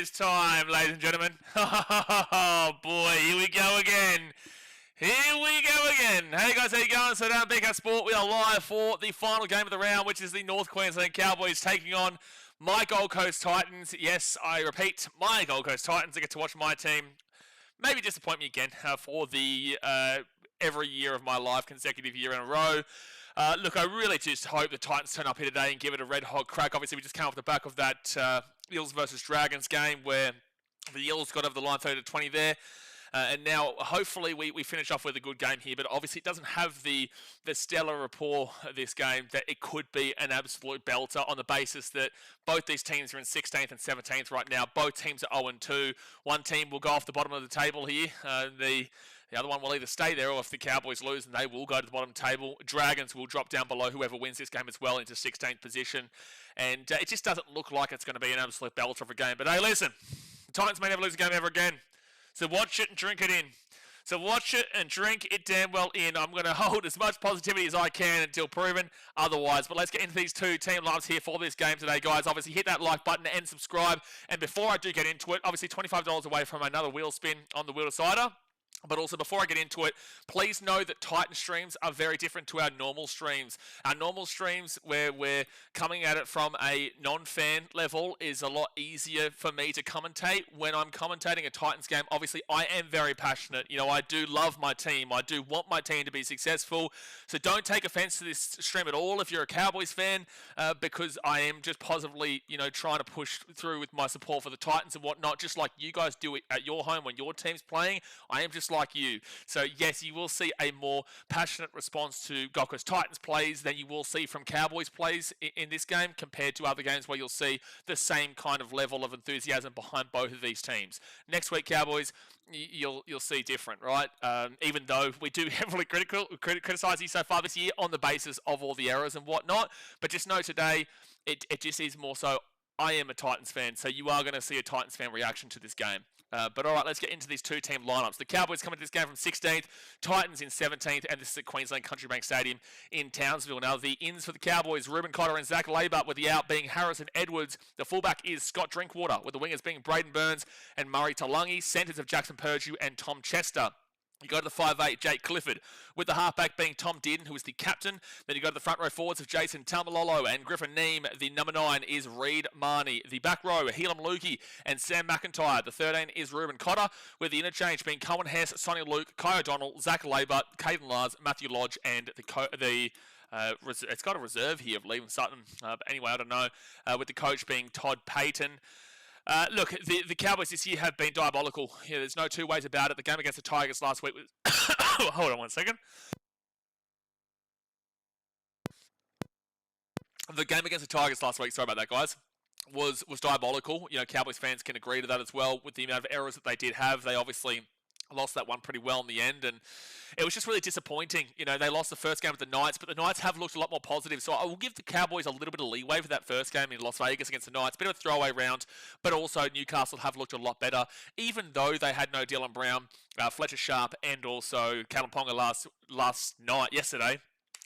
Cowboys time, ladies and gentlemen. Oh boy, here we go again. Hey guys, how you going? So down BKRsport, we are live for the final game of the round, which is the North Queensland Cowboys taking on my Gold Coast Titans. Yes, I repeat, my Gold Coast Titans. I get to watch my team maybe disappoint me again for the every year of my life, consecutive year in a row. Look, I really just hope the Titans turn up here today and give it a red-hot crack. Obviously, we just came off the back of that Eels versus Dragons game where the Eels got over the line 30-20 there. And now, hopefully, we finish off with a good game here. But obviously, it doesn't have the stellar rapport of this game that it could be an absolute belter on the basis that both these teams are in 16th and 17th right now. Both teams are 0-2. One team will go off the bottom of the table here. The other one will either stay there, or if the Cowboys lose, then they will go to the bottom table. Dragons will drop down below whoever wins this game as well into 16th position. And it just doesn't look like it's going to be an absolute belter of a game. But hey, listen, the Titans may never lose a game ever again. So watch it and drink it in. So watch it and drink it damn well in. I'm going to hold as much positivity as I can until proven otherwise. But let's get into these two team lineups here for this game today, guys. Obviously, hit that like button and subscribe. And before I do get into it, obviously $25 away from another wheel spin on the Wheel Decider. But also, before I get into it, please know that Titan streams are very different to our normal streams. Our normal streams, where we're coming at it from a non-fan level, is a lot easier for me to commentate. When I'm commentating a Titans game, obviously, I am very passionate. You know, I do love my team. I do want my team to be successful. So don't take offense to this stream at all if you're a Cowboys fan, because I am just positively, you know, trying to push through with my support for the Titans and whatnot, just like you guys do it at your home when your team's playing. I am just like you. So yes, you will see a more passionate response to Gold Coast Titans plays than you will see from Cowboys plays in this game compared to other games where you'll see the same kind of level of enthusiasm behind both of these teams. Next week, Cowboys, you'll see different, right? Even though we do heavily criticize you so far this year on the basis of all the errors and whatnot, but just know today it just is more so I am a Titans fan, so you are going to see a Titans fan reaction to this game. But all right, let's get into these two team lineups. The Cowboys coming to this game from 16th, Titans in 17th, and this is at Queensland Country Bank Stadium in Townsville. Now, the ins for the Cowboys, Reuben Cotter and Zach Labour, with the out being Harrison Edwards. The fullback is Scott Drinkwater, with the wingers being Braden Burns and Murray Talangi. Centres of Jackson Purdue and Tom Chester. You go to the 5'8", Jake Clifford, with the halfback being Tom Dearden, who is the captain. Then you go to the front row forwards of Jason Taumalolo and Griffin Neem. The number 9 is Reid Marnie. The back row, Helam Lukey and Sam McIntyre. The 13 is Reuben Cotter, with the interchange being Cohen Hess, Sonny Luke, Kai O'Donnell, Zach Labour, Caden Lars, Matthew Lodge, and it's got a reserve here of Liam Sutton. But anyway, I don't know. With the coach being Todd Payton. Look, the Cowboys this year have been diabolical. Yeah, there's no two ways about it. The game against the Tigers last week was... Hold on one second. The game against the Tigers last week, sorry about that, guys, was diabolical. You know, Cowboys fans can agree to that as well. With the amount of errors that they did have, they obviously lost that one pretty well in the end, and it was just really disappointing. You know, they lost the first game with the Knights, but the Knights have looked a lot more positive, so I will give the Cowboys a little bit of leeway for that first game in Las Vegas against the Knights. Bit of a throwaway round, but also Newcastle have looked a lot better, even though they had no Dylan Brown, Fletcher Sharp, and also Callum Ponga yesterday.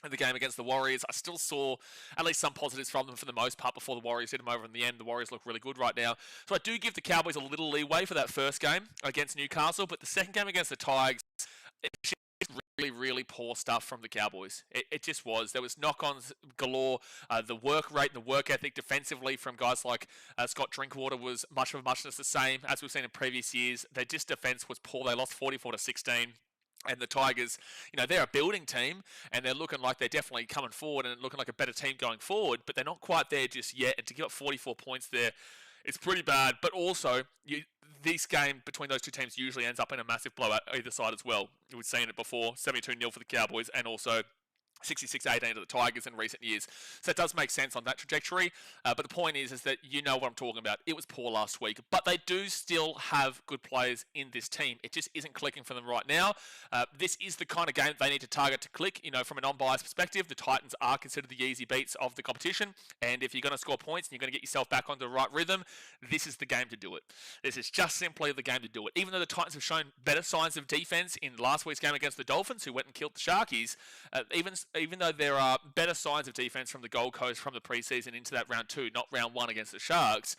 In the game against the Warriors, I still saw at least some positives from them for the most part before the Warriors hit them over in the end. The Warriors look really good right now. So I do give the Cowboys a little leeway for that first game against Newcastle, but the second game against the Tigers, it's really, really poor stuff from the Cowboys. It just was. There was knock-ons galore. The work rate and the work ethic defensively from guys like Scott Drinkwater was much of a muchness the same as we've seen in previous years. Their just defense was poor. They lost 44-16. And the Tigers, you know, they're a building team, and they're looking like they're definitely coming forward and looking like a better team going forward, but they're not quite there just yet. And to give up 44 points there, it's pretty bad. But also, this game between those two teams usually ends up in a massive blowout either side as well. We've seen it before, 72-0 for the Cowboys, and also 66-18 to the Tigers in recent years. So it does make sense on that trajectory. But the point is that you know what I'm talking about. It was poor last week, but they do still have good players in this team. It just isn't clicking for them right now. This is the kind of game they need to target to click. You know, from a non-biased perspective, the Titans are considered the easy beats of the competition. And if you're going to score points and you're going to get yourself back onto the right rhythm, this is the game to do it. This is just simply the game to do it. Even though the Titans have shown better signs of defense in last week's game against the Dolphins, who went and killed the Sharkies, even though there are better signs of defense from the Gold Coast from the preseason into that round 2, not round 1 against the Sharks,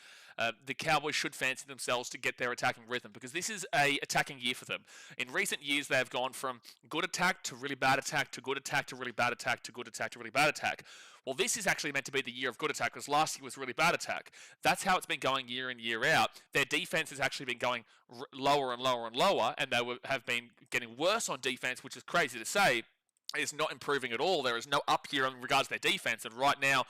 the Cowboys should fancy themselves to get their attacking rhythm, because this is a attacking year for them. In recent years, they have gone from good attack to really bad attack to good attack to really bad attack to good attack to really bad attack. Well, this is actually meant to be the year of good attack, because last year was really bad attack. That's how it's been going year in, year out. Their defense has actually been going lower and lower and lower, and they have been getting worse on defense, which is crazy to say. Is not improving at all. There is no up here in regards to their defense, and right now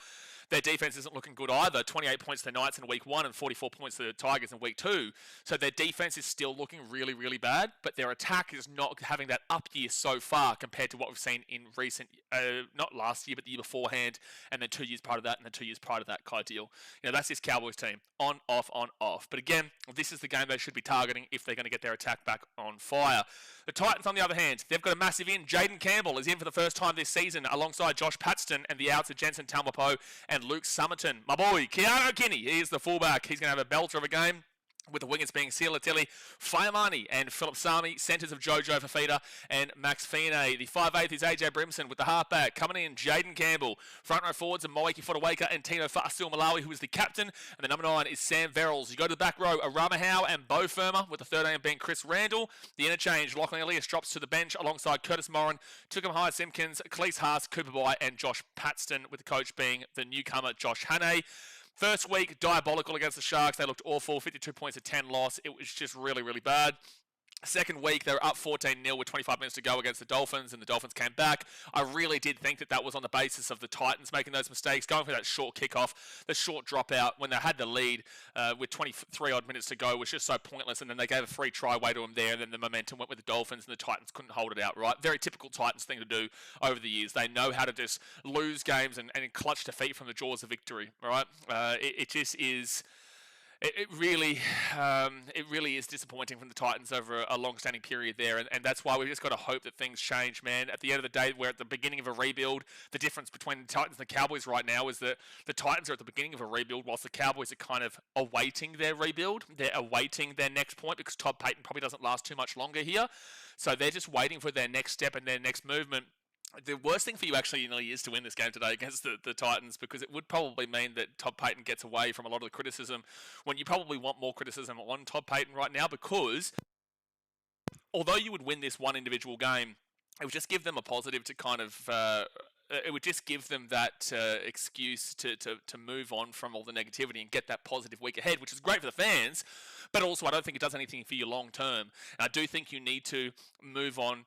their defense isn't looking good either. 28 points to the Knights in week 1 and 44 points to the Tigers in week 2. So their defense is still looking really, really bad, but their attack is not having that up year so far compared to what we've seen in recent, not last year, but the year beforehand, and then 2 years prior to that, and then 2 years prior to that kind of deal. That's this Cowboys team. On, off, on, off. But again, this is the game they should be targeting if they're going to get their attack back on fire. The Titans, on the other hand, they've got a massive in. Jaden Campbell is in for the first time this season alongside Josh Paxton, and the outs are Jensen Talmapo and Luke Summerton. My boy, Keanu Kinney, he is the fullback. He's going to have a belter of a game, with the wingers being Sila Tilly, Fayamani and Philip Sami, centres of Jojo Fafita and Max Fine. The 5'8" is AJ Brimson, with the halfback coming in, Jaden Campbell. Front row forwards are Moeki Fodawaker and Tino Fa'asil Malawi, who is the captain. And the number 9 is Sam Verrills. You go to the back row, Aramahau and Bo Firma, with the 13 being Chris Randall. The interchange, Lachlan Elias drops to the bench alongside Curtis Moran, Tukum High Simpkins, Cleese Haas, Cooper Bai and Josh Paxton, with the coach being the newcomer Josh Hannay. First week, diabolical against the Sharks. They looked awful. 52 points to 10 loss. It was just really, really bad. Second week, they were up 14-0 with 25 minutes to go against the Dolphins, and the Dolphins came back. I really did think that was on the basis of the Titans making those mistakes, going for that short kickoff, the short dropout when they had the lead with 23-odd minutes to go was just so pointless, and then they gave a free try away to them there, and then the momentum went with the Dolphins, and the Titans couldn't hold it out, right? Very typical Titans thing to do over the years. They know how to just lose games and clutch defeat from the jaws of victory, right? It just is... It really is disappointing from the Titans over a long-standing period there, and that's why we've just got to hope that things change, man. At the end of the day, we're at the beginning of a rebuild. The difference between the Titans and the Cowboys right now is that the Titans are at the beginning of a rebuild, whilst the Cowboys are kind of awaiting their rebuild. They're awaiting their next point, because Todd Payton probably doesn't last too much longer here. So they're just waiting for their next step and their next movement. The worst thing for you actually is to win this game today against the Titans, because it would probably mean that Todd Payton gets away from a lot of the criticism, when you probably want more criticism on Todd Payton right now, because although you would win this one individual game, it would just give them a positive to kind of... it would just give them that excuse to move on from all the negativity and get that positive week ahead, which is great for the fans, but also I don't think it does anything for you long term. And I do think you need to move on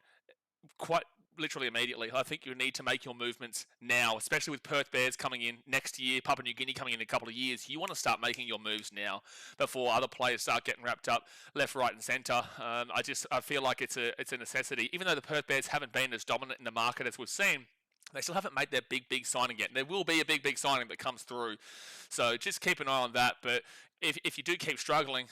quite literally immediately. I think you need to make your movements now, especially with Perth Bears coming in next year, Papua New Guinea coming in a couple of years. You want to start making your moves now before other players start getting wrapped up left, right and centre. I feel like it's a necessity. Even though the Perth Bears haven't been as dominant in the market as we've seen, they still haven't made their big signing yet. There will be a big signing that comes through. So just keep an eye on that. But if you do keep struggling,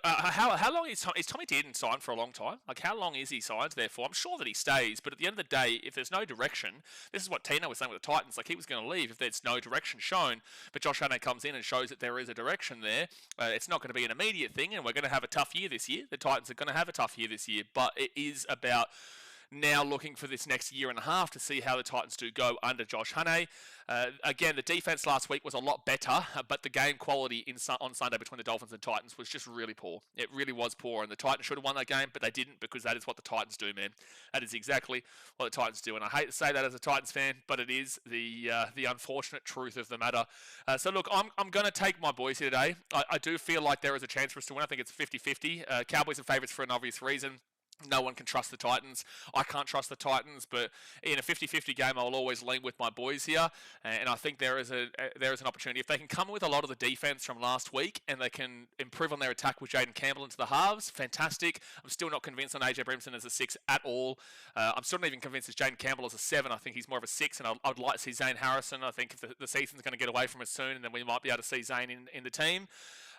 how long is Tommy Dearden signed for a long time? Like, how long is he signed there for? I'm sure that he stays, but at the end of the day, if there's no direction, this is what Tino was saying with the Titans, like he was going to leave if there's no direction shown, but Josh Hannay comes in and shows that there is a direction there. It's not going to be an immediate thing, and we're going to have a tough year this year. The Titans are going to have a tough year this year, but it is about now looking for this next year and a half to see how the Titans do go under Josh Hannay. Again, the defense last week was a lot better, but the game quality on Sunday between the Dolphins and Titans was just really poor. It really was poor, and the Titans should have won that game, but they didn't, because that is what the Titans do, man. That is exactly what the Titans do, and I hate to say that as a Titans fan, but it is the unfortunate truth of the matter. So look, I'm going to take my boys here today. I do feel like there is a chance for us to win. I think it's 50-50. Cowboys are favourites for an obvious reason. No one can trust the Titans. I can't trust the Titans, but in a 50-50 game, I'll always lean with my boys here, and I think there is an opportunity. If they can come with a lot of the defense from last week, and they can improve on their attack with Jaden Campbell into the halves, fantastic. I'm still not convinced on AJ Brimson as a 6 at all. I'm still not even convinced as Jaden Campbell as a 7. I think he's more of a 6, and I'd like to see Zane Harrison. I think if the season's going to get away from us soon, and then we might be able to see Zane in the team.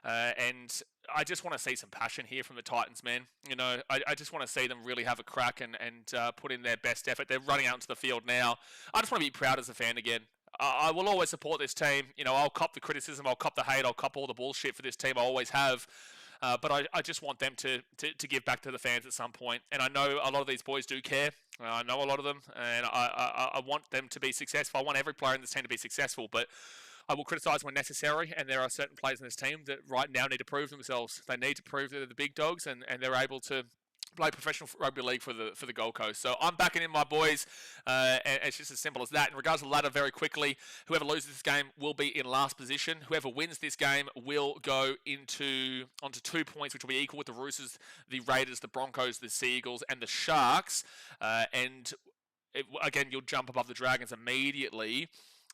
And I just want to see some passion here from the Titans, man. You know, I just want to see them really have a crack and put in their best effort. They're running out into the field now. I just want to be proud as a fan again. I will always support this team. You know, I'll cop the criticism, I'll cop the hate, I'll cop all the bullshit for this team. I always have. But I just want them to give back to the fans at some point. And I know a lot of these boys do care. I know a lot of them. And I want them to be successful. I want every player in this team to be successful. But I will criticise when necessary, and there are certain players in this team that right now need to prove themselves. They need to prove that they're the big dogs, and they're able to play professional rugby league for the Gold Coast. So I'm backing in my boys, and it's just as simple as that. In regards to the ladder, very quickly, whoever loses this game will be in last position. Whoever wins this game will go onto 2 points, which will be equal with the Roosters, the Raiders, the Broncos, the Sea Eagles, and the Sharks. Again, you'll jump above the Dragons immediately.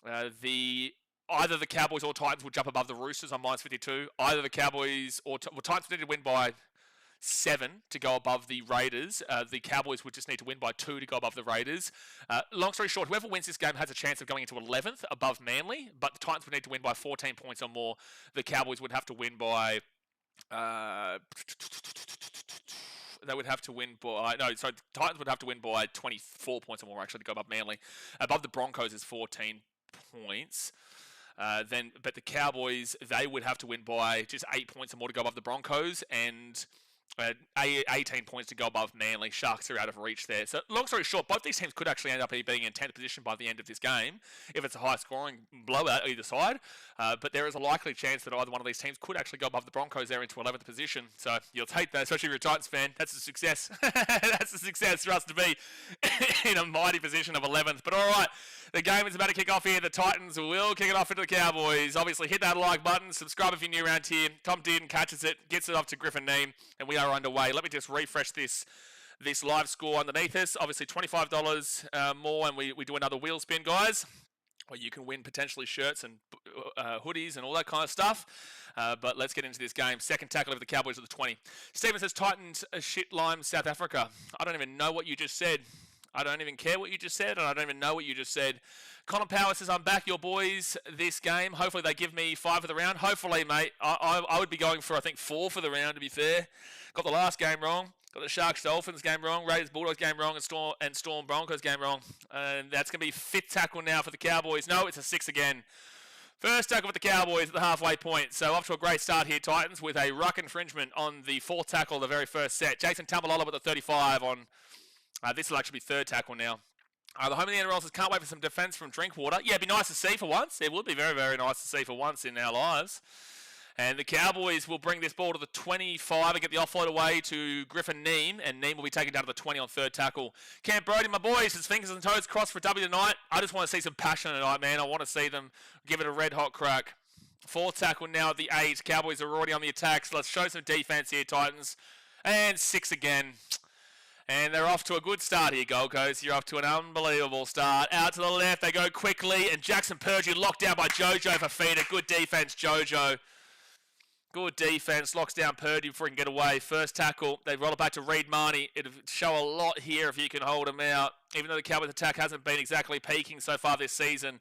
Either the Cowboys or Titans will jump above the Roosters on -52. Either the Cowboys or Titans need to win by 7 to go above the Raiders. The Cowboys would just need to win by 2 to go above the Raiders. Long story short, whoever wins this game has a chance of going into 11th above Manly, but the Titans would need to win by 14 points or more. The Cowboys would have to win by... They would have to win by... No, sorry, the Titans would have to win by 24 points or more, actually, to go above Manly. Above the Broncos is 14 points. But the Cowboys, they would have to win by just 8 points or more to go above the Broncos, and 18 points to go above Manly. Sharks are out of reach there. So, long story short, both these teams could actually end up being in 10th position by the end of this game, if it's a high-scoring blowout either side. But there is a likely chance that either one of these teams could actually go above the Broncos there into 11th position. So, you'll take that, especially if you're a Titans fan. That's a success. That's a success for us to be in a mighty position of 11th. But all right, the game is about to kick off here. The Titans will kick it off into the Cowboys. Obviously, hit that like button. Subscribe if you're new around here. Tom Dearden catches it, gets it off to Griffin Neem, and we are underway. Let me just refresh this live score underneath us. Obviously, $25 more, and we do another wheel spin, guys, where you can win potentially shirts and hoodies and all that kind of stuff. But let's get into this game. Second tackle of the Cowboys at the 20. Steven says, Titans shit lime South Africa. I don't even know what you just said. I don't even care what you just said, and I don't even know what you just said. Colin Power says, I'm back, your boys, this game. Hopefully they give me 5 for the round. Hopefully, mate. I would be going for, I think, 4 for the round, to be fair. Got the last game wrong. Got the Sharks-Dolphins game wrong. Raiders-Bulldogs game wrong. And Storm-Broncos game wrong. And that's going to be 5th tackle now for the Cowboys. No, it's a 6 again. First tackle for the Cowboys at the halfway point. So off to a great start here, Titans, with a ruck infringement on the 4th tackle of the very first set. Jason Tamalola with the 35 on... this will actually be 3rd tackle now. The home of the NRL says, can't wait for some defence from Drinkwater. Yeah, it'd be nice to see for once. It would be very, very nice to see for once in our lives. And the Cowboys will bring this ball to the 25 and get the offload away to Griffin Neem. And Neem will be taken down to the 20 on 3rd tackle. Cam Brodie, my boys, his fingers and toes crossed for W tonight. I just want to see some passion tonight, man. I want to see them give it a red-hot crack. 4th tackle now at the 8. Cowboys are already on the attacks. Let's show some defence here, Titans. And 6 again. And they're off to a good start here, Gold Coast. You're off to an unbelievable start. Out to the left, they go quickly. And Jackson Purgey locked down by Jojo for feeder. Good defence, Jojo. Good defence. Locks down Purdy before he can get away. First tackle. They roll it back to Reed Marnie. It'll show a lot here if you can hold him out. Even though the Cowboys' attack hasn't been exactly peaking so far this season,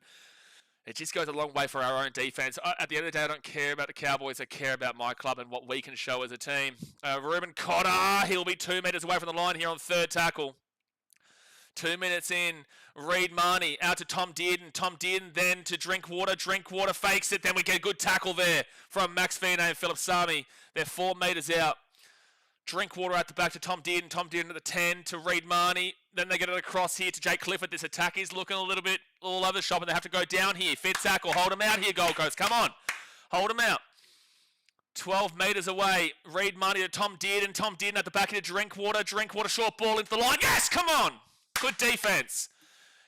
it just goes a long way for our own defence. At the end of the day, I don't care about the Cowboys. I care about my club and what we can show as a team. Reuben Cotter, he'll be 2 metres away from the line here on 3rd tackle. 2 minutes in, Reed Marnie out to Tom Dearden. Tom Dearden then to Drinkwater. Drinkwater fakes it. Then we get a good tackle there from Max Feeney and Philip Sami. They're 4 metres out. Drinkwater at the back to Tom Dearden. Tom Dearden at the 10 to Reed Marnie. Then they get it across here to Jake Clifford. This attack is looking a little bit all over the shop, and they have to go down here. 5th tackle. Hold him out here, Gold Coast. Come on. Hold him out. 12 metres away. Reed Marnie to Tom Dearden. Tom Dearden at the back into Drinkwater. Drinkwater short ball into the line. Yes, come on. Good defence.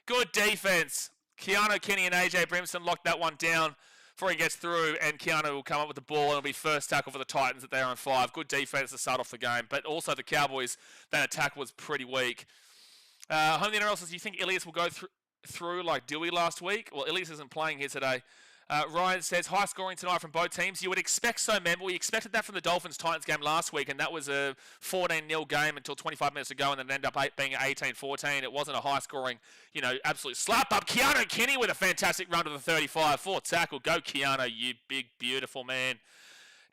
Good defence. Keanu Kinney and AJ Brimson locked that one down before he gets through, and Keanu will come up with the ball, and it'll be first tackle for the Titans that they're on 5. Good defence to start off the game, but also the Cowboys, that attack was pretty weak. Home of the NRL says, do you think Ilias will go through like Dewey last week? Well, Ilias isn't playing here today. Ryan says, high scoring tonight from both teams. You would expect so, man, but we expected that from the Dolphins-Titans game last week, and that was a 14-0 game until 25 minutes ago, and then it ended up being 18-14. It wasn't a high-scoring, absolute slap-up. Keanu Kinney with a fantastic run to the 35. 4th tackle. Go, Keanu, you big, beautiful man.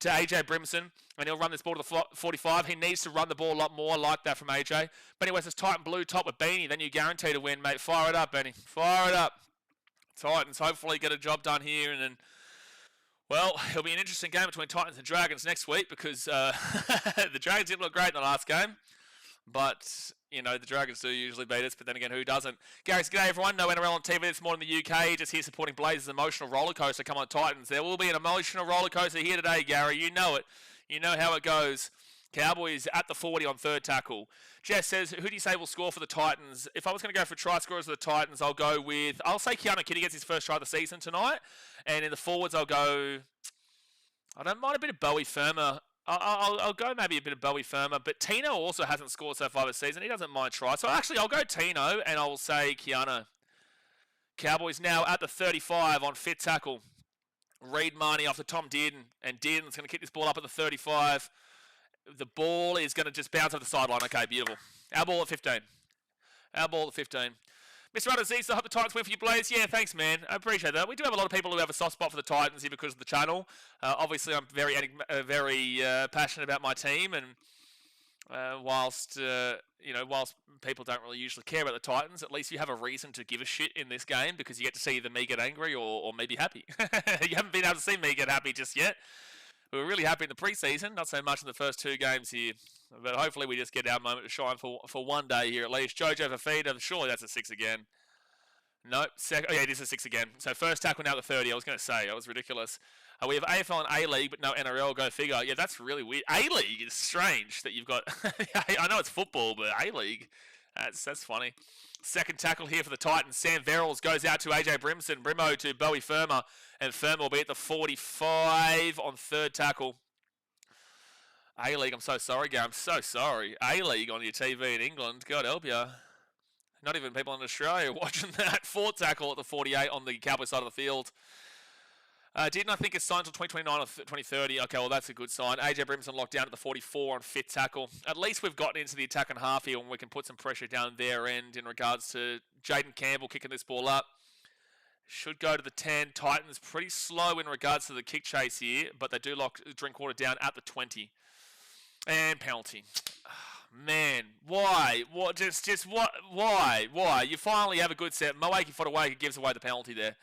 To AJ Brimson, and he'll run this ball to the 45. He needs to run the ball a lot more like that from AJ. But anyway, it's Titan blue top with Beanie. Then you guarantee to win, mate. Fire it up, Benny. Fire it up. Titans hopefully get a job done here, and then, well, it'll be an interesting game between Titans and Dragons next week because the Dragons didn't look great in the last game, But, you know, the Dragons do usually beat us, but then again, who doesn't? Gary says, g'day everyone, no NRL on TV this morning in the UK, just here supporting Blazers' emotional rollercoaster. Come on, Titans. There will be an emotional rollercoaster here today, Gary. You know it. You know how it goes. Cowboys at the 40 on third tackle. Jess says, who do you say will score for the Titans? If I was going to go for try scorers for the Titans, I'll say Keanu Kitty gets his first try of the season tonight. And in the forwards, I don't mind a bit of Bowie Firma. I'll go maybe a bit of Bowie Firma, but Tino also hasn't scored so far this season. He doesn't mind try. So actually, I'll go Tino, and I'll say Keanu. Cowboys now at the 35 on fifth tackle. Reed Marnie off to Tom Dearden, and Dearden's going to kick this ball up at the 35. The ball is going to just bounce off the sideline. Okay, beautiful. Our ball at 15. Our ball at 15. Mr. Aziz, I hope the Titans win for you, Blaze. Yeah, thanks, man. I appreciate that. We do have a lot of people who have a soft spot for the Titans here because of the channel. Obviously, I'm very passionate about my team, and whilst people don't really usually care about the Titans, at least you have a reason to give a shit in this game because you get to see either me get angry or me be happy. You haven't been able to see me get happy just yet. We were really happy in the preseason, not so much in the first two games here. But hopefully we just get our moment to shine for one day here at least. Jojo Fafita, surely that's a 6 again. Nope. It is a 6 again. So first tackle now at the 30. I was going to say, that was ridiculous. We have AFL and A-League, but no NRL, go figure. Yeah, that's really weird. A-League is strange that you've got... I know it's football, but A-League, that's funny. Second tackle here for the Titans. Sam Verrills goes out to AJ Brimson. Brimo to Bowie Firma. And Firma will be at the 45 on third tackle. A-League, I'm so sorry, Gary. I'm so sorry. A-League on your TV in England. God help you. Not even people in Australia watching that. Fourth tackle at the 48 on the Cowboys side of the field. Didn't I think it's signed until 2029 or 2030? Okay, well, that's a good sign. AJ Brimson locked down at the 44 on fifth tackle. At least we've gotten into the attack and half here and we can put some pressure down their end in regards to Jaden Campbell kicking this ball up. Should go to the 10. Titans pretty slow in regards to the kick chase here, but they do lock Drinkwater down at the 20. And penalty. Oh, man, why? What? Just what? Why? You finally have a good set. Moaki Fodawaker gives away the penalty there.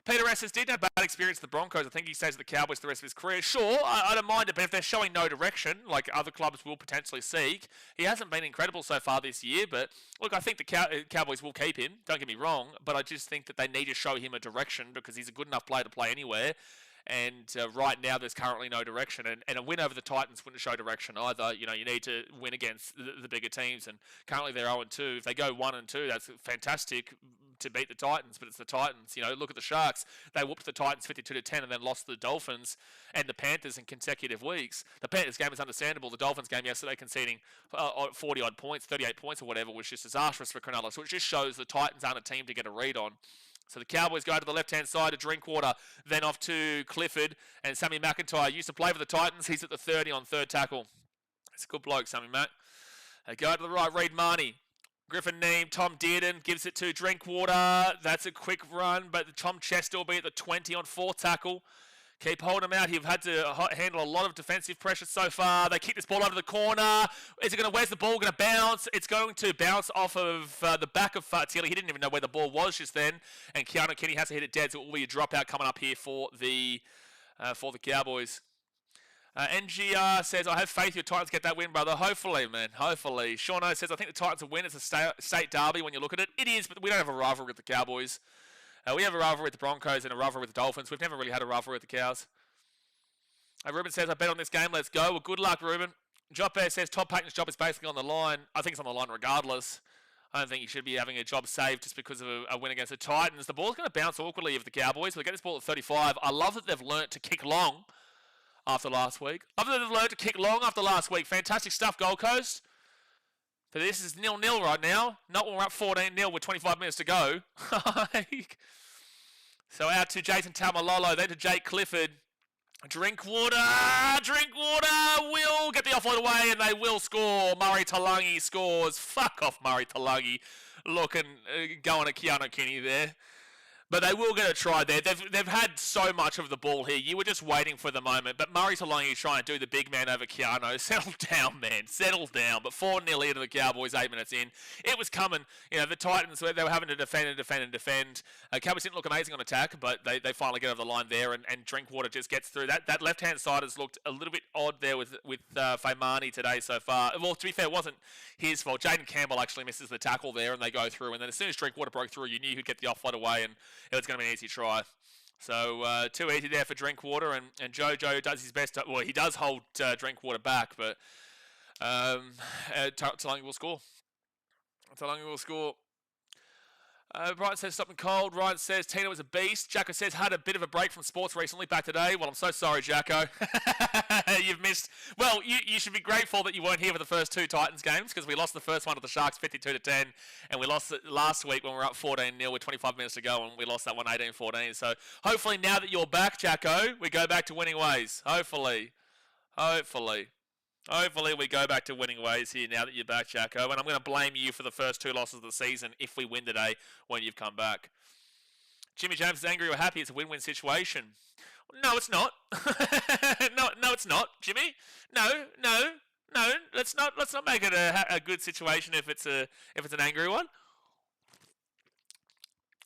Peter S. didn't have bad experience with the Broncos. I think he stays with the Cowboys for the rest of his career. Sure, I don't mind it, but if they're showing no direction, like other clubs will potentially seek, he hasn't been incredible so far this year. But look, I think the Cowboys will keep him. Don't get me wrong, but I just think that they need to show him a direction because he's a good enough player to play anywhere. And right now, there's currently no direction. And a win over the Titans wouldn't show direction either. You know, you need to win against the bigger teams. And currently, they're 0-2. If they go 1-2, that's fantastic to beat the Titans. But it's the Titans. You know, look at the Sharks. They whooped the Titans 52-10 and then lost to the Dolphins and the Panthers in consecutive weeks. The Panthers game is understandable. The Dolphins game yesterday conceding 40-odd points, 38 points or whatever, was just disastrous for Cronulla. So it just shows the Titans aren't a team to get a read on. So the Cowboys go to the left-hand side to Drinkwater, then off to Clifford, and Sammy McIntyre used to play for the Titans. He's at the 30 on third tackle. It's a good bloke, Sammy Mac. They go to the right, Reed Marnie. Griffin Neem, Tom Dearden gives it to Drinkwater. That's a quick run, but Tom Chester will be at the 20 on fourth tackle. Keep holding them out. You've had to handle a lot of defensive pressure so far. They kick this ball over the corner. Where's the ball going to bounce? It's going to bounce off of the back of Fartilli. He didn't even know where the ball was just then. And Keanu Kenny has to hit it dead, so it will be a dropout coming up here for the Cowboys. NGR says, I have faith your Titans get that win, brother. Hopefully, man. Hopefully. Sean O says, I think the Titans will win. It's a state derby when you look at it. It is, but we don't have a rivalry with the Cowboys. We have a rivalry with the Broncos and a rivalry with the Dolphins. We've never really had a rivalry with the Cows. Ruben says, I bet on this game. Let's go. Well, good luck, Ruben. Job Bear says, Todd Payton's job is basically on the line. I think it's on the line regardless. I don't think he should be having a job saved just because of a win against the Titans. The ball's going to bounce awkwardly of the Cowboys. We get this ball at 35. I love that they've learnt to kick long after last week. Fantastic stuff, Gold Coast. But this is 0-0 right now. Not when we're up 14-0 with 25 minutes to go. So out to Jason Taumalolo, then to Jake Clifford. Drinkwater will get the offload away and they will score. Murray Talangi scores. Fuck off, Murray Talangi. Going at Keanu Kenny there. But they will get a try there. They've had so much of the ball here. You were just waiting for the moment. But Murray Taulagi trying to do the big man over Keano. Settle down, man. Settle down. But 4-0 into the Cowboys 8 minutes in. It was coming. You know, the Titans, they were having to defend and defend and defend. Cowboys didn't look amazing on attack, but they finally get over the line there, and Drinkwater just gets through. That left-hand side has looked a little bit odd there with Faimani today so far. Well, to be fair, it wasn't his fault. Jaden Campbell actually misses the tackle there, and they go through. And then as soon as Drinkwater broke through, you knew he'd get the off-flight away, and it was going to be an easzy try. So too easy there for Drinkwater, and Jojo does his best. Well, he does hold Drinkwater back, but Taulagi will score. Taulagi will score. Brian says something cold. Ryan says Tina was a beast. Jacko says had a bit of a break from sports recently. Back today. Well, I'm so sorry, Jacko. You've missed. Well, you should be grateful that you weren't here for the first 2 Titans games, because we lost the first one to the Sharks 52-10, and we lost it last week when we were up 14-0 with 25 minutes to go, and we lost that one 18-14. So hopefully now that you're back, Jacko, we go back to winning ways. Hopefully we go back to winning ways here now that you're back, Jacko. And I'm going to blame you for the first 2 losses of the season if we win today when you've come back. Jimmy James is angry or happy. It's a win-win situation. No, it's not. no, it's not, Jimmy. No. Let's not make it a good situation if it's an angry one.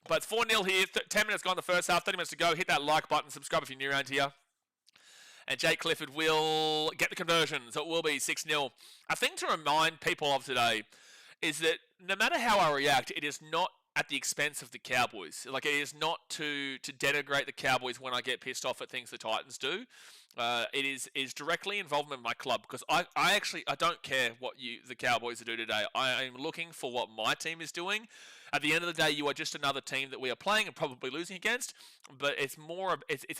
But it's 4-0 here. 10 minutes gone the first half. 30 minutes to go. Hit that like button. Subscribe if you're new around here. And Jake Clifford will get the conversion, so it will be 6-0. A thing to remind people of today is that no matter how I react, it is not at the expense of the Cowboys. Like, it is not to denigrate the Cowboys when I get pissed off at things the Titans do. It is directly involved in my club, because I don't care what the Cowboys do today. I am looking for what my team is doing. At the end of the day, you are just another team that we are playing and probably losing against, but it's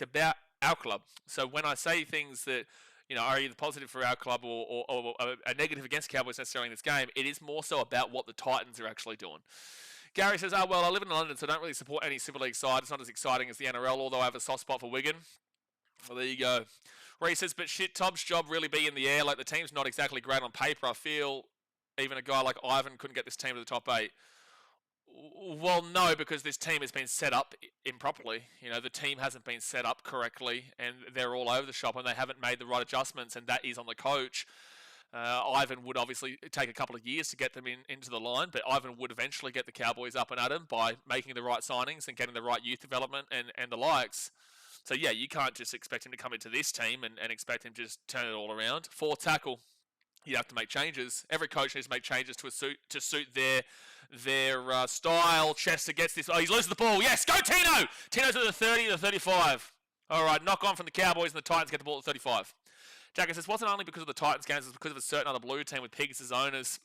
about our club. So when I say things that, you know, are either positive for our club or a negative against Cowboys necessarily in this game, it is more so about what the Titans are actually doing. Gary says, well, I live in London, so I don't really support any Super League side. It's not as exciting as the NRL, although I have a soft spot for Wigan. Well, there you go. Ray says, but shit, Tom's job really be in the air. Like, the team's not exactly great on paper. I feel even a guy like Ivan couldn't get this team to the top 8. Well, no, because this team has been set up improperly. You know, the team hasn't been set up correctly, and they're all over the shop, and they haven't made the right adjustments, and that is on the coach. Ivan would obviously take a couple of years to get them into the line, but Ivan would eventually get the Cowboys up and at him by making the right signings and getting the right youth development and the likes. So, yeah, you can't just expect him to come into this team and expect him to just turn it all around. 4 tackle, you have to make changes. Every coach needs to make changes to suit their style. Chester gets this. Oh, he's losing the ball. Yes, go Tino! Tino's at the 30, the 35. All right, knock on from the Cowboys, and the Titans get the ball at 35. Jack says, wasn't only because of the Titans games, it's because of a certain other blue team with pigs as owners.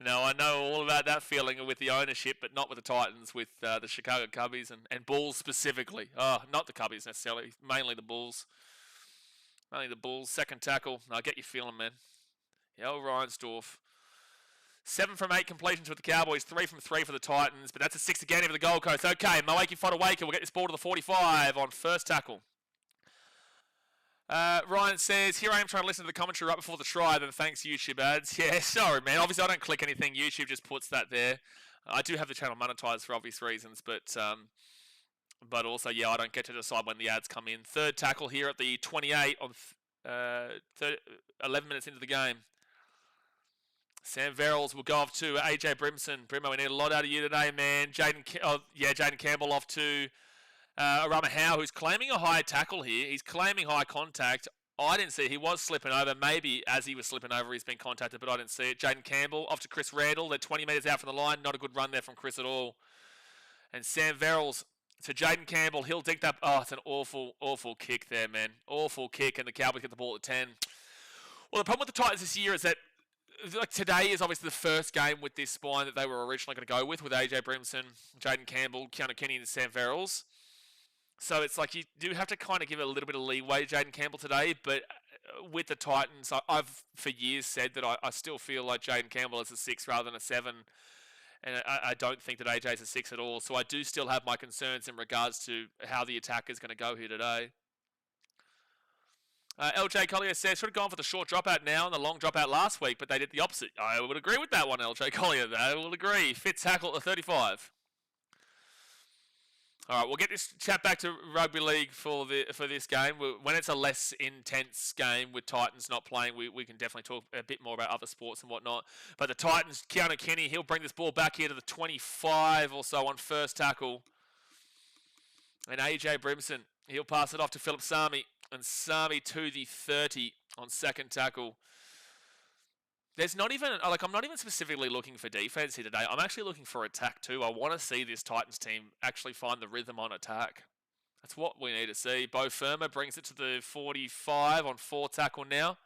No, I know all about that feeling with the ownership, but not with the Titans, with the Chicago Cubbies and Bulls specifically. Oh, not the Cubbies necessarily, mainly the Bulls. Mainly the Bulls. Second tackle. I get you feeling, man. Yeah, Reinsdorf. 7 from 8 completions with the Cowboys, 3 from 3 for the Titans, but that's a 6 again for the Gold Coast. Okay, Moaki Fodawaker will get this ball to the 45 on first tackle. Ryan says, here I am trying to listen to the commentary right before the try, then thanks YouTube ads. Yeah, sorry, man. Obviously, I don't click anything. YouTube just puts that there. I do have the channel monetized for obvious reasons, but also, yeah, I don't get to decide when the ads come in. Third tackle here at the 28 on 11 minutes into the game. Sam Verrills will go off to AJ Brimson. Brimo, we need a lot out of you today, man. Jaden Campbell off to Arama Howe, who's claiming a high tackle here. He's claiming high contact. I didn't see it. He was slipping over. Maybe as he was slipping over, he's been contacted, but I didn't see it. Jaden Campbell off to Chris Randall. They're 20 metres out from the line. Not a good run there from Chris at all. And Sam Verrills to Jaden Campbell. He'll dig that. Oh, it's an awful, awful kick there, man. Awful kick, and the Cowboys get the ball at 10. Well, the problem with the Titans this year is that like today is obviously the first game with this spine that they were originally going to go with AJ Brimson, Jaden Campbell, Keanu Kenny, and Sam Verrills. So it's like you do have to kind of give it a little bit of leeway to Jaden Campbell today, but with the Titans, I've for years said that I still feel like Jaden Campbell is a 6 rather than a 7, and I don't think that AJ's a 6 at all. So I do still have my concerns in regards to how the attack is going to go here today. LJ Collier says, should have gone for the short dropout now and the long dropout last week, but they did the opposite. I would agree with that one, LJ Collier. I will agree. Fit tackle at 35. All right, we'll get this chat back to rugby league for this game. When it's a less intense game with Titans not playing, we can definitely talk a bit more about other sports and whatnot. But the Titans, Keanu Kenny, he'll bring this ball back here to the 25 or so on first tackle. And AJ Brimson, he'll pass it off to Philip Sami. And Sami to the 30 on second tackle. There's not even, I'm not even specifically looking for defense here today. I'm actually looking for attack too. I want to see this Titans team actually find the rhythm on attack. That's what we need to see. Bo Firma brings it to the 45 on fourth tackle now.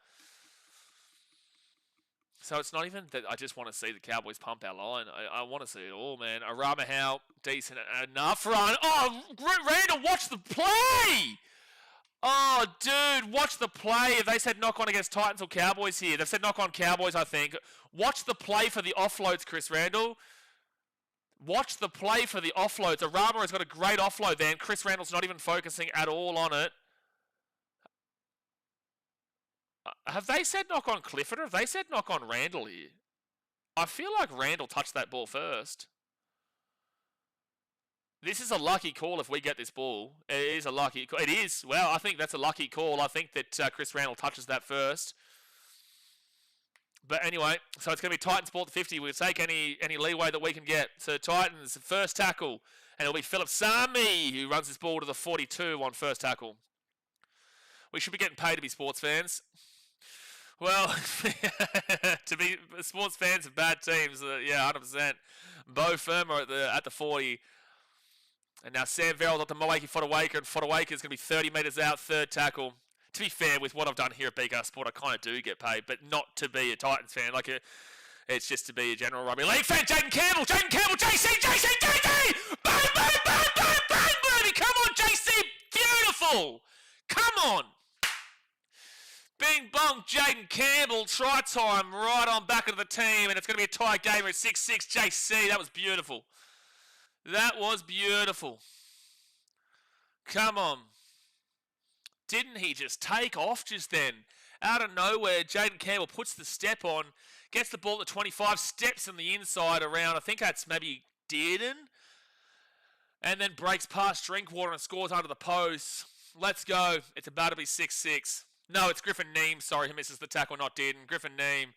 So it's not even that I just want to see the Cowboys pump our line. I want to see it all, man. Arama Howe, decent enough run. Oh, Randall, watch the play! Oh, dude, watch the play. If they said knock on against Titans or Cowboys here, they've said knock on Cowboys, I think. Watch the play for the offloads, Chris Randall. Watch the play for the offloads. Arama has got a great offload there, and Chris Randall's not even focusing at all on it. Have they said knock on Clifford, or have they said knock on Randall here? I feel like Randall touched that ball first. This is a lucky call if we get this ball. It is a lucky call. It is. Well, I think that's a lucky call. I think that Chris Randall touches that first. But anyway, so it's going to be Titans ball at 50. We'll take any leeway that we can get. So Titans, first tackle. And it'll be Philip Sami who runs this ball to the 42 on first tackle. We should be getting paid to be sports fans. Well, to be sports fans of bad teams, yeah, 100%. Bo Firma at the 40. And now Sam Verrill's up to Moeaki Fodawaker, and Fodawaker is going to be 30 metres out, third tackle. To be fair, with what I've done here at BKRsport, I kind of do get paid, but not to be a Titans fan. It's just to be a general rugby league fan. Jaden Campbell, JC! Boom, boom, boom, boom, boom, baby! Come on, JC! Beautiful! Come on! Bing bong, Jaden Campbell, try time right on back of the team, and it's going to be a tie game at 6-6. JC, that was beautiful. That was beautiful. Come on. Didn't he just take off just then? Out of nowhere, Jaden Campbell puts the step on, gets the ball at 25, steps on the inside around, I think that's maybe Dearden, and then breaks past Drinkwater and scores under the post. Let's go. It's about to be 6-6. No, it's Griffin Neem. Sorry, he misses the tackle, not Dearden. Griffin Neem.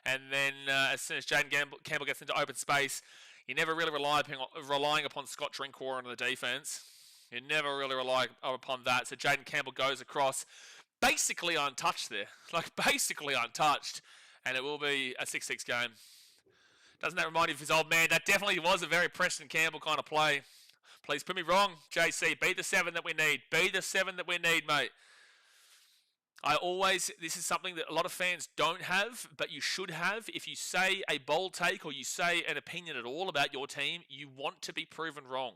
And then as soon as Jaden Campbell gets into open space, you never really relying upon Scott Drinkwater on the defense. You never really rely upon that. So Jaden Campbell goes across, basically untouched there. Basically untouched. And it will be a 6-6 game. Doesn't that remind you of his old man? That definitely was a very Preston Campbell kind of play. Please put me wrong, JC. Be the 7 that we need. Be the 7 that we need, mate. This is something that a lot of fans don't have, but you should have. If you say a bold take or you say an opinion at all about your team, you want to be proven wrong.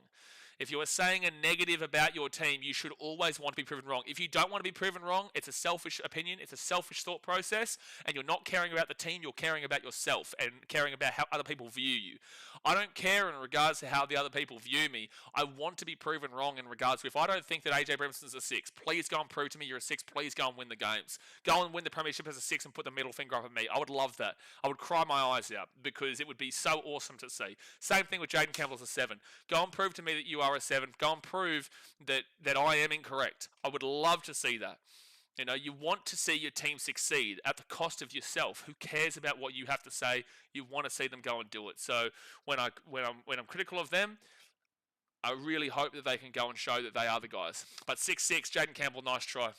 If you are saying a negative about your team, you should always want to be proven wrong. If you don't want to be proven wrong, it's a selfish opinion, it's a selfish thought process, and you're not caring about the team, you're caring about yourself and caring about how other people view you. I don't care in regards to how the other people view me. I want to be proven wrong in regards to if I don't think that AJ Brimson's a 6, please go and prove to me you're a 6. Please go and win the games. Go and win the premiership as a 6 and put the middle finger up at me. I would love that. I would cry my eyes out because it would be so awesome to see. Same thing with Jaden Campbell as a 7. Go and prove to me that you are a 7. Go and prove that I am incorrect. I would love to see that. You know, you want to see your team succeed at the cost of yourself. Who cares about what you have to say? You want to see them go and do it. So when I'm critical of them, I really hope that they can go and show that they are the guys. But 6-6, Jaden Campbell, nice try.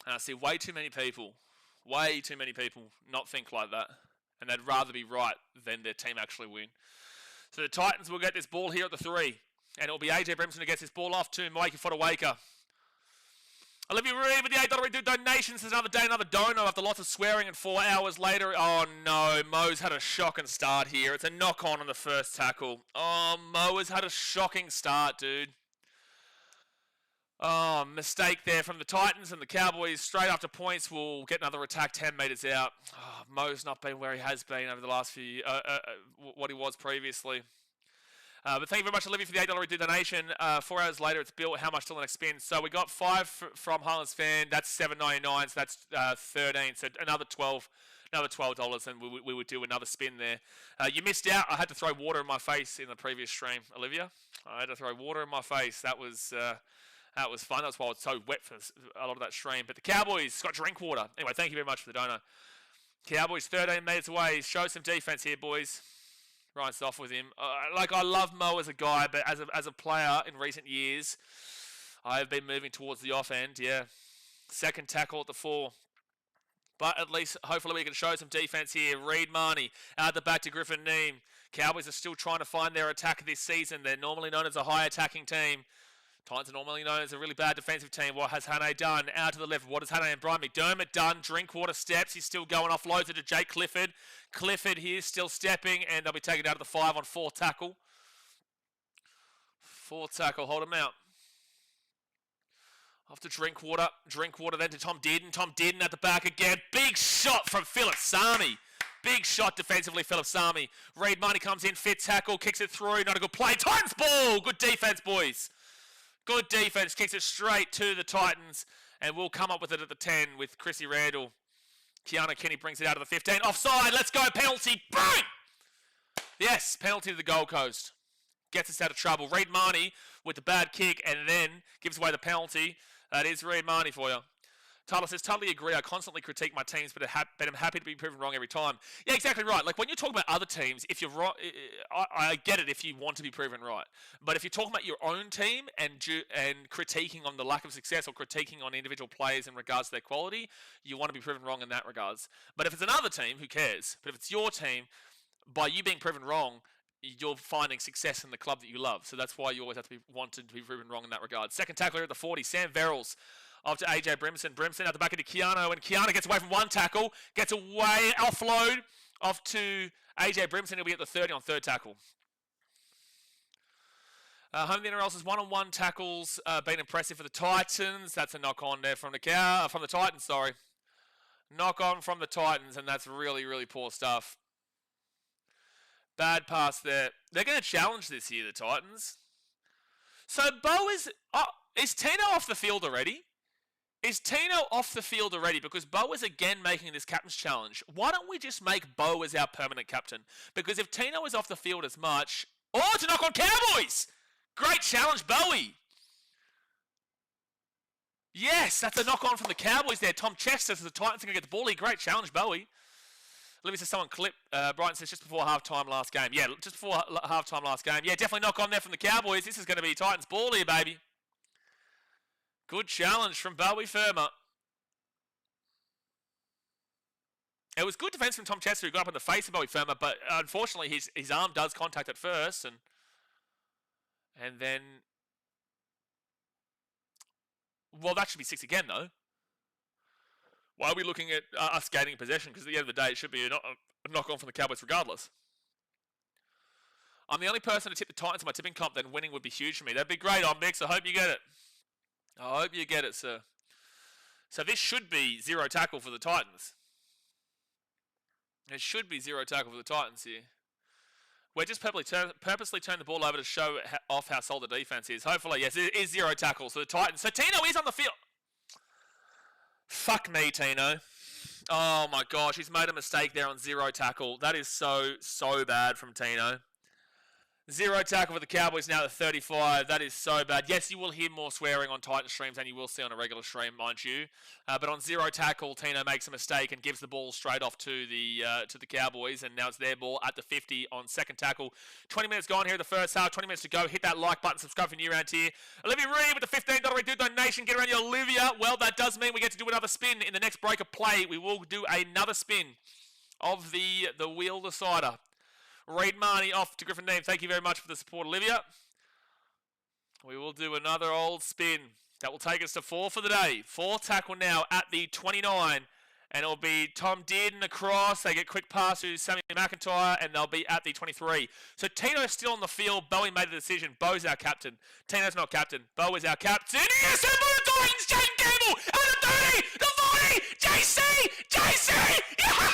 And I see way too many people not think like that. And they'd rather be right than their team actually win. So the Titans will get this ball here at the 3. And it'll be AJ Brimson who gets this ball off to Moeaki Fodawaker. Olivia Reed with the $8 donations. There's another day, another donor after lots of swearing and 4 hours later. Oh no, Mo's had a shocking start here. It's a knock-on the first tackle. Oh, Mo has had a shocking start, dude. Oh, mistake there from the Titans, and the Cowboys straight after points will get another attack 10 metres out. Oh, Mo's not been where he has been over the last few, what he was previously. But thank you very much, Olivia, for the $8 donation. 4 hours later, it's built. How much till the next spin? So we got 5 from Highlands Fan. That's $7.99. So that's 13. So another 12 another $12, and we would do another spin there. You missed out. I had to throw water in my face in the previous stream, Olivia. I had to throw water in my face. That was fun. That's why I was so wet for a lot of that stream. But the Cowboys got drink water. Anyway, thank you very much for the donor. Cowboys 13 metres away. Show some defence here, boys. Ryan's off with him. I love Mo as a guy, but as a player in recent years, I have been moving towards the off end. Yeah, second tackle at the 4. But at least, hopefully, we can show some defence here. Reed Marnie out the back to Griffin Neem. Cowboys are still trying to find their attack this season. They're normally known as a high attacking team. Titans are normally known as a really bad defensive team. What has Hannay done? Out to the left. What has Hannay and Brian McDermott done? Drinkwater steps. He's still going off. Loads it to Jake Clifford. Clifford here still stepping, and they'll be taken out of the 5 on 4 tackle. 4 tackle. Hold him out. Off to Drinkwater. Drinkwater then to Tom Dearden. Tom Dearden at the back again. Big shot from Philip Sami. Big shot defensively, Philip Sami. Reed Marnie comes in. Fit tackle. Kicks it through. Not a good play. Titans ball. Good defense, boys. Good defense, kicks it straight to the Titans, and we'll come up with it at the 10 with Chrissy Randall. Keanu Kenny brings it out of the 15. Offside, let's go, penalty, boom! Yes, penalty to the Gold Coast. Gets us out of trouble. Reed Marnie with the bad kick, and then gives away the penalty. That is Reed Marnie for you. Tyler says, totally agree. I constantly critique my teams, but I'm happy to be proven wrong every time. Yeah, exactly right. Like, when you're talking about other teams, if you're wrong, I get it if you want to be proven right. But if you're talking about your own team and critiquing on the lack of success or critiquing on individual players in regards to their quality, you want to be proven wrong in that regards. But if it's another team, who cares? But if it's your team, by you being proven wrong, you're finding success in the club that you love. So that's why you always have to be wanted to be proven wrong in that regard. Second tackler at the 40, Sam Verrills. Off to AJ Brimson. Brimson out the back into Keanu, and Keanu gets away from one tackle, gets away, offload, off to AJ Brimson. He'll be at the 30 on third tackle. Home of the NRL says 1-on-1 tackles been impressive for the Titans. That's a knock on there from the Titans. Sorry, knock on from the Titans, and that's really, really poor stuff. Bad pass there. They're going to challenge this year, the Titans. So Bo is Tino off the field already? Is Tino off the field already? Because Bo is again making this captain's challenge. Why don't we just make Bo as our permanent captain? Because if Tino is off the field as much... Oh, it's a knock on Cowboys! Great challenge, Bowie! Yes, that's a knock on from the Cowboys there. Tom Chester says the Titans are going to get the ball here. Great challenge, Bowie. Libby says someone clip. Brighton says just before halftime last game. Yeah, just before halftime last game. Yeah, definitely knock on there from the Cowboys. This is going to be Titans ball here, baby. Good challenge from Bowie Firma. It was good defense from Tom Chester, who got up in the face of Bowie Firma, but unfortunately his arm does contact at first, and then... Well, that should be 6 again, though. Why are we looking at us gaining possession? Because at the end of the day, it should be a knock-on from the Cowboys regardless. I'm the only person to tip the Titans in my tipping comp, then winning would be huge for me. That'd be great, Omnix. I hope you get it. I hope you get it, sir. So this should be 0 tackle for the Titans. It should be 0 tackle for the Titans here. We're just purposely turning the ball over to show off how solid the defense is. Hopefully, yes, it is 0 tackle. So the Titans. So Tino is on the field. Fuck me, Tino. Oh my gosh, he's made a mistake there on 0 tackle. That is so bad from Tino. 0 tackle for the Cowboys now at 35. That is so bad. Yes, you will hear more swearing on Titan streams than you will see on a regular stream, mind you. But on 0 tackle, Tino makes a mistake and gives the ball straight off to the Cowboys, and now it's their ball at the 50 on second tackle. 20 minutes gone here in the first half. 20 minutes to go. Hit that like button. Subscribe for new around here. Olivia Reed with the $15 Redo donation. Get around you, Olivia. Well, that does mean we get to do another spin in the next break of play. We will do another spin of the wheel decider. Reed Marnie off to Griffin Neem. Thank you very much for the support, Olivia. We will do another old spin. That will take us to 4 for the day. 4 tackle now at the 29. And it'll be Tom Dearden across. They get quick pass to Sammy McIntyre, and they'll be at the 23. So Tino's still on the field. Bowie made the decision. Bo's our captain. Tino's not captain. Bo is our captain. Yes, and for the Titans, Jane Campbell at the 30, the 40, JC! JC! Boom!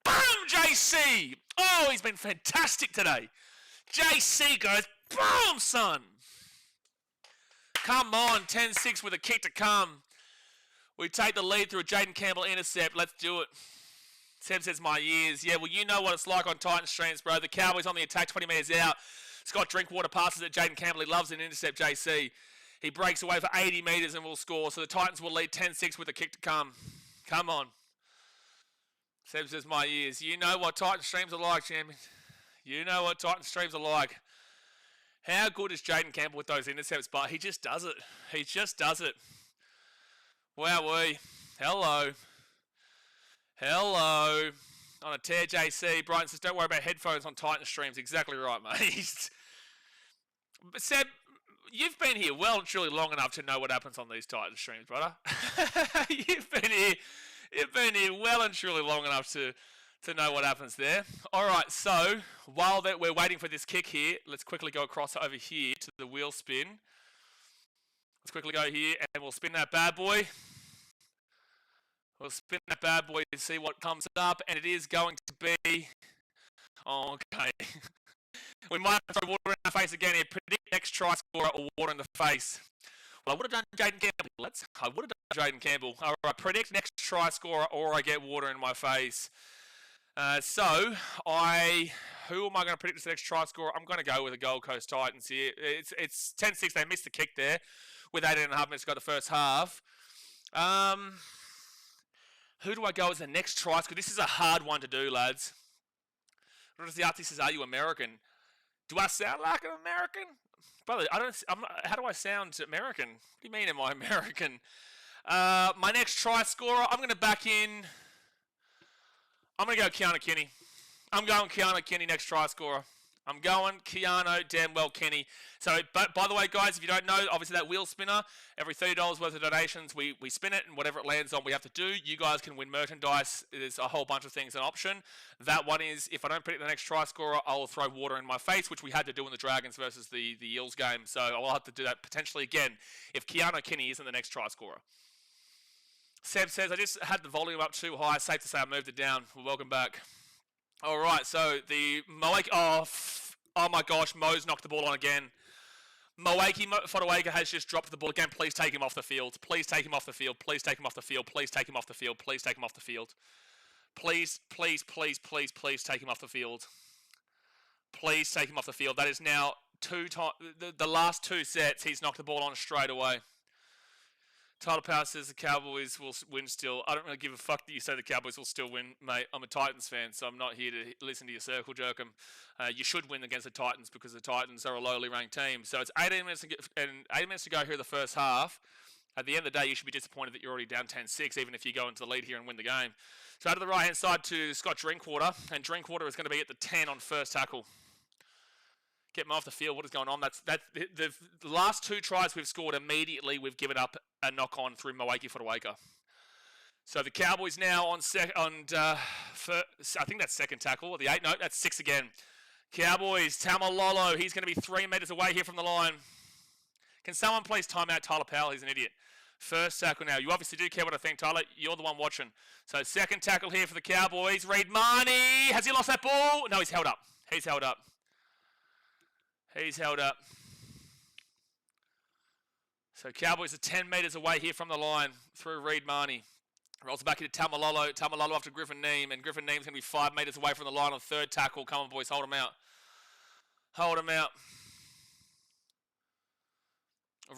Boom, JC! Oh, he's been fantastic today. JC goes, boom, son! Come on, 10-6 with a kick to come. We take the lead through a Jaden Campbell intercept. Let's do it. Seb says my ears. Yeah, well, you know what it's like on Titan streams, bro. The Cowboys on the attack, 20 metres out. Scott Drinkwater passes at Jaden Campbell. He loves an intercept, JC. He breaks away for 80 metres and will score. So the Titans will lead 10-6 with a kick to come. Come on. Seb says my ears. You know what Titan streams are like, champion. You know what Titan streams are like. How good is Jaden Campbell with those intercepts? But he just does it. He just does it. Wowee. Hello. Hello. On a tear, JC. Brighton says, don't worry about headphones on Titan streams. Exactly right, mate. But Seb, you've been here well and truly long enough to know what happens on these Titan streams, brother. You've been here well and truly long enough to know what happens there. All right, so while we're waiting for this kick here, let's quickly go across over here to the wheel spin. Let's quickly go here and we'll spin that bad boy. We'll spin that bad boy to see what comes up, and it is going to be... Okay. We might throw water in our face again here. Predict next try scorer or water in the face. Well, I would have done Jaden Campbell. I would have done Jaden Campbell. All right, predict next try scorer or I get water in my face. Who am I going to predict as the next try scorer? I'm going to go with the Gold Coast Titans here. It's 10-6. They missed the kick there with 18.5 minutes to go the first half. Who do I go as the next try scorer? This is a hard one to do, lads. What the artist says, are you American? Do I sound like an American? Brother, how do I sound American? What do you mean, am I American? My next try scorer, I'm going to back in. I'm going to go Keanu Kenny. I'm going Keanu Kenny next try scorer. I'm going Keanu Damwell Kenny. So, but by the way, guys, if you don't know, obviously that wheel spinner, every $30 worth of donations, we spin it, and whatever it lands on, we have to do. You guys can win merchandise. There's a whole bunch of things an option. That one is, if I don't predict the next try scorer, I'll throw water in my face, which we had to do in the Dragons versus the Eels game. So I'll have to do that potentially again if Keanu Kenny isn't the next try scorer. Seb says, I just had the volume up too high. Safe to say I moved it down. Well, welcome back. All right, so the Moake... Oh my gosh, Mo's knocked the ball on again. Moake Fotuaika has just dropped the ball again. Please take him off the field. Please take him off the field. Please take him off the field. Please take him off the field. Please take him off the field. Please, please, please, please, please take him off the field. Please take him off the field. That is now the last two sets, he's knocked the ball on straight away. Tyler Power says the Cowboys will win still. I don't really give a fuck that you say the Cowboys will still win, mate. I'm a Titans fan, so I'm not here to listen to your circle jerk. You should win against the Titans because the Titans are a lowly ranked team. So it's 18 minutes to go here in the first half. At the end of the day, you should be disappointed that you're already down 10-6, even if you go into the lead here and win the game. So out of the right-hand side to Scott Drinkwater, and Drinkwater is going to be at the 10 on first tackle. Get him off the field. What is going on? That's the last two tries we've scored immediately. We've given up a knock on through Moake Fotuaika. So the Cowboys now on I think that's second tackle or the 8. No, that's 6 again. Cowboys Tamalolo. He's going to be 3 meters away here from the line. Can someone please time out Tyler Powell? He's an idiot. First tackle now. You obviously do care what I think, Tyler. You're the one watching. So second tackle here for the Cowboys. Reed Marnie. Has he lost that ball? No, he's held up. He's held up. He's held up. So Cowboys are 10 metres away here from the line through Reed Marnie. Rolls back into Tamalolo. Tamalolo after Griffin Neem. And Griffin Neem's going to be 5 metres away from the line on third tackle. Come on, boys. Hold him out. Hold him out.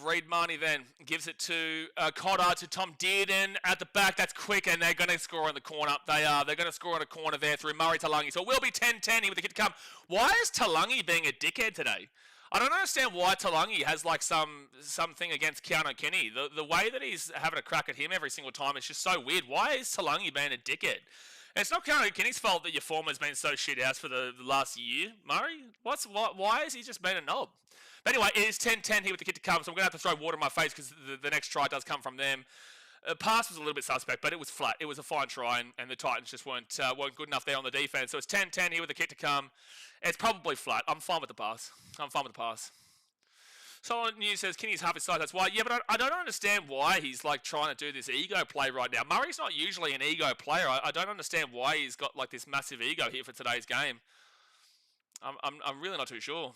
Reed Marnie then gives it to Cotter, to Tom Dearden at the back. That's quick, and they're going to score in the corner. They are. They're going to score in a corner there through Murray Talangi. So it will be 10-10 here with the kid to come. Why is Talangi being a dickhead today? I don't understand why Talangi has like something against Keanu Kenny. The way that he's having a crack at him every single time is just so weird. Why is Talangi being a dickhead? And it's not Keanu Kenny's fault that your form has been so shit house for the last year, Murray. Why is he just being a knob? But anyway, it is 10-10 here with the kid to come, so I'm going to have to throw water in my face because the next try does come from them. Pass was a little bit suspect, but it was flat. It was a fine try, and the Titans just weren't good enough there on the defense. So it's 10-10 here with the kick to come. It's probably flat. I'm fine with the pass. I'm fine with the pass. Someone new says Kenny's half his size. That's why. Yeah, but I don't understand why he's like trying to do this ego play right now. Murray's not usually an ego player. I don't understand why he's got like this massive ego here for today's game. I'm really not too sure.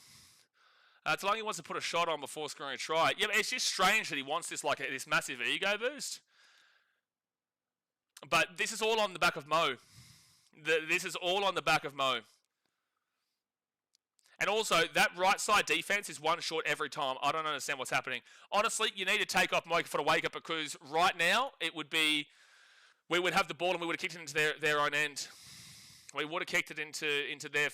Talangi wants to put a shot on before scoring a try. Yeah, but it's just strange that he wants this this massive ego boost. But this is all on the back of Mo. This is all on the back of Mo. And also, that right side defense is one short every time. I don't understand what's happening. Honestly, you need to take off Mo for the wake up, because right now it would be, we would have the ball and we would have kicked it into their own end. We would have kicked it into their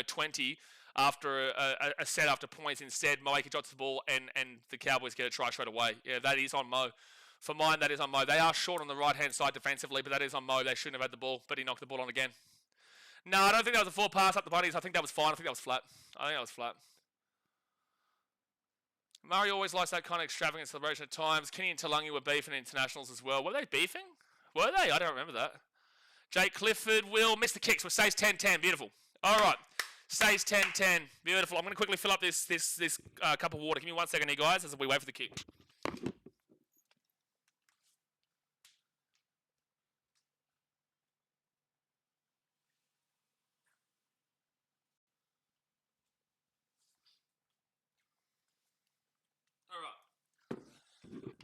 20 after a set after points. Instead, Moeka drops the ball and the Cowboys get a try straight away. Yeah, that is on Mo. For mine, that is on Mo. They are short on the right-hand side defensively, but that is on Mo. They shouldn't have had the ball, but he knocked the ball on again. No, I don't think that was a full pass up the bunnies. I think that was fine. I think that was flat. Murray always likes that kind of extravagant celebration at times. Kenny and Talangi were beefing in internationals as well. Were they beefing? Were they? I don't remember that. Jake Clifford will miss the kicks. Well, stays 10-10. Beautiful. All right. Stays 10-10. Beautiful. I'm going to quickly fill up this cup of water. Give me 1 second here, guys, as we wait for the kick.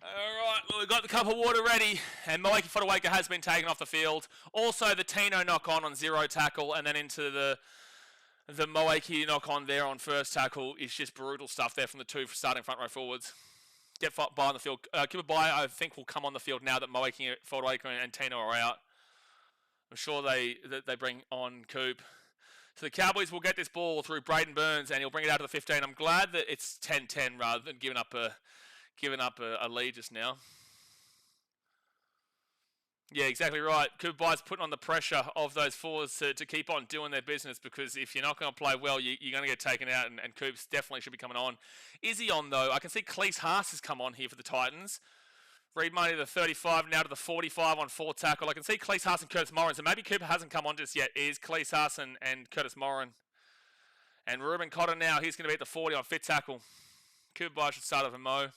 Alright, well, we've got the cup of water ready, and Moeka Fotuaika has been taken off the field. Also, the Tino knock-on 0 tackle, and then into the Moeka knock-on there on first tackle is just brutal stuff there from the two starting front row forwards. Get by on the field. Keep by, I think, will come on the field now that Moeka Fotuaika and Tino are out. I'm sure they bring on Coop. So the Cowboys will get this ball through Braden Burns, and he'll bring it out to the 15. I'm glad that it's 10-10 rather than giving up a lead just now. Yeah, exactly right. Cooper By's putting on the pressure of those forwards to keep on doing their business, because if you're not going to play well, you're going to get taken out, and Coops definitely should be coming on. Is he on, though? I can see Cleese Haas has come on here for the Titans. Reed Money to the 35, now to the 45 on 4 tackle. I can see Cleese Haas and Curtis Moran, so maybe Cooper hasn't come on just yet. It is Cleese Haas and Curtis Moran. And Ruben Cotter now, he's going to be at the 40 on 5th tackle. Cooper By should start over Mo.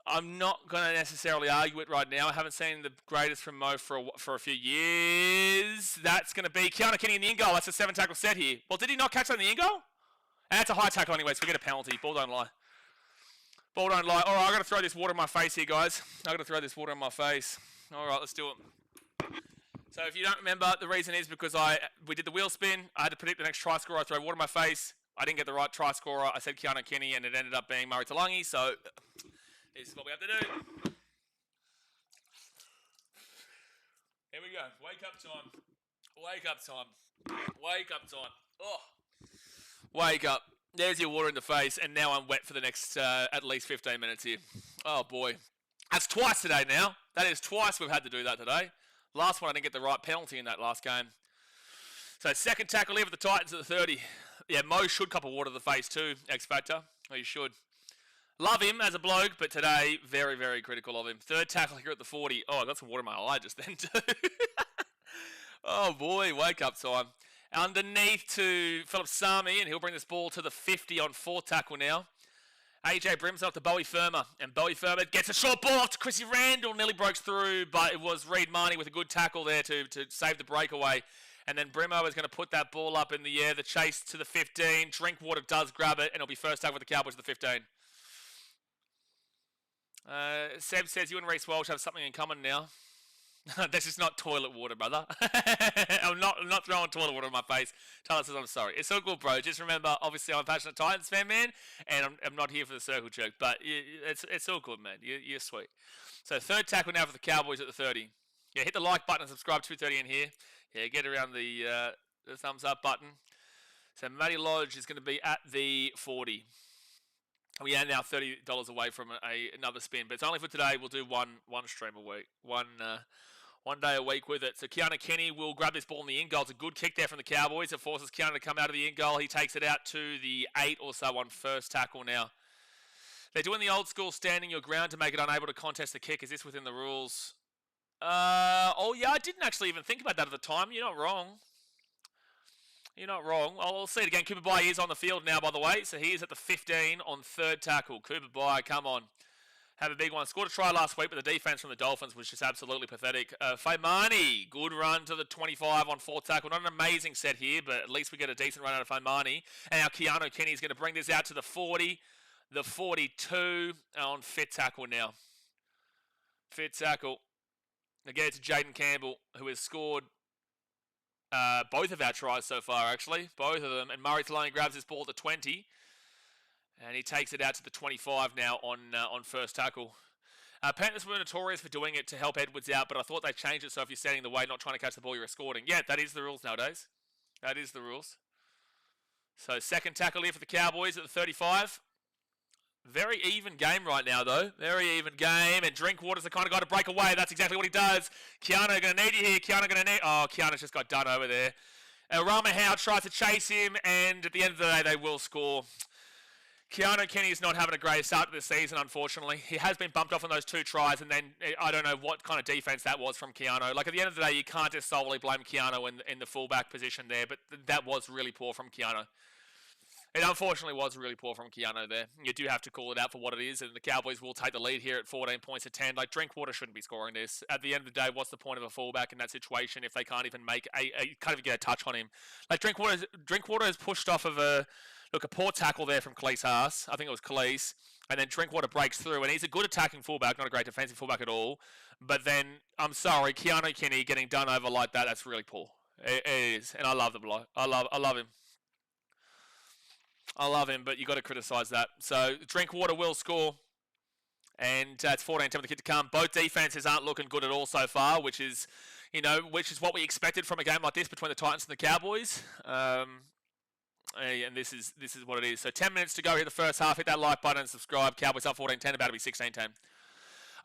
I'm not going to necessarily argue it right now. I haven't seen the greatest from Mo for a few years. That's going to be Keanu Kenny in the in-goal. That's a 7 tackle set here. Well, did he not catch that in the in-goal? And that's a high tackle anyway, so we get a penalty. Ball don't lie. Ball don't lie. All right, I've got to throw this water in my face here, guys. I've got to throw this water in my face. All right, let's do it. So if you don't remember, the reason is because we did the wheel spin. I had to predict the next try scorer. I throw water in my face. I didn't get the right try scorer. I said Keanu Kenny, and it ended up being Murray Talangi, so this is what we have to do. Here we go. Wake up time. Wake up time. Wake up time. Oh. Wake up. There's your water in the face, and now I'm wet for the next at least 15 minutes here. Oh, boy. That's twice today now. That is twice we've had to do that today. Last one, I didn't get the right penalty in that last game. So second tackle here for the Titans at the 30. Yeah, Mo should cup of water to the face too, X Factor. Oh, you should. Love him as a bloke, but today, very, very critical of him. Third tackle here at the 40. Oh, I got some water in my eye just then too. Oh, boy, wake up time. Underneath to Philip Sami, and he'll bring this ball to the 50 on 4th tackle now. AJ Brimson off to Bowie Firma, and Bowie Firma gets a short ball off to Chrissy Randall, nearly breaks through, but it was Reed Marnie with a good tackle there to save the breakaway. And then Brimo is going to put that ball up in the air, the chase to the 15. Drinkwater does grab it, and it'll be first tackle with the Cowboys to the 15. Seb says you and Reece Walsh have something in common now. This is not toilet water, brother. I'm not throwing toilet water in my face. Tyler says I'm sorry. It's all good, bro. Just remember, obviously, I'm a passionate Titans fan, man, and I'm not here for the circle jerk. But it's all good, man. You're sweet. So third tackle now for the Cowboys at the 30. Yeah, hit the like button and subscribe. 2:30 in here. Yeah, get around the thumbs up button. So Matty Lodge is going to be at the 40. We are now $30 away from another spin, but it's only for today. We'll do one stream a week, one day a week with it. So Keanu Kenny will grab this ball in the in-goal. It's a good kick there from the Cowboys. It forces Keanu to come out of the in-goal. He takes it out to the 8 or so on first tackle now. They're doing the old school standing your ground to make it unable to contest the kick. Is this within the rules? Oh, yeah, I didn't actually even think about that at the time. You're not wrong. You're not wrong. I'll see it again. Cooper By is on the field now, by the way. So he is at the 15 on third tackle. Cooper By, come on. have a big one. Scored a try last week, but the defense from the Dolphins was just absolutely pathetic. Faimani, good run to the 25 on 4 tackle. Not an amazing set here, but at least we get a decent run out of Faimani. And now Keanu Kenny is going to bring this out to the 40, the 42 on fit tackle now. Fit tackle. Again, it's Jaden Campbell, who has scored both of our tries so far, actually. Both of them. And Murray Taloni grabs this ball at the 20. And he takes it out to the 25 now on first tackle. Panthers were notorious for doing it to help Edwards out, but I thought they changed it so if you're standing in the way, not trying to catch the ball, you're escorting. Yeah, that is the rules nowadays. That is the rules. So second tackle here for the Cowboys at the 35. Very even game right now, though. Very even game. And Drinkwater's the kind of guy to break away. That's exactly what he does. Keanu going to need you here. Keanu going to need... Oh, Keanu's just got done over there. Rama Howe tries to chase him, and at the end of the day, they will score. Keanu Kenny is not having a great start to this season, unfortunately. He has been bumped off on those 2 tries, and then I don't know what kind of defense that was from Keanu. Like, at the end of the day, you can't just solely blame Keanu in the fullback position there, but that was really poor from Keanu. It unfortunately was really poor from Keanu there. You do have to call it out for what it is, and the Cowboys will take the lead here at 14 points to 10. Like, Drinkwater shouldn't be scoring this. At the end of the day, what's the point of a fullback in that situation if they can't even make can't even get a touch on him? Like, Drinkwater has pushed off of a poor tackle there from Khalees Haas. I think it was Khalees. And then Drinkwater breaks through, and he's a good attacking fullback, not a great defensive fullback at all. But then, I'm sorry, Keanu Kenny getting done over like that, that's really poor. It is. And I love the bloke. I love him. I love him, but you got to criticise that. So Drinkwater will score, and it's 14-10 with the kid to come. Both defenses aren't looking good at all so far, which is what we expected from a game like this between the Titans and the Cowboys. And this is what it is. So 10 minutes to go here in the first half. Hit that like button and subscribe. Cowboys up 14-10, about to be 16-10.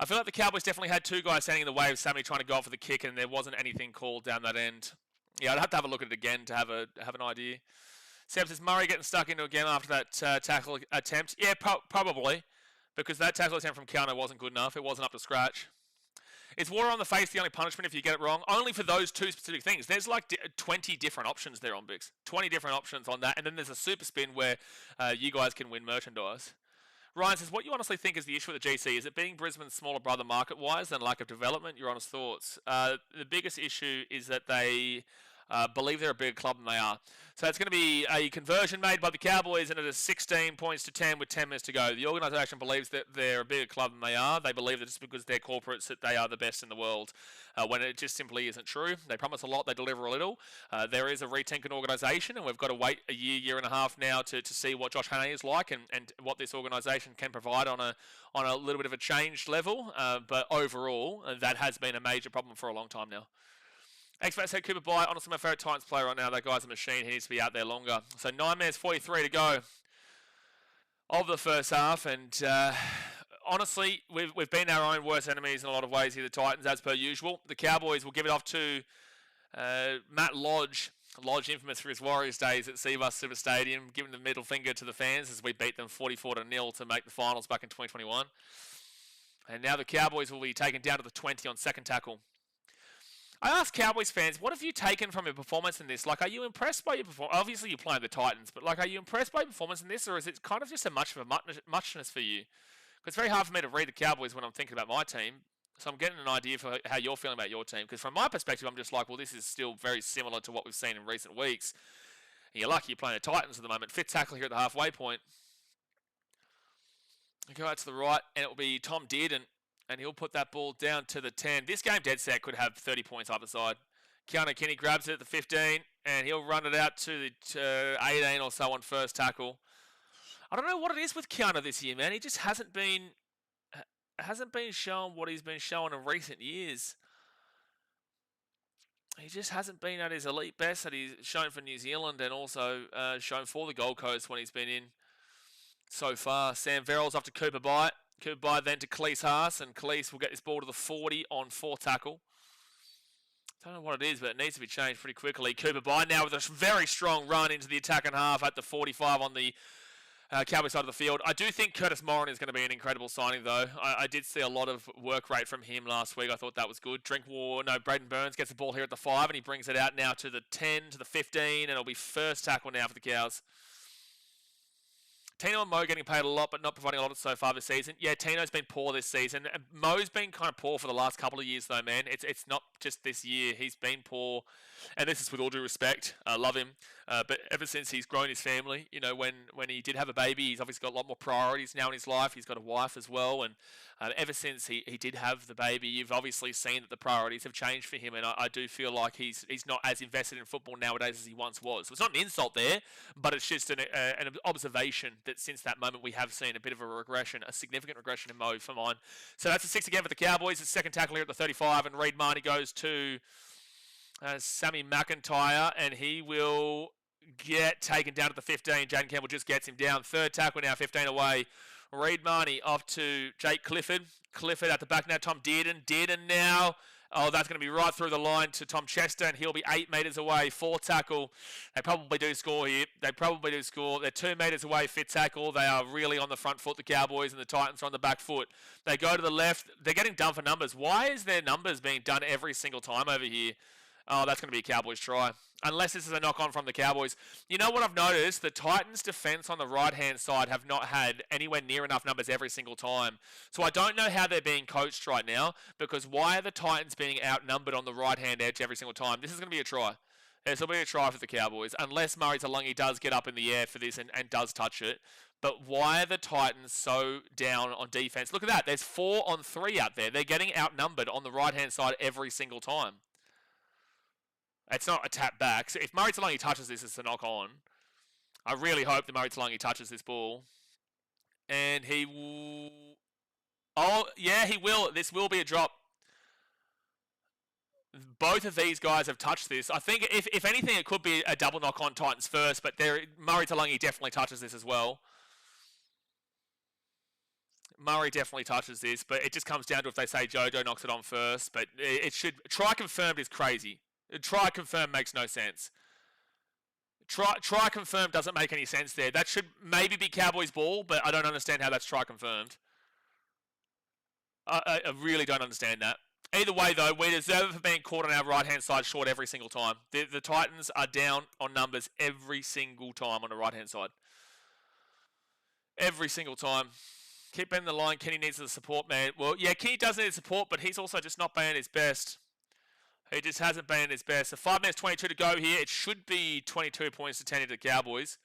I feel like the Cowboys definitely had 2 guys standing in the way of somebody trying to go for the kick, and there wasn't anything called down that end. Yeah, I'd have to have a look at it again to have an idea. Seb says, Murray getting stuck into again after that tackle attempt. Yeah, probably, because that tackle attempt from Keanu wasn't good enough. It wasn't up to scratch. Is water on the face the only punishment if you get it wrong? Only for those 2 specific things. There's like 20 different options there on Bix. 20 different options on that. And then there's a super spin where you guys can win merchandise. Ryan says, what you honestly think is the issue with the GC? Is it being Brisbane's smaller brother market-wise and lack of development? Your honest thoughts. The biggest issue is that they... believe they're a bigger club than they are. So it's going to be a conversion made by the Cowboys, and it is 16 points to 10 with 10 minutes to go. The organisation believes that they're a bigger club than they are. They believe that it's because they're corporates that they are the best in the world, when it just simply isn't true. They promise a lot, they deliver a little. There is a retinking organisation, and we've got to wait a year and a half now to see what Josh Hannay is like and what this organisation can provide on a little bit of a changed level. But overall, that has been a major problem for a long time now. X-Bat said Cooper Bly, honestly my favourite Titans player right now. That guy's a machine. He needs to be out there longer. So 9 minutes 43 to go of the first half. And honestly, we've been our own worst enemies in a lot of ways here, the Titans, as per usual. The Cowboys will give it off to Matt Lodge. Lodge infamous for his Warriors days at Cbus Super Stadium, giving the middle finger to the fans as we beat them 44-0 to make the finals back in 2021. And now the Cowboys will be taken down to the 20 on second tackle. I asked Cowboys fans, what have you taken from your performance in this? Like, are you impressed by your performance? Obviously, you're playing the Titans, but, like, are you impressed by your performance in this, or is it kind of just a much of a muchness for you? Because it's very hard for me to read the Cowboys when I'm thinking about my team, so I'm getting an idea for how you're feeling about your team. Because from my perspective, I'm just like, well, this is still very similar to what we've seen in recent weeks. And you're lucky you're playing the Titans at the moment. Fifth tackle here at the halfway point. We go out to the right, and it will be Tom Dearden. And he'll put that ball down to the 10. This game, dead set, could have 30 points either side. Keanu Kenny grabs it at the 15, and he'll run it out to the 18 or so on first tackle. I don't know what it is with Keanu this year, man. He just hasn't been shown what he's been shown in recent years. He just hasn't been at his elite best that he's shown for New Zealand and also shown for the Gold Coast when he's been in so far. Sam Verrills off to Cooper Bye. Cooper Bye then to Khalees Haas, and Khalees will get this ball to the 40 on fourth tackle. Don't know what it is, but it needs to be changed pretty quickly. Cooper Bye now with a very strong run into the attacking half at the 45 on the Cowboy side of the field. I do think Curtis Morin is going to be an incredible signing, though. I did see a lot of work rate from him last week. I thought that was good. Braden Burns gets the ball here at the 5, and he brings it out now to the 10, to the 15, and it'll be first tackle now for the Cows. Tino and Mo getting paid a lot, but not providing a lot so far this season. Yeah, Tino's been poor this season. Mo's been kind of poor for the last couple of years, though, man. It's not just this year. He's been poor, and this is with all due respect. I love him, but ever since he's grown his family, when he did have a baby, he's obviously got a lot more priorities now in his life. He's got a wife as well, and ever since he did have the baby, you've obviously seen that the priorities have changed for him, and I do feel like he's not as invested in football nowadays as he once was. So it's not an insult there, but it's just an observation that since that moment we have seen a bit of a regression, a significant regression in Mo for mine. So that's a 6 again for the Cowboys. The second tackle here at the 35, and Reid Marnie goes to Sammy McIntyre, and he will get taken down to the 15. Jaden Campbell just gets him down. Third tackle now, 15 away. Reid Marnie off to Jake Clifford. Clifford at the back now, Tom Dearden. Dearden now. Oh, that's going to be right through the line to Tom Chester, and he'll be 8 metres away. 4 tackle. They probably do score here. They probably do score. They're 2 metres away. 5th tackle. They are really on the front foot, the Cowboys, and the Titans are on the back foot. They go to the left. They're getting done for numbers. Why is their numbers being done every single time over here? Oh, that's going to be a Cowboys try. Unless this is a knock-on from the Cowboys. You know what I've noticed? The Titans' defense on the right-hand side have not had anywhere near enough numbers every single time. So I don't know how they're being coached right now, because why are the Titans being outnumbered on the right-hand edge every single time? This is going to be a try. This will be a try for the Cowboys, unless Murray Taulagi does get up in the air for this and does touch it. But why are the Titans so down on defense? Look at that. There's 4 on 3 out there. They're getting outnumbered on the right-hand side every single time. It's not a tap back. So if Murray Taulagi touches this, it's a knock on. I really hope that Murray Taulagi touches this ball. And he will... Oh, yeah, he will. This will be a drop. Both of these guys have touched this. I think, if anything, it could be a double knock on Titans first, but Murray Taulagi definitely touches this as well. Murray definitely touches this, but it just comes down to if they say Jojo knocks it on first. But it should... Try confirmed is crazy. Try confirm makes no sense. Try confirm doesn't make any sense there. That should maybe be Cowboys ball, but I don't understand how that's try confirmed. I really don't understand that. Either way, though, we deserve it for being caught on our right-hand side short every single time. The Titans are down on numbers every single time on the right-hand side. Every single time. Keep in the line. Kenny needs the support, man. Well, yeah, Kenny does need support, but he's also just not being his best. He just hasn't been at his best. So 5 minutes 22 to go here. It should be 22 points to 10 to the Cowboys.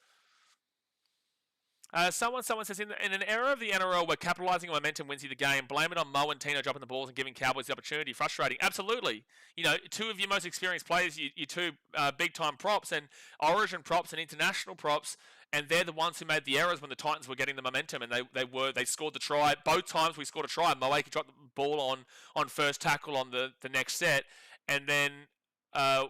Someone says, in an era of the NRL where capitalising on momentum wins you the game, blame it on Mo and Tino dropping the balls and giving Cowboys the opportunity. Frustrating. Absolutely. You know, 2 of your most experienced players, your 2 big-time props and Origin props and international props, and they're the ones who made the errors when the Titans were getting the momentum, and they scored the try. Both times we scored a try. Moaki dropped the ball on first tackle on the next set. And then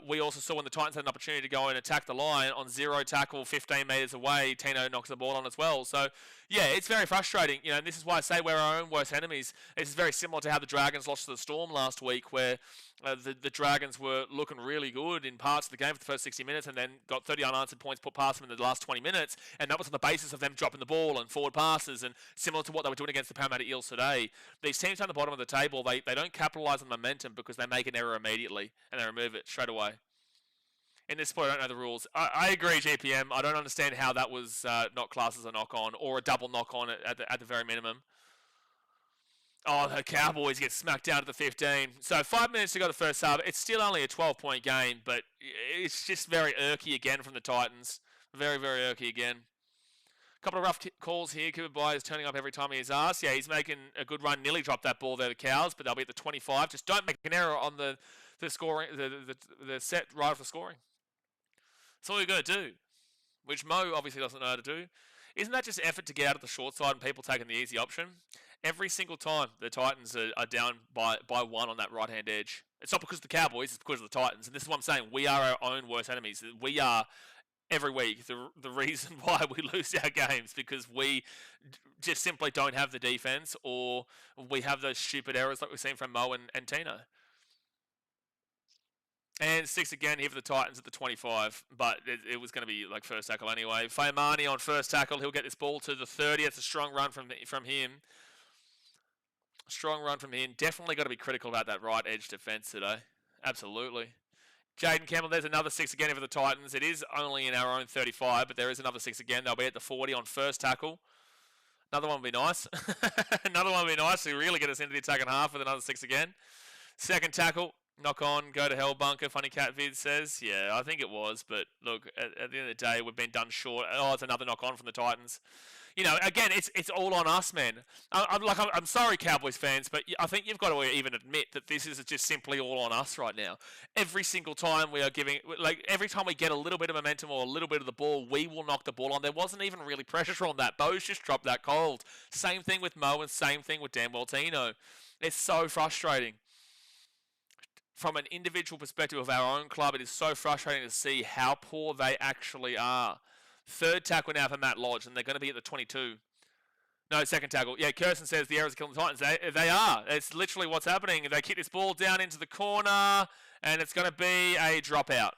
we also saw when the Titans had an opportunity to go and attack the line on 0 tackle, 15 metres away, Tino knocks the ball on as well. So, yeah, it's very frustrating. You know, and this is why I say we're our own worst enemies. This is very similar to how the Dragons lost to the Storm last week, where the Dragons were looking really good in parts of the game for the first 60 minutes and then got 30 unanswered points put past them in the last 20 minutes. And that was on the basis of them dropping the ball and forward passes, and similar to what they were doing against the Parramatta Eels today. These teams on the bottom of the table, they don't capitalise on momentum because they make an error immediately and they remove it straight away. In this sport, I don't know the rules. I agree, GPM. I don't understand how that was not classed as a knock-on or a double knock-on at the very minimum. Oh, the Cowboys get smacked down to the 15. So 5 minutes to go to the first half. It's still only a 12-point game, but it's just very irky again from the Titans. Very, very irky again. A couple of rough calls here. Cooper Bly is turning up every time he is asked. Yeah, he's making a good run. Nearly dropped that ball there, the Cows, but they'll be at the 25. Just don't make an error on the scoring, the set right after scoring. That's all you've got to do, which Mo obviously doesn't know how to do. Isn't that just effort to get out of the short side and people taking the easy option? Every single time the Titans are down by 1 on that right-hand edge. It's not because of the Cowboys, it's because of the Titans. And this is what I'm saying. We are our own worst enemies. We are, every week, the reason why we lose our games, because we just simply don't have the defense, or we have those stupid errors like we've seen from Mo and Tino. And 6 again here for the Titans at the 25, but it was going to be like first tackle anyway. Faimani on first tackle. He'll get this ball to the 30. It's a strong run from him. Strong run from him. Definitely got to be critical about that right edge defense today. Absolutely. Jaden Campbell, there's another 6 again for the Titans. It is only in our own 35, but there is another 6 again. They'll be at the 40 on first tackle. Another one would be nice. Another one would be nice to really get us into the attacking half with another 6 again. Second tackle, knock on, go to hell bunker, Funny Cat Vid says. Yeah, I think it was, but look, at the end of the day, we've been done short. Oh, it's another knock on from the Titans. You know, again, it's all on us, man. I'm sorry, Cowboys fans, but I think you've got to even admit that this is just simply all on us right now. Every single time we are giving, like every time we get a little bit of momentum or a little bit of the ball, we will knock the ball on. There wasn't even really pressure on that. Bo's just dropped that cold. Same thing with Mo and same thing with Dan Waltino. It's so frustrating. From an individual perspective of our own club, it is so frustrating to see how poor they actually are. Third tackle now for Matt Lodge, and they're going to be at the 22. No, second tackle. Yeah, Kirsten says the errors are killing the Titans. They are. It's literally what's happening. They kick this ball down into the corner, and it's going to be a dropout.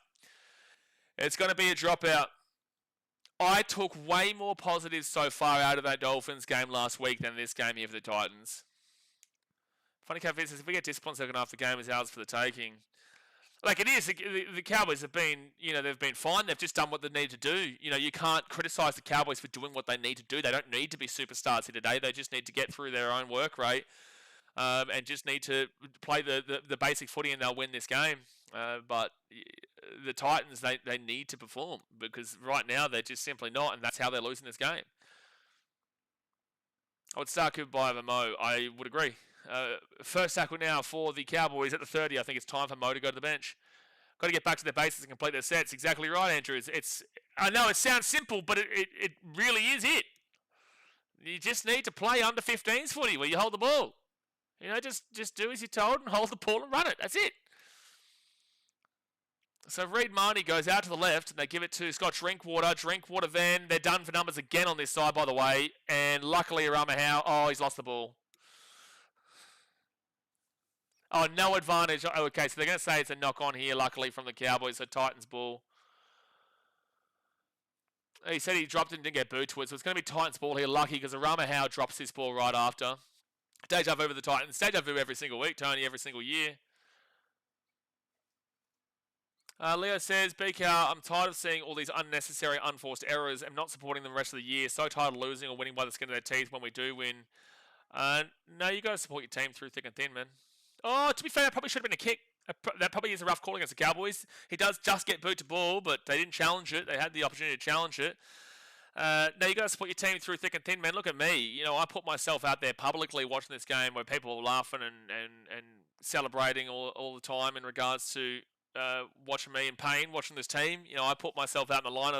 It's going to be a dropout. I took way more positives so far out of that Dolphins game last week than this game here for the Titans. Funny Cat says, if we get disciplined second half, the game is ours for the taking. Like it is, the Cowboys have been, they've been fine. They've just done what they need to do. You can't criticise the Cowboys for doing what they need to do. They don't need to be superstars here today. They just need to get through their own work rate and just need to play the basic footy and they'll win this game. But the Titans, they need to perform because right now they're just simply not, and that's how they're losing this game. I would start Cooper over Mo. I would agree. First tackle now for the Cowboys at the 30. I think it's time for Mo to go to the bench. Got to get back to their bases and complete their sets. Exactly right, Andrew. I know it sounds simple, but it really is it. You just need to play under 15s footy where you hold the ball. Just do as you're told and hold the ball and run it. That's it. So Reed Marnie goes out to the left and they give it to Scott Drinkwater. Drinkwater then, they're done for numbers again on this side, by the way. And luckily, Arama Howe, he's lost the ball. Oh, no advantage. Oh, okay, so they're going to say it's a knock-on here, luckily, from the Cowboys. So Titans ball. He said he dropped it and didn't get booed to it. So it's going to be Titans ball here, lucky, because Arama Howe drops this ball right after. Deja vu for the Titans. Deja vu every single week, Tony, every single year. Leo says, BKR, I'm tired of seeing all these unnecessary, unforced errors. I'm not supporting them the rest of the year. So tired of losing or winning by the skin of their teeth when we do win. No, you got to support your team through thick and thin, man. Oh, to be fair, that probably should have been a kick. That probably is a rough call against the Cowboys. He does just get boot to ball, but they didn't challenge it. They had the opportunity to challenge it. Now, you got to support your team through thick and thin, man. Look at me. I put myself out there publicly watching this game where people are laughing and celebrating all the time in regards to watching me in pain, watching this team. I put myself out in the line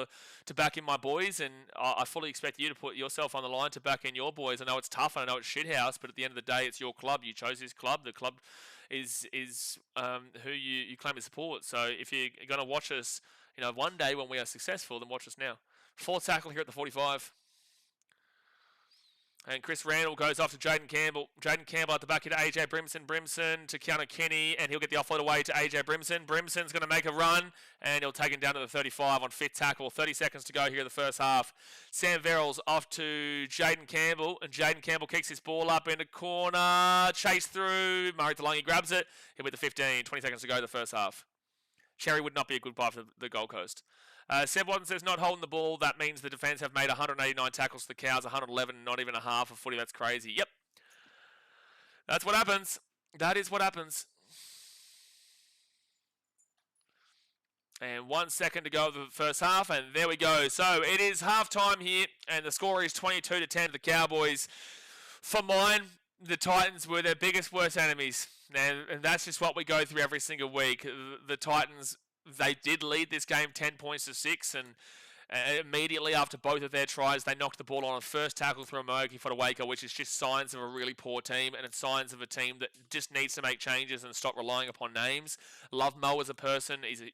to back in my boys, and I fully expect you to put yourself on the line to back in your boys. I know it's tough, and I know it's shithouse, but at the end of the day, it's your club. You chose this club. The club is who you claim to support. So if you're going to watch us, one day when we are successful, then watch us now. Fourth tackle here at the 45. And Chris Randall goes off to Jaden Campbell. Jaden Campbell at the back here to AJ Brimson. Brimson to Keanu Kenny, and he'll get the offload away to AJ Brimson. Brimson's going to make a run, and he'll take him down to the 35 on fifth tackle. 30 seconds to go here in the first half. Sam Verrills off to Jaden Campbell, and Jaden Campbell kicks his ball up in the corner. Chase through. Murray Talangi grabs it. He'll be the 15. 20 seconds to go in the first half. Cherry would not be a good buy for the Gold Coast. Seb Watson says, not holding the ball. That means the defence have made 189 tackles to the Cows, 111, not even a half of footy. That's crazy. Yep. That's what happens. That is what happens. And 1 second to go of the first half, and there we go. So it is half-time here, and the score is 22-10 to the Cowboys. For mine, the Titans were their biggest, worst enemies. And that's just what we go through every single week. The Titans, they did lead this game 10 points to 6, and immediately after both of their tries, they knocked the ball on a first tackle through a Moki for the Waker, which is just signs of a really poor team, and it's signs of a team that just needs to make changes and stop relying upon names. Love Mo as a person. He's an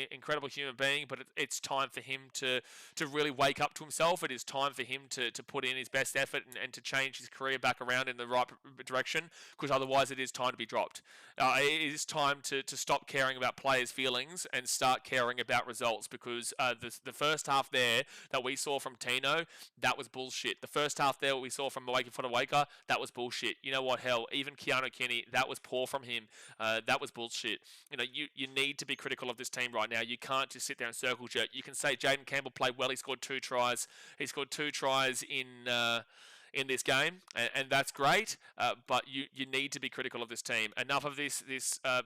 incredible human being, but it's time for him to really wake up to himself. It is time for him to put in his best effort and to change his career back around in the right direction, because otherwise it is time to be dropped. It is time to stop caring about players' feelings and start caring about results, because the first half half there that we saw from Tino, that was bullshit. The first half there, what we saw from Mawaki Fodawaker, that was bullshit. You know what? Hell, even Keanu Kenny, that was poor from him. That was bullshit. You know, you need to be critical of this team right now. You can't just sit there and circle jerk. You can say Jaden Campbell played well. He scored 2 tries. He scored 2 tries in this game, and that's great, but you need to be critical of this team. Enough of this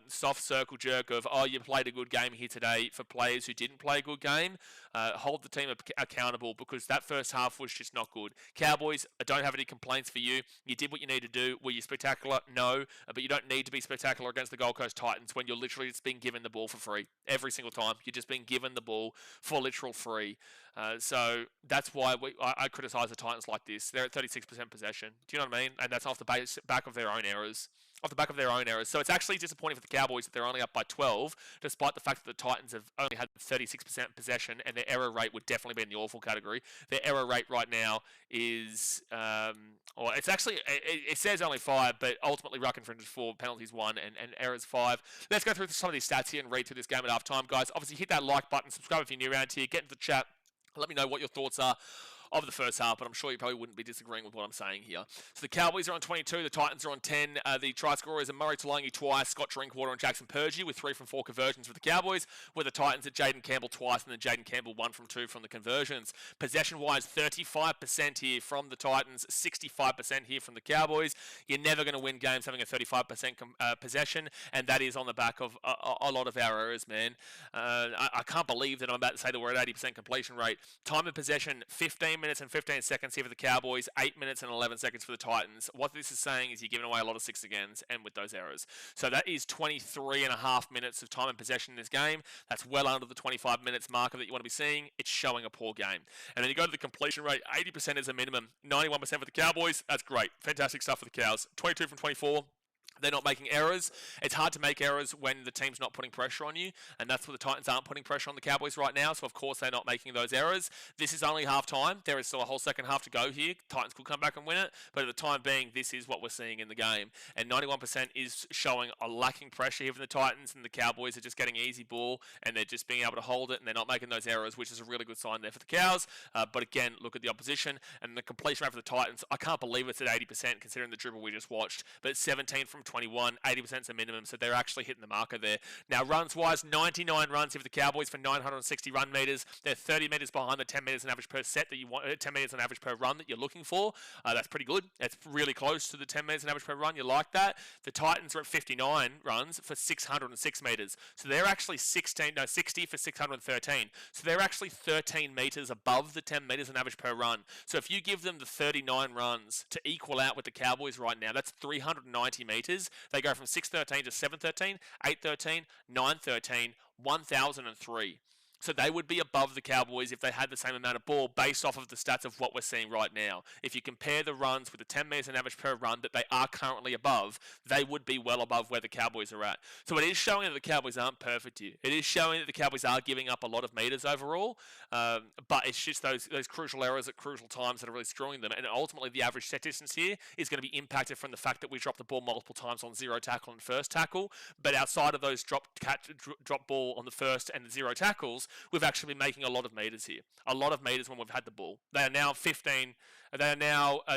soft circle jerk of, oh, you played a good game here today for players who didn't play a good game. Hold the team accountable, because that first half was just not good. Cowboys, I don't have any complaints for you. You did what you need to do. Were you spectacular? No, but you don't need to be spectacular against the Gold Coast Titans when you're literally just being given the ball for free every single time. You're just being given the ball for literal free. So that's why I criticise the Titans like this. They're at 36% possession. Do you know what I mean? And that's off the back of their own errors. So it's actually disappointing for the Cowboys that they're only up by 12, despite the fact that the Titans have only had 36% possession, and their error rate would definitely be in the awful category. Their error rate right now is, it's actually, it says only 5, but ultimately ruck infringes 4, penalties 1, and errors 5. Let's go through some of these stats here and read through this game at half time, guys. Obviously, hit that like button, subscribe if you're new around here, get into the chat. Let me know what your thoughts are of the first half, but I'm sure you probably wouldn't be disagreeing with what I'm saying here. So the Cowboys are on 22, the Titans are on 10. The try scorers are Murray Talangi twice, Scott Drinkwater and Jackson Purgey with 3 from 4 conversions for the Cowboys, with the Titans at Jaden Campbell twice, and then Jaden Campbell 1 from 2 from the conversions. Possession-wise, 35% here from the Titans, 65% here from the Cowboys. You're never going to win games having a 35% possession, and that is on the back of a lot of our errors, man. I can't believe that I'm about to say that we're at 80% completion rate. Time of possession, 15 minutes and 15 seconds here for the Cowboys, 8 minutes and 11 seconds for the Titans. What this is saying is you're giving away a lot of 6 agains, and with those errors. So that is 23 and a half minutes of time and possession in this game. That's well under the 25 minutes marker that you want to be seeing. It's showing a poor game. And then you go to the completion rate, 80% is a minimum, 91% for the Cowboys. That's great. Fantastic stuff for the Cows. 22 from 24. They're not making errors. It's hard to make errors when the team's not putting pressure on you, and that's where the Titans aren't putting pressure on the Cowboys right now, so of course they're not making those errors. This is only half-time. There is still a whole second half to go here. Titans could come back and win it, but at the time being, this is what we're seeing in the game. And 91% is showing a lacking pressure here from the Titans, and the Cowboys are just getting easy ball, and they're just being able to hold it, and they're not making those errors, which is a really good sign there for the Cows. But again, look at the opposition, and the completion rate for the Titans. I can't believe it's at 80% considering the dribble we just watched, but 17 from 21, 80% is a minimum, so they're actually hitting the marker there. Now, runs-wise, 99 runs here for the Cowboys for 960 run meters. They're 30 meters behind the 10 meters on average per set that you want, 10 meters on average per run that you're looking for. That's pretty good. That's really close to the 10 meters on average per run. You like that. The Titans are at 59 runs for 606 meters. So they're actually 60 for 613. So they're actually 13 meters above the 10 meters on average per run. So if you give them the 39 runs to equal out with the Cowboys right now, that's 390 meters. They go from 613 to 713, 813, 913, 1003. So they would be above the Cowboys if they had the same amount of ball based off of the stats of what we're seeing right now. If you compare the runs with the 10 meters on average per run that they are currently above, they would be well above where the Cowboys are at. So it is showing that the Cowboys aren't perfect here. It is showing that the Cowboys are giving up a lot of meters overall, but it's just those crucial errors at crucial times that are really screwing them. And ultimately, the average set distance here is going to be impacted from the fact that we dropped the ball multiple times on 0 tackle and first tackle. But outside of those drop ball on the first and the 0 tackles, we've actually been making a lot of meters here. A lot of meters when we've had the ball. They are now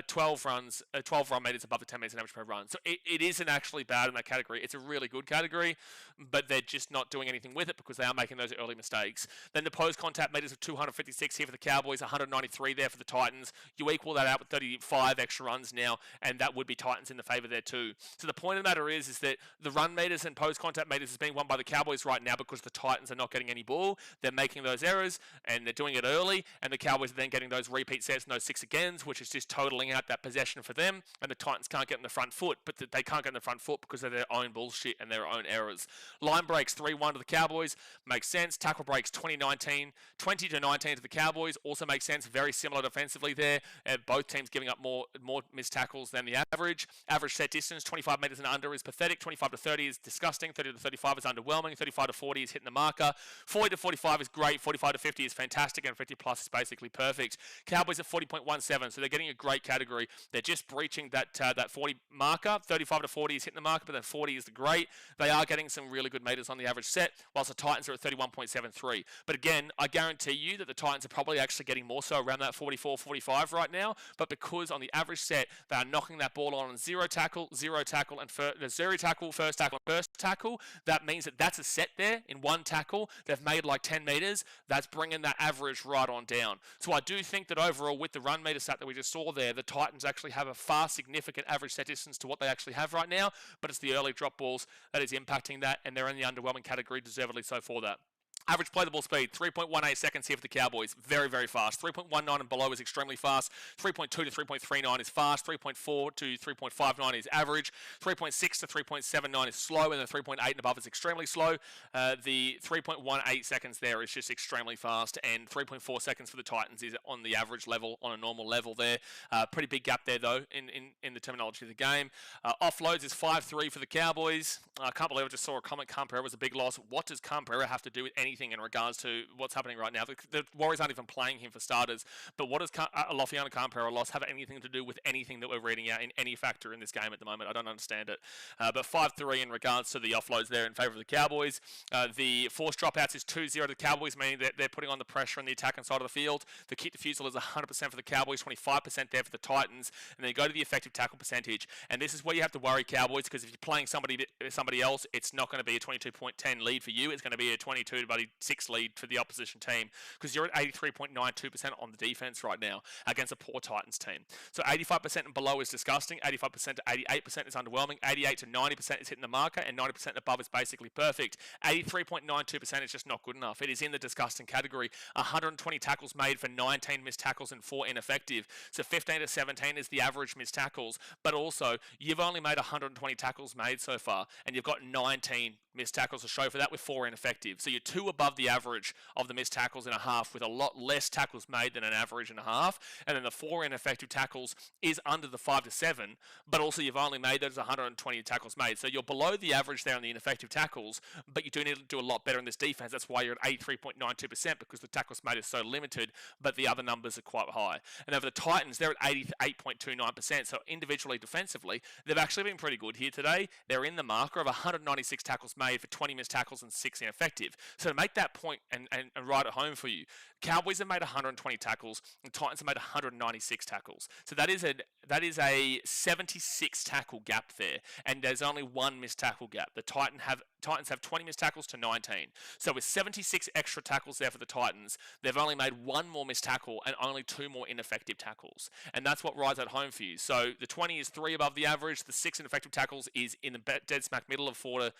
12 run meters above the 10 meters on average per run. So it isn't actually bad in that category. It's a really good category, but they're just not doing anything with it because they are making those early mistakes. Then the post-contact meters of 256 here for the Cowboys, 193 there for the Titans. You equal that out with 35 extra runs now, and that would be Titans in the favour there too. So the point of the matter is that the run meters and post-contact meters is being won by the Cowboys right now because the Titans are not getting any ball. They're making those errors, and they're doing it early, and the Cowboys are then getting those repeat sets and those 6 agains, which is just totaling out that possession for them, and the Titans can't get in the front foot, but they can't get in the front foot because of their own bullshit and their own errors. Line breaks 3-1 to the Cowboys, makes sense. Tackle breaks 20-19 to the Cowboys, also makes sense. Very similar defensively there, and both teams giving up more missed tackles than the average. Average set distance, 25 meters and under is pathetic, 25 to 30 is disgusting, 30 to 35 is underwhelming, 35 to 40 is hitting the marker, 40 to 45 is great, 45 to 50 is fantastic, and 50 plus is basically perfect. Cowboys at 40.17, So they're getting a great category. They're just breaching that 40 marker. 35 to 40 is hitting the marker, but then 40 is the great. They are getting some really good meters on the average set, whilst the Titans are at 31.73. But again, I guarantee you that the Titans are probably actually getting more so around that 44, 45 right now. But because on the average set, they are knocking that ball on zero tackle, and zero tackle, first tackle, that means that that's a set there in one tackle. They've made like 10 meters. That's bringing that average right on down. So I do think that overall, with the run meter stat that we just saw there, the Titans actually have a far significant average set distance to what they actually have right now, but it's the early drop balls that is impacting that, and they're in the underwhelming category, deservedly so for that. Average play the ball speed, 3.18 seconds here for the Cowboys. Very, very fast. 3.19 and below is extremely fast. 3.2 to 3.39 is fast. 3.4 to 3.59 is average. 3.6 to 3.79 is slow. And then 3.8 and above is extremely slow. The 3.18 seconds there is just extremely fast. And 3.4 seconds for the Titans is on the average level, on a normal level there. Pretty big gap there, though, in the terminology of the game. Offloads is 5-3 for the Cowboys. I can't believe I just saw a comment. Campera was a big loss. What does Campera have to do with anything in regards to what's happening right now? The Warriors aren't even playing him for starters, but what does Lofiana Campera loss have anything to do with anything that we're reading out in any factor in this game at the moment? I don't understand it. But 5-3 in regards to the offloads there in favour of the Cowboys. The forced dropouts is 2-0 to the Cowboys, meaning that they're putting on the pressure on the attacking side of the field. The kick defusal is 100% for the Cowboys, 25% there for the Titans, and then you go to the effective tackle percentage, and this is where you have to worry, Cowboys, because if you're playing somebody else, it's not going to be a 22.10 lead for you. It's going to be a 22-6 lead for the opposition team, because you're at 83.92% on the defense right now against a poor Titans team. So 85% and below is disgusting. 85% to 88% is underwhelming. 88 to 90% is hitting the marker, and 90% above is basically perfect. 83.92% is just not good enough. It is in the disgusting category. 120 tackles made for 19 missed tackles and 4 ineffective. So 15 to 17 is the average missed tackles, but also you've only made 120 tackles made so far, and you've got 19 missed tackles to show for that with 4 ineffective. So you're 2 above the average of the missed tackles in a half, with a lot less tackles made than an average in a half. And then the 4 ineffective tackles is under the 5 to 7, but also you've only made those 120 tackles made. So you're below the average there on the ineffective tackles, but you do need to do a lot better in this defense. That's why you're at 83.92%, because the tackles made is so limited, but the other numbers are quite high. And over the Titans, they're at 88.29%. So individually, defensively, they've actually been pretty good here today. They're in the marker of 196 tackles made for 20 missed tackles and 6 ineffective. So to make that point and write it home for you, Cowboys have made 120 tackles and Titans have made 196 tackles. So that is a 76 tackle gap there, and there's only 1 missed tackle gap. The Titans have 20 missed tackles to 19. So with 76 extra tackles there for the Titans, they've only made 1 more missed tackle and only 2 more ineffective tackles. And that's what rides at home for you. So the 20 is 3 above the average. The 6 ineffective tackles is in the dead smack middle of 5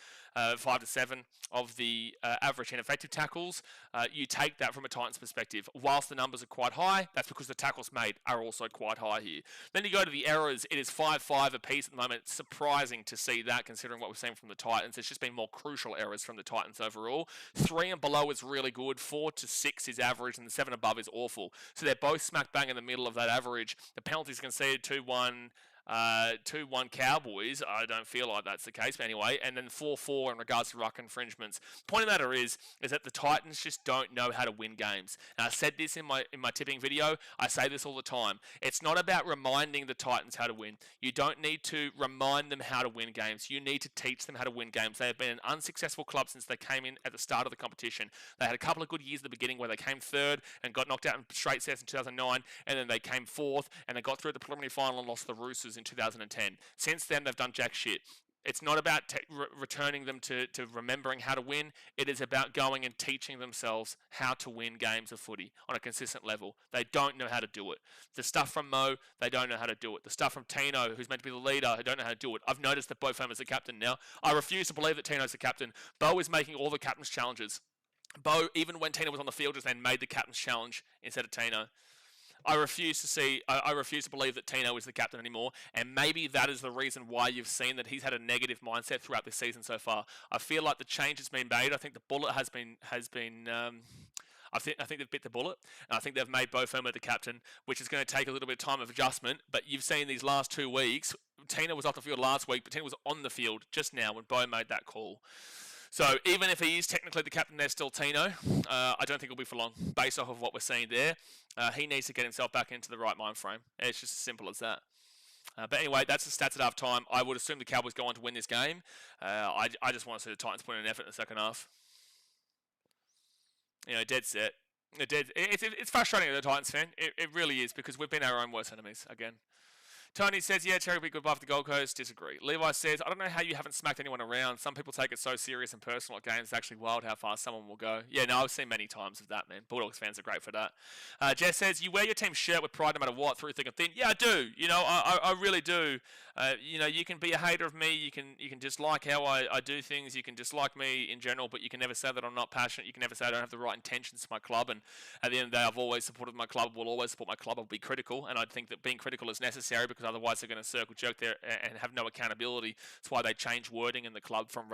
to 7 of the average ineffective tackles. You take that from a Titans perspective. Whilst the numbers are quite high, that's because the tackles made are also quite high here. Then you go to the errors. It is 5-5 apiece at the moment. Surprising to see that, considering what we've seen from the Titans. It's just been more crucial errors from the Titans overall. 3 and below is really good. 4 to 6 is average, and the 7 above is awful. So they're both smack bang in the middle of that average. The penalties conceded 2-1. 2-1 Cowboys. I don't feel like that's the case, but anyway. And then 4-4 in regards to ruck infringements. Point of the matter is that the Titans just don't know how to win games. And I said this in my tipping video. I say this all the time. It's not about reminding the Titans how to win. You don't need to remind them how to win games. You need to teach them how to win games. They have been an unsuccessful club since they came in at the start of the competition. They had a couple of good years at the beginning where they came 3rd and got knocked out in straight sets in 2009, and then they came 4th and they got through the preliminary final and lost the Roosters in 2010. Since then, they've done jack shit. It's not about returning them to remembering how to win. It is about going and teaching themselves how to win games of footy on a consistent level. They don't know how to do it. The stuff from Mo, they don't know how to do it. The stuff from Tino, who's meant to be the leader, who don't know how to do it. I've noticed that Bo Firma's the captain now. I refuse to believe that Tino's the captain. Bo is making all the captain's challenges. Bo, even when Tino was on the field, just then made the captain's challenge instead of Tino. I refuse to believe that Tino is the captain anymore, and maybe that is the reason why you've seen that he's had a negative mindset throughout this season so far. I feel like the change has been made. I think the bullet has been. I think they've bit the bullet, and I think they've made Bo Firma the captain, which is going to take a little bit of time of adjustment. But you've seen these last 2 weeks, Tino was off the field last week, but Tino was on the field just now when Bo made that call. So even if he is technically the captain, there's still Tino. I don't think it'll be for long, based off of what we're seeing there. He needs to get himself back into the right mind frame. It's just as simple as that. But anyway, that's the stats at half time. I would assume the Cowboys go on to win this game. I just want to see the Titans put in an effort in the second half. Dead set. It's frustrating as a Titans fan. It really is, because we've been our own worst enemies again. Tony says, yeah, Cherry will be good above the Gold Coast. Disagree. Levi says, I don't know how you haven't smacked anyone around. Some people take it so serious and personal at games. It's actually wild how far someone will go. Yeah, no, I've seen many times of that, man. Bulldogs fans are great for that. Jess says, you wear your team's shirt with pride no matter what, through thick and thin. Yeah, I do. I really do. You can be a hater of me. You can dislike how I do things. You can dislike me in general, but you can never say that I'm not passionate. You can never say I don't have the right intentions for my club. And at the end of the day, I've always supported my club. Will always support my club. I'll be critical, and I think that being critical is necessary, because otherwise they're going to circle jerk there and have no accountability. That's why they change wording in the club from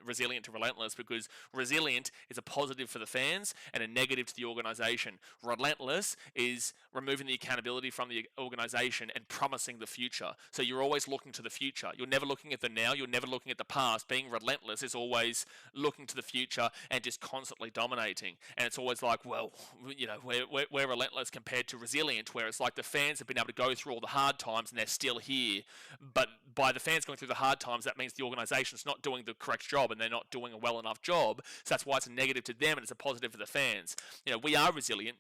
resilient to relentless, because resilient is a positive for the fans and a negative to the organisation. Relentless is removing the accountability from the organisation and promising the future. So you're always looking to the future. You're never looking at the now. You're never looking at the past. Being relentless is always looking to the future and just constantly dominating. And it's always like, well, we're relentless compared to resilient, where it's like the fans have been able to go through all the hard times and they're still here. But by the fans going through the hard times, that means the organisation's not doing the correct job and they're not doing a well enough job. So that's why it's a negative to them and it's a positive for the fans. We are resilient.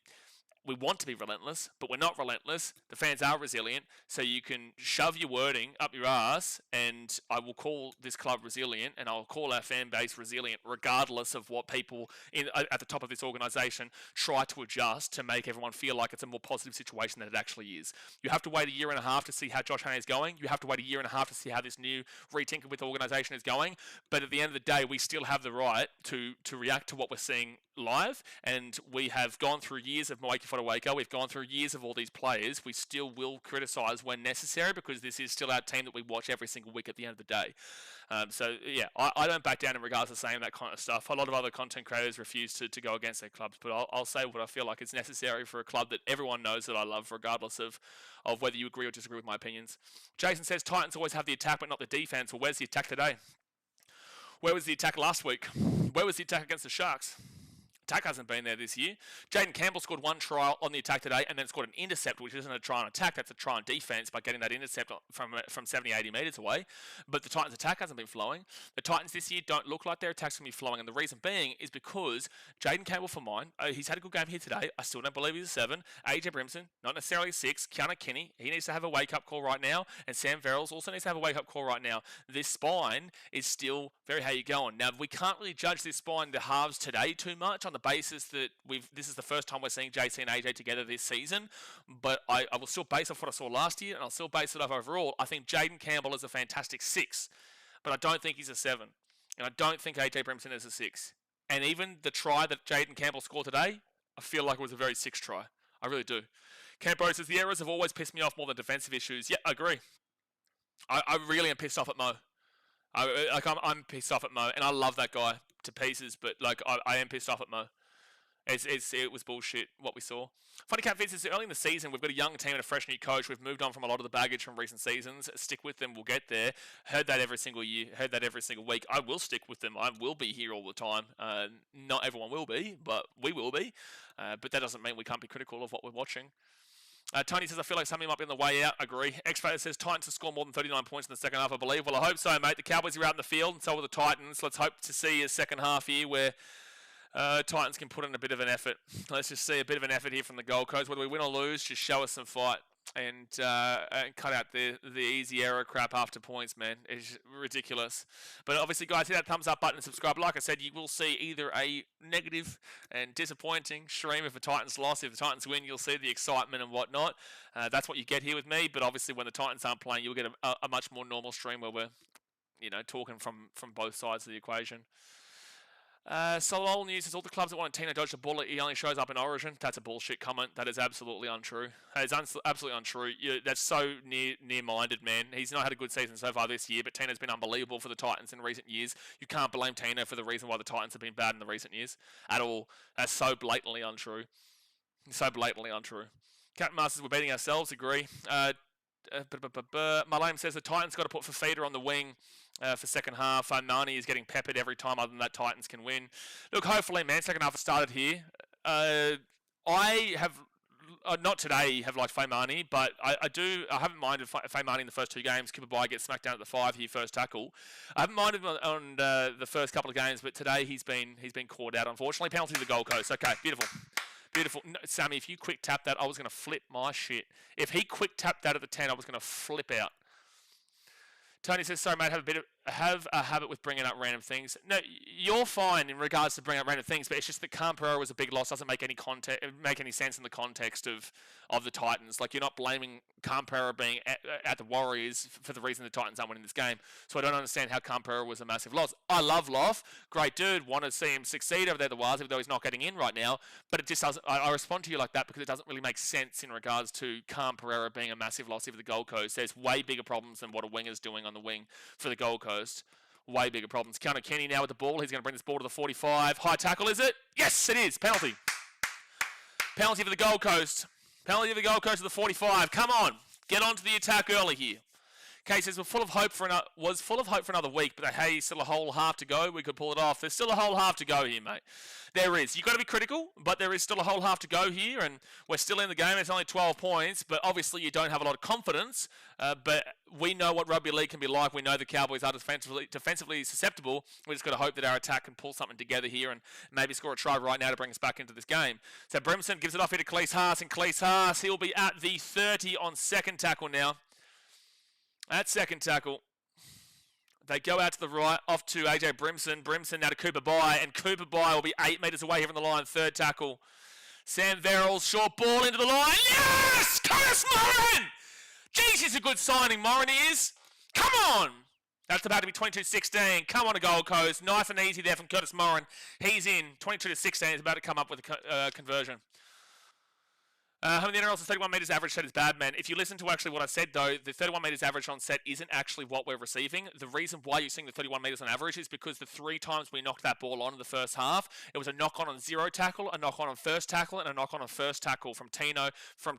We want to be relentless, but we're not relentless. The fans are resilient, so you can shove your wording up your ass, and I will call this club resilient, and I'll call our fan base resilient, regardless of what people at the top of this organisation try to adjust to make everyone feel like it's a more positive situation than it actually is. You have to wait a year and a half to see how Josh Hannay is going. You have to wait a year and a half to see how this new retinker with the organisation is going. But at the end of the day, we still have the right to react to what we're seeing live, and we have gone through years of Moeki Fotuaika. We've gone through years of all these players. We still will criticise when necessary, because this is still our team that we watch every single week at the end of the day. I don't back down in regards to saying that kind of stuff. A lot of other content creators refuse to go against their clubs, but I'll say what I feel like is necessary for a club that everyone knows that I love, regardless of whether you agree or disagree with my opinions. Jason says, Titans always have the attack but not the defence. Well, where's the attack today? Where was the attack last week? Where was the attack against the Sharks? Attack hasn't been there this year. Jaden Campbell scored one try on the attack today and then scored an intercept, which isn't a try on attack, that's a try on defence by getting that intercept from 70, 80 metres away. But the Titans' attack hasn't been flowing. The Titans this year don't look like their attack's going to be flowing, and the reason being is because Jaden Campbell, for mine, he's had a good game here today. I still don't believe he's a 7. AJ Brimson, not necessarily a 6. Keanu Kinney, he needs to have a wake-up call right now. And Sam Verrills also needs to have a wake-up call right now. This spine is still very how you going. Now, we can't really judge this spine, the halves today, too much on the basis that this is the first time we're seeing JC and AJ together this season, but I will still base off what I saw last year, and I'll still base it off overall. I think Jaden Campbell is a fantastic 6, but I don't think he's a 7, and I don't think AJ Brimson is a 6. And even the try that Jaden Campbell scored today, I feel like it was a very 6 try. I really do. Campo says, the errors have always pissed me off more than defensive issues. Yeah, I agree. I really am pissed off at Mo. I'm pissed off at Mo, and I love that guy to pieces, but I am pissed off at Mo. It was bullshit what we saw. Funny Cat Fitz says, early in the season, we've got a young team and a fresh new coach. We've moved on from a lot of the baggage from recent seasons. Stick with them, we'll get there. Heard that every single year, heard that every single week. I will stick with them. I will be here all the time. Not everyone will be, but we will be. But that doesn't mean we can't be critical of what we're watching. Tony says, I feel like something might be on the way out. Agree. X-Factor says, Titans to score more than 39 points in the second half, I believe. Well, I hope so, mate. The Cowboys are out in the field, and so are the Titans. Let's hope to see a second half here where Titans can put in a bit of an effort. Let's just see a bit of an effort here from the Gold Coast. Whether we win or lose, just show us some fight and cut out the easy error crap after points, man. It's ridiculous. But obviously, guys, hit that thumbs up button and subscribe. Like I said, you will see either a negative and disappointing stream if the Titans lost. If the Titans win, you'll see the excitement and whatnot. That's what you get here with me. But obviously, when the Titans aren't playing, you'll get a much more normal stream where we're, talking from both sides of the equation. Solol News says all the clubs that want Tino dodge the bullet, he only shows up in Origin. That's a bullshit comment. That is absolutely untrue. That is absolutely untrue. That's so near-minded, man. He's not had a good season so far this year, but Tino's been unbelievable for the Titans in recent years. You can't blame Tino for the reason why the Titans have been bad in the recent years at all. That's so blatantly untrue. So blatantly untrue. Captain Masters, we're beating ourselves. Agree. Malame says the Titans got to put Fafita on the wing for second half. Nani is getting peppered every time, other than that Titans can win. Look, hopefully, man, second half has started here. I have, not today, have liked Faimani, but I haven't minded Faimani in the first two games. Cooper Bai gets smacked down at the 5 here, first tackle. I haven't minded him on the first couple of games, but today he's been caught out, unfortunately. Penalty to the Gold Coast. Okay, beautiful. Beautiful. No, Sammy, if you quick tap that, I was going to flip my shit. If he quick tapped that at the 10, I was going to flip out. Tony says, sorry, mate, have a habit with bringing up random things. No, you're fine in regards to bringing up random things, but it's just that Khan Pereira was a big loss. Doesn't make any sense in the context of the Titans. Like, you're not blaming Khan Pereira being at the Warriors for the reason the Titans aren't winning this game. So I don't understand how Khan Pereira was a massive loss. I love Loff. Great dude. Want to see him succeed over there, the Wars, even though he's not getting in right now. But it just doesn't. I respond to you like that because it doesn't really make sense in regards to Khan Pereira being a massive loss over the Gold Coast. There's way bigger problems than what a winger's doing on the wing for the Gold Coast. Way bigger problems. Connor Kenny now with the ball. He's going to bring this ball to the 45. High tackle, is it? Yes, it is. Penalty. Penalty for the Gold Coast. Penalty for the Gold Coast to the 45. Come on. Get onto the attack early here. Kay says, was full of hope for another week, but hey, still a whole half to go. We could pull it off. There's still a whole half to go here, mate. There is. You've got to be critical, but there is still a whole half to go here, and we're still in the game. It's only 12 points, but obviously you don't have a lot of confidence. But we know what rugby league can be like. We know the Cowboys are defensively susceptible. We just got to hope that our attack can pull something together here and maybe score a try right now to bring us back into this game. So Brimson gives it off here to Cleese Haas, and Cleese Haas, he'll be at the 30 on second tackle now. At second tackle, they go out to the right, off to AJ Brimson. Brimson now to Cooper Bai, and Cooper Bai will be 8 metres away here from the line. Third tackle. Sam Verrills, short ball into the line. Yes! Curtis Moran! Jeez, he's a good signing, Moran is. Come on! That's about to be 22-16. Come on to Gold Coast. Nice and easy there from Curtis Moran. He's in. 22-16. He's about to come up with a conversion. How many NRL's 31 metres average set is bad, man? If you listen to actually what I said, though, the 31 metres average on set isn't actually what we're receiving. The reason why you're seeing the 31 metres on average is because the 3 times we knocked that ball on in the first half, it was a knock-on on zero tackle, a knock-on on first tackle, and a knock-on on first tackle from Tino, from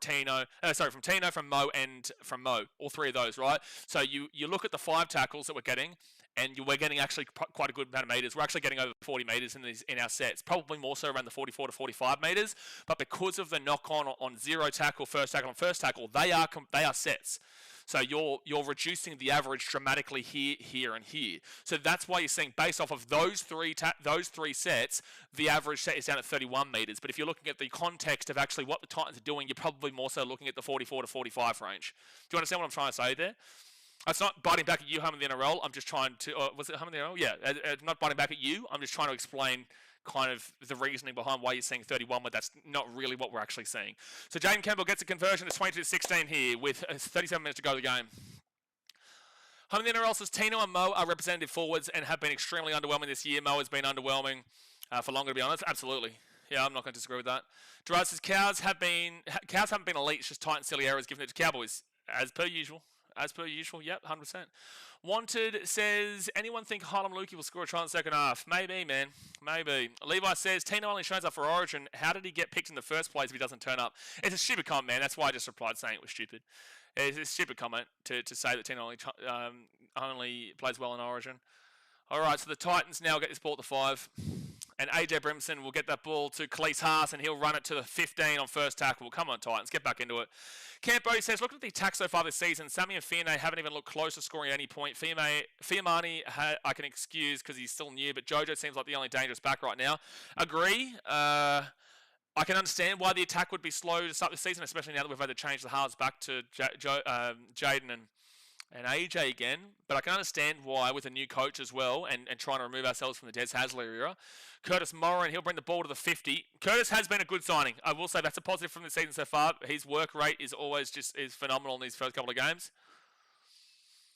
Mo, and from Mo. All 3 of those, right? So you look at the 5 tackles that we're getting, and we're getting actually quite a good amount of metres. We're actually getting over 40 metres in our sets, probably more so around the 44 to 45 metres. But because of the knock-on on zero tackle, first tackle, and first tackle, they are sets. So you're reducing the average dramatically here, and here. So that's why you're seeing, based off of those three sets, the average set is down at 31 metres. But if you're looking at the context of actually what the Titans are doing, you're probably more so looking at the 44 to 45 range. Do you understand what I'm trying to say there? It's not biting back at you, home in the NRL. I'm just trying to... was it home in the NRL? Yeah, not biting back at you. I'm just trying to explain kind of the reasoning behind why you're seeing 31, but that's not really what we're actually seeing. So Jaden Campbell gets a conversion. It's 22-16 here with 37 minutes to go to the game. Home in the NRL says Tino and Mo are representative forwards and have been extremely underwhelming this year. Mo has been underwhelming for longer, to be honest. Absolutely. Yeah, I'm not going to disagree with that. Gerard says Cows haven't been elite. It's just Titan silly errors giving it to Cowboys, as per usual. As per usual, yep, 100%. Wanted says, anyone think Harlem Lukey will score a try in the second half? Maybe, man. Maybe. Levi says, Tino only shows up for Origin. How did he get picked in the first place if he doesn't turn up? It's a stupid comment, man. That's why I just replied saying it was stupid. It's a stupid comment to say that Tino only plays well in Origin. All right, so the Titans now get this ball at the 5. And AJ Brimson will get that ball to Cleese Haas, and he'll run it to the 15 on first tackle. Come on, Titans, get back into it. Camp Bodie says, looking at the attack so far this season, Sammy and Fiamani haven't even looked close to scoring at any point. Fiamani, I can excuse because he's still new, but Jojo seems like the only dangerous back right now. Agree. I can understand why the attack would be slow to start the season, especially now that we've had to change the halves back to Jaden and AJ again, but I can understand why with a new coach as well and trying to remove ourselves from the Des Hasler era. Curtis Moran, he'll bring the ball to the 50. Curtis has been a good signing. I will say that's a positive from the season so far. His work rate is always is phenomenal in these first couple of games.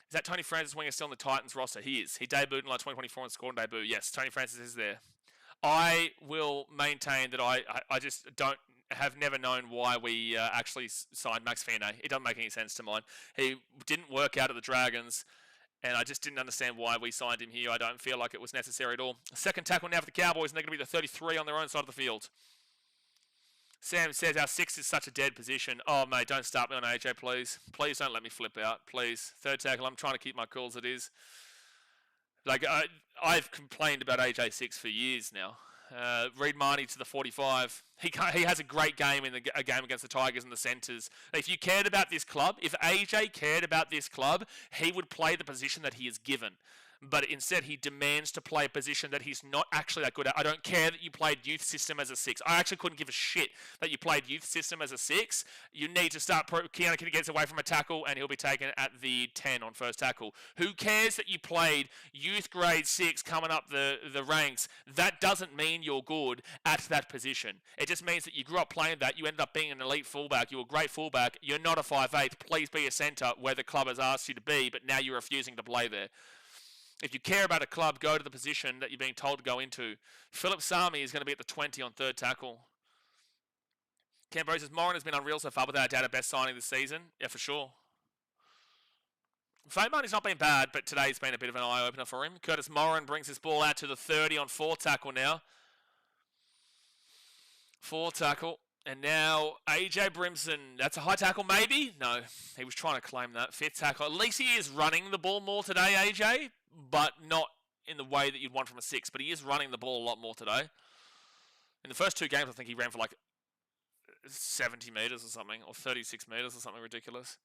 Is that Tony Francis winger still on the Titans roster? He is. He debuted in like 2024 and scored in debut. Yes, Tony Francis is there. I will maintain that I just have never known why we actually signed Max Fianay. It doesn't make any sense to mine. He didn't work out at the Dragons, and I just didn't understand why we signed him here. I don't feel like it was necessary at all. Second tackle now for the Cowboys, and they're going to be the 33 on their own side of the field. Sam says our 6 is such a dead position. Oh, mate, don't start me on AJ, please. Please don't let me flip out, please. Third tackle, I'm trying to keep my cool as it is. Like, I've complained about AJ6 for years now. Reed Marnie to the 45. He has a great game in a game against the Tigers and the Centres. If you cared about this club, if AJ cared about this club, he would play the position that he is given. But instead, he demands to play a position that he's not actually that good at. I don't care that you played youth system as a 6. I actually couldn't give a shit that you played youth system as a 6. You need to start. Keanu Kenny gets away from a tackle, and he'll be taken at the 10 on first tackle. Who cares that you played youth grade 6 coming up the ranks? That doesn't mean you're good at that position. It just means that you grew up playing that. You ended up being an elite fullback. You're a great fullback. You're not a 5'8". Please be a centre where the club has asked you to be, but now you're refusing to play there. If you care about a club, go to the position that you're being told to go into. Philip Sami is going to be at the 20 on third tackle. Canberra says Moran has been unreal so far, without a doubt, best signing this season. Yeah, for sure. Faymarney's not been bad, but today's been a bit of an eye-opener for him. Curtis Moran brings his ball out to the 30 on fourth tackle now. Fourth tackle. And now AJ Brimson. That's a high tackle, maybe? No, he was trying to claim that. Fifth tackle. At least he is running the ball more today, AJ, but not in the way that you'd want from a 6. But he is running the ball a lot more today. In the first 2 games, I think he ran for like 70 metres or something, or 36 metres or something ridiculous.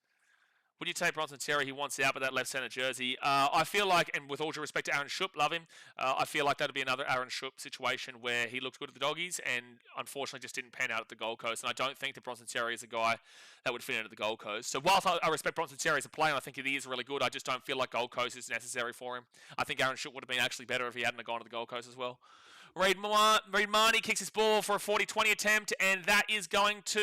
Would you take Bronson Terry? He wants out, but that left centre jersey. I feel like, and with all due respect to Aaron Shoop, love him. I feel like that'd be another Aaron Shoop situation where he looked good at the Doggies and unfortunately just didn't pan out at the Gold Coast. And I don't think that Bronson Terry is a guy that would fit into the Gold Coast. So whilst I respect Bronson Terry as a player, and I think he is really good, I just don't feel like Gold Coast is necessary for him. I think Aaron Shoop would have been actually better if he hadn't gone to the Gold Coast as well. Reed Marnie kicks his ball for a 40-20 attempt, and that is going to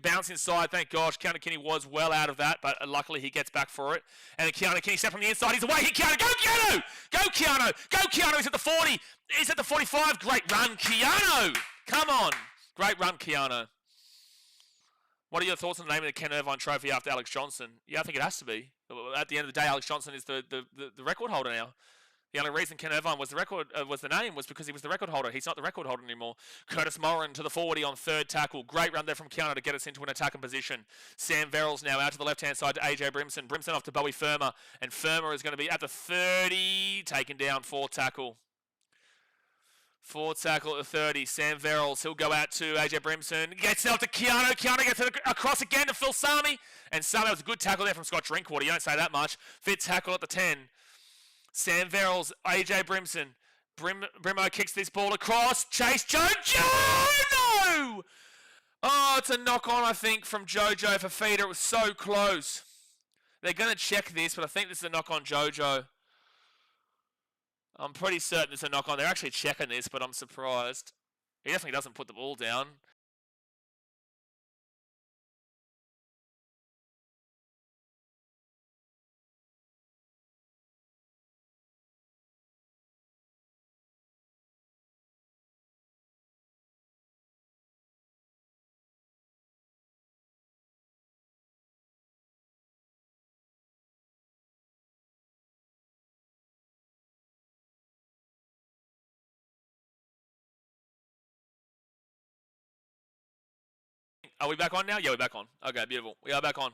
bounce inside. Thank gosh, Keanu Kenny was well out of that, but luckily he gets back for it. And Keanu Kenny steps from the inside. He's away. Keanu, go Keanu! Go Keanu! Go Keanu! He's at the 40. He's at the 45. Great run, Keanu! Come on. Great run, Keanu. What are your thoughts on the name of the Ken Irvine Trophy after Alex Johnson? Yeah, I think it has to be. At the end of the day, Alex Johnson is the record holder now. The only reason Ken Irvine was the name was because he was the record holder. He's not the record holder anymore. Curtis Moran to the 40 on third tackle. Great run there from Keanu to get us into an attacking position. Sam Verrills now out to the left-hand side to AJ Brimson. Brimson off to Bowie Firma. And Firma is going to be at the 30, taken down fourth tackle. Fourth tackle at the 30. Sam Verrills. He'll go out to AJ Brimson. Gets out to Keanu. Keanu gets it across again to Phil Sami. And Sami was a good tackle there from Scott Drinkwater. You don't say that much. Fifth tackle at the 10. Sam Verrills, AJ Brimson. Brimo kicks this ball across. Chase Jojo! No! Oh, it's a knock-on, I think, from Jojo for Feeder. It was so close. They're going to check this, but I think this is a knock-on Jojo. I'm pretty certain it's a knock-on. They're actually checking this, but I'm surprised. He definitely doesn't put the ball down. Are we back on now? Yeah, we're back on. Okay, beautiful. We are back on.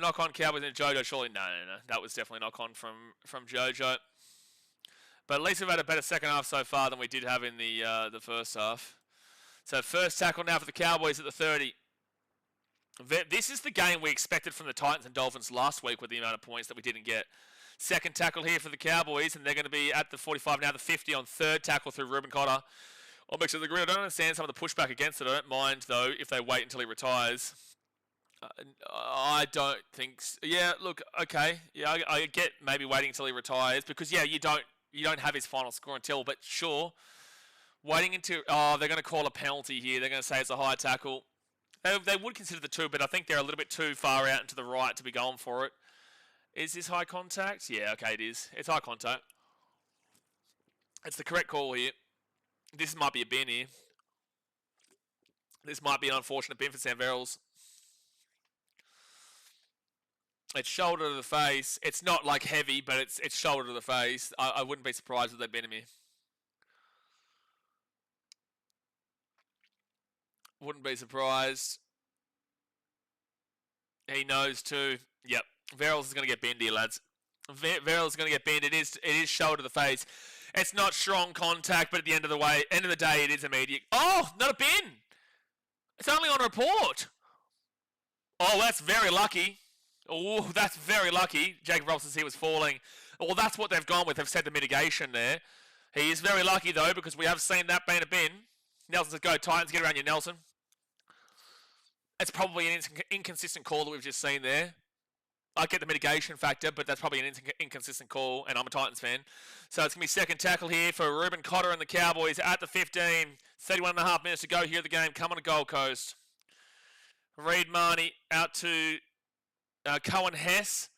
Knock on Cowboys and Jojo. Surely, no. That was definitely knock on from Jojo. But at least we've had a better second half so far than we did have in the first half. So first tackle now for the Cowboys at the 30. This is the game we expected from the Titans and Dolphins last week with the amount of points that we didn't get. Second tackle here for the Cowboys, and they're going to be at the 45 now, the 50 on third tackle through Ruben Cotter. I'll make sure the green. I don't understand some of the pushback against it. I don't mind, though, if they wait until he retires. I don't think so. Yeah, look, okay. Yeah, I get maybe waiting until he retires because, yeah, you don't have his final score until, but sure. Waiting until, they're going to call a penalty here. They're going to say it's a high tackle. They would consider the 2, but I think they're a little bit too far out and to the right to be going for it. Is this high contact? Yeah, okay, it is. It's high contact. It's the correct call here. This might be a bin here. This might be an unfortunate bin for Sam Verrills. It's shoulder to the face. It's not like heavy, but it's shoulder to the face. I wouldn't be surprised if they'd bin him here. Wouldn't be surprised. He knows too. Yep. Verrills is going to get binned here, lads. Verril's going to get binned. It is shoulder to the face. It's not strong contact, but at the end of the day, it is immediate. Oh, not a bin. It's only on report. Oh, that's very lucky. Oh, that's very lucky. Jacob Robson, he was falling. Well, that's what they've gone with. They've said the mitigation there. He is very lucky, though, because we have seen that being a bin. Nelson says, go Titans, get around you, Nelson. It's probably an inconsistent call that we've just seen there. I get the mitigation factor, but that's probably an inconsistent call, and I'm a Titans fan. So it's going to be second tackle here for Reuben Cotter and the Cowboys at the 15. 31 and a half minutes to go here at the game. Come on to Gold Coast. Reed Marnie out to Cohen Hess.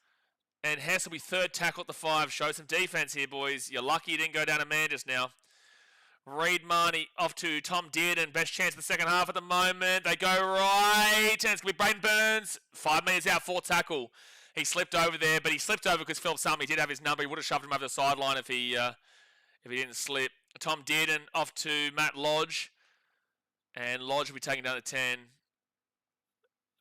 And Hess will be third tackle at the 5. Show some defense here, boys. You're lucky you didn't go down a man just now. Reed Marnie off to Tom Dearden. Best chance of the second half at the moment. They go right. And it's going to be Braden Burns. 5 metres out, 4th tackle. He slipped over there, but he slipped over because Philip Summy did have his number. He would have shoved him over the sideline if he didn't slip. Tom Dearden off to Matt Lodge. And Lodge will be taken down to 10.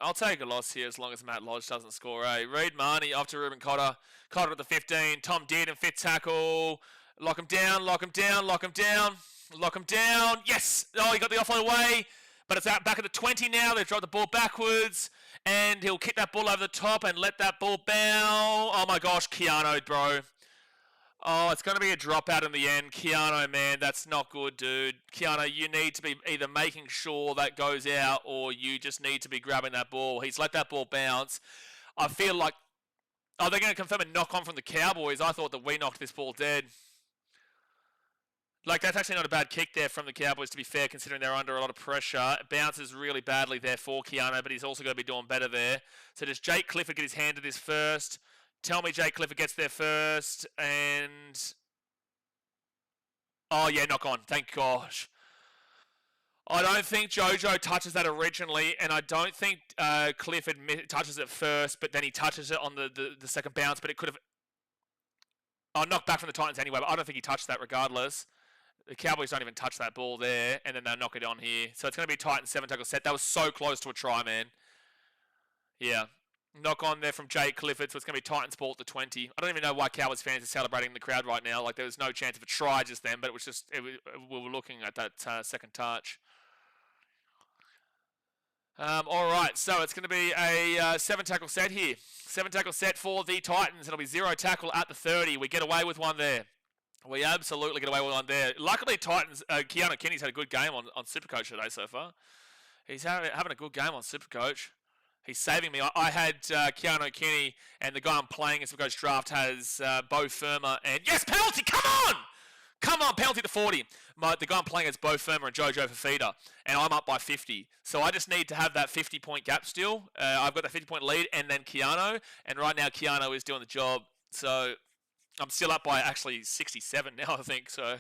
I'll take a loss here as long as Matt Lodge doesn't score, eh? Reed Marnie off to Reuben Cotter. Cotter at the 15. Tom Dearden, 5th tackle. Lock him down, lock him down, lock him down. Lock him down. Yes! Oh, he got the offload away. But it's out back at the 20 now. They've dropped the ball backwards. And he'll kick that ball over the top and let that ball bounce. Oh my gosh, Keanu, bro. Oh, it's going to be a dropout in the end. Keanu, man, that's not good, dude. Keanu, you need to be either making sure that goes out or you just need to be grabbing that ball. He's let that ball bounce. I feel like... Oh, they're going to confirm a knock-on from the Cowboys. I thought that we knocked this ball dead. Like, that's actually not a bad kick there from the Cowboys, to be fair, considering they're under a lot of pressure. It bounces really badly there for Keanu, but he's also going to be doing better there. So does Jake Clifford get his hand to this first? Tell me Jake Clifford gets there first, and... Oh, yeah, knock on. Thank gosh. I don't think Jojo touches that originally, and I don't think Clifford touches it first, but then he touches it on the second bounce, but it could have... Oh, knocked back from the Titans anyway, but I don't think he touched that regardless. The Cowboys don't even touch that ball there, and then they'll knock it on here. So it's going to be Titans 7-tackle set. That was so close to a try, man. Yeah. Knock on there from Jake Clifford, so it's going to be Titans ball at the 20. I don't even know why Cowboys fans are celebrating in the crowd right now. Like, there was no chance of a try just then, but it was just, we were looking at that second touch. All right, so it's going to be a 7-tackle set here. 7-tackle set for the Titans. It'll be 0 tackle at the 30. We get away with one there. We absolutely get away with one there. Luckily, Titans, Keanu Kenny's had a good game on Supercoach today so far. He's having a good game on Supercoach. He's saving me. I had Keanu Kenny, and the guy I'm playing in Supercoach draft has Bo Firma. And yes, penalty! Come on! Come on, penalty to 40. The guy I'm playing is Bo Firma and Jojo Fafita, and I'm up by 50. So I just need to have that 50-point gap still. I've got that 50-point lead, and then Keanu. And right now, Keanu is doing the job. So I'm still up by actually 67 now, I think. So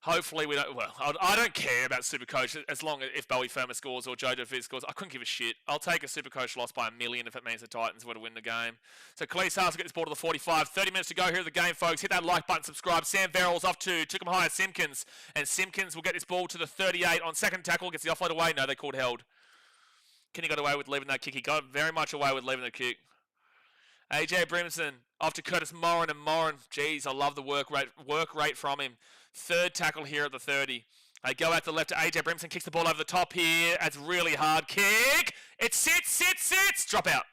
hopefully we don't... Well, I don't care about Supercoach as long as if Bowie Firma scores or Jojo Fafita scores. I couldn't give a shit. I'll take a Supercoach loss by 1 million if it means the Titans were to win the game. So Khalees Haas will get this ball to the 45. 30 minutes to go here at the game, folks. Hit that like button, subscribe. Sam Verrills off to Tucumhaya Simpkins. And Simpkins will get this ball to the 38 on second tackle. Gets the offload away. No, they called held. Kenny got away with leaving that kick. He got very much away with leaving the kick. AJ Brimson off to Curtis Moran, and Moran, geez, I love the work rate from him. Third tackle here at the 30. They go out to the left to AJ Brimson, kicks the ball over the top here. That's really hard kick. It sits. Drop out.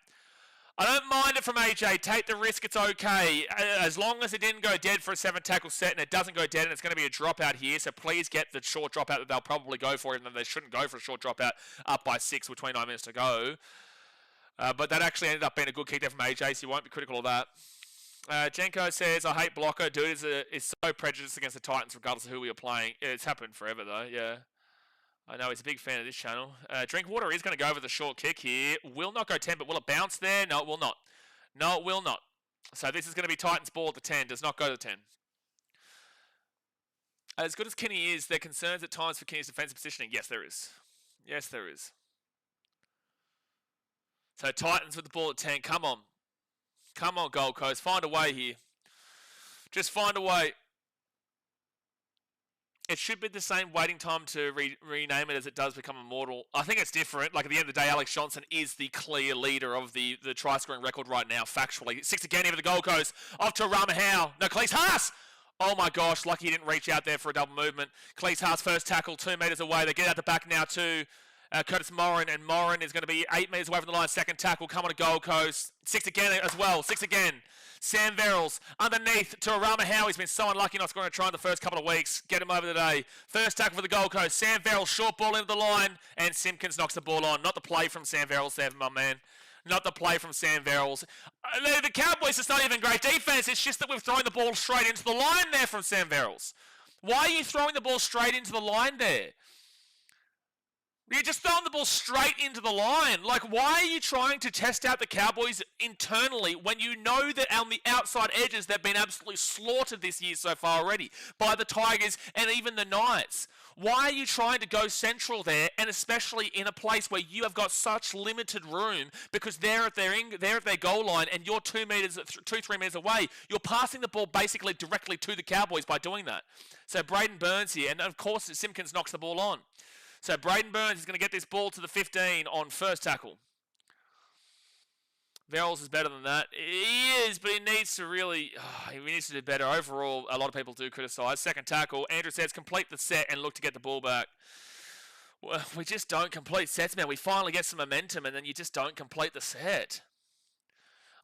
I don't mind it from AJ. Take the risk. It's okay. As long as it didn't go dead for a 7-tackle set, and it doesn't go dead, and it's going to be a dropout here. So please get the short dropout that they'll probably go for, even though they shouldn't go for a short dropout up by 6 with 29 minutes to go. But that actually ended up being a good kick there from AJ, so you won't be critical of that. Jenko says, I hate blocker. Dude is so prejudiced against the Titans regardless of who we are playing. It's happened forever, though, yeah. I know he's a big fan of this channel. Drinkwater is going to go over the short kick here. Will not go 10, but will it bounce there? No, it will not. No, it will not. So this is going to be Titans ball at the 10. Does not go to the 10. As good as Kenny is, there are concerns at times for Kenny's defensive positioning. Yes, there is. Yes, there is. So Titans with the ball at 10. Come on. Come on, Gold Coast. Find a way here. Just find a way. it should be the same waiting time to rename it as it does become immortal. I think it's different. Like, at the end of the day, Alex Johnson is the clear leader of the try-scoring record right now, factually. 6 again here for the Gold Coast. Off to Rama Howe. No, Cleese Haas! Oh my gosh, lucky he didn't reach out there for a double movement. Cleese Haas first tackle, 2 metres away. They get out the back now to Curtis Morin, and Morin is going to be 8 metres away from the line. Second tackle, come on to Gold Coast. 6 again as well, 6 again. Sam Verrills underneath to Arama Howe. He's been so unlucky not scoring a try in the first couple of weeks. Get him over today. First tackle for the Gold Coast. Sam Verrills, short ball into the line, and Simpkins knocks the ball on. Not the play from Sam Verrills there, my man. Not the play from Sam Verrills. The Cowboys, it's not even great defense. It's just that we've thrown the ball straight into the line there from Sam Verrills. Why are you throwing the ball straight into the line there? You're just throwing the ball straight into the line. Like, why are you trying to test out the Cowboys internally when you know that on the outside edges they've been absolutely slaughtered this year so far already by the Tigers and even the Knights? Why are you trying to go central there, and especially in a place where you have got such limited room because they're at their goal line and you're 3 meters away? You're passing the ball basically directly to the Cowboys by doing that. So Braden Burns here, and of course Simpkins knocks the ball on. So Braden Burns is going to get this ball to the 15 on first tackle. Verrills is better than that. He is, but he needs to really, he needs to do better. Overall, a lot of people do criticise. Second tackle, Andrew says complete the set and look to get the ball back. Well, we just don't complete sets, man. We finally get some momentum and then you just don't complete the set.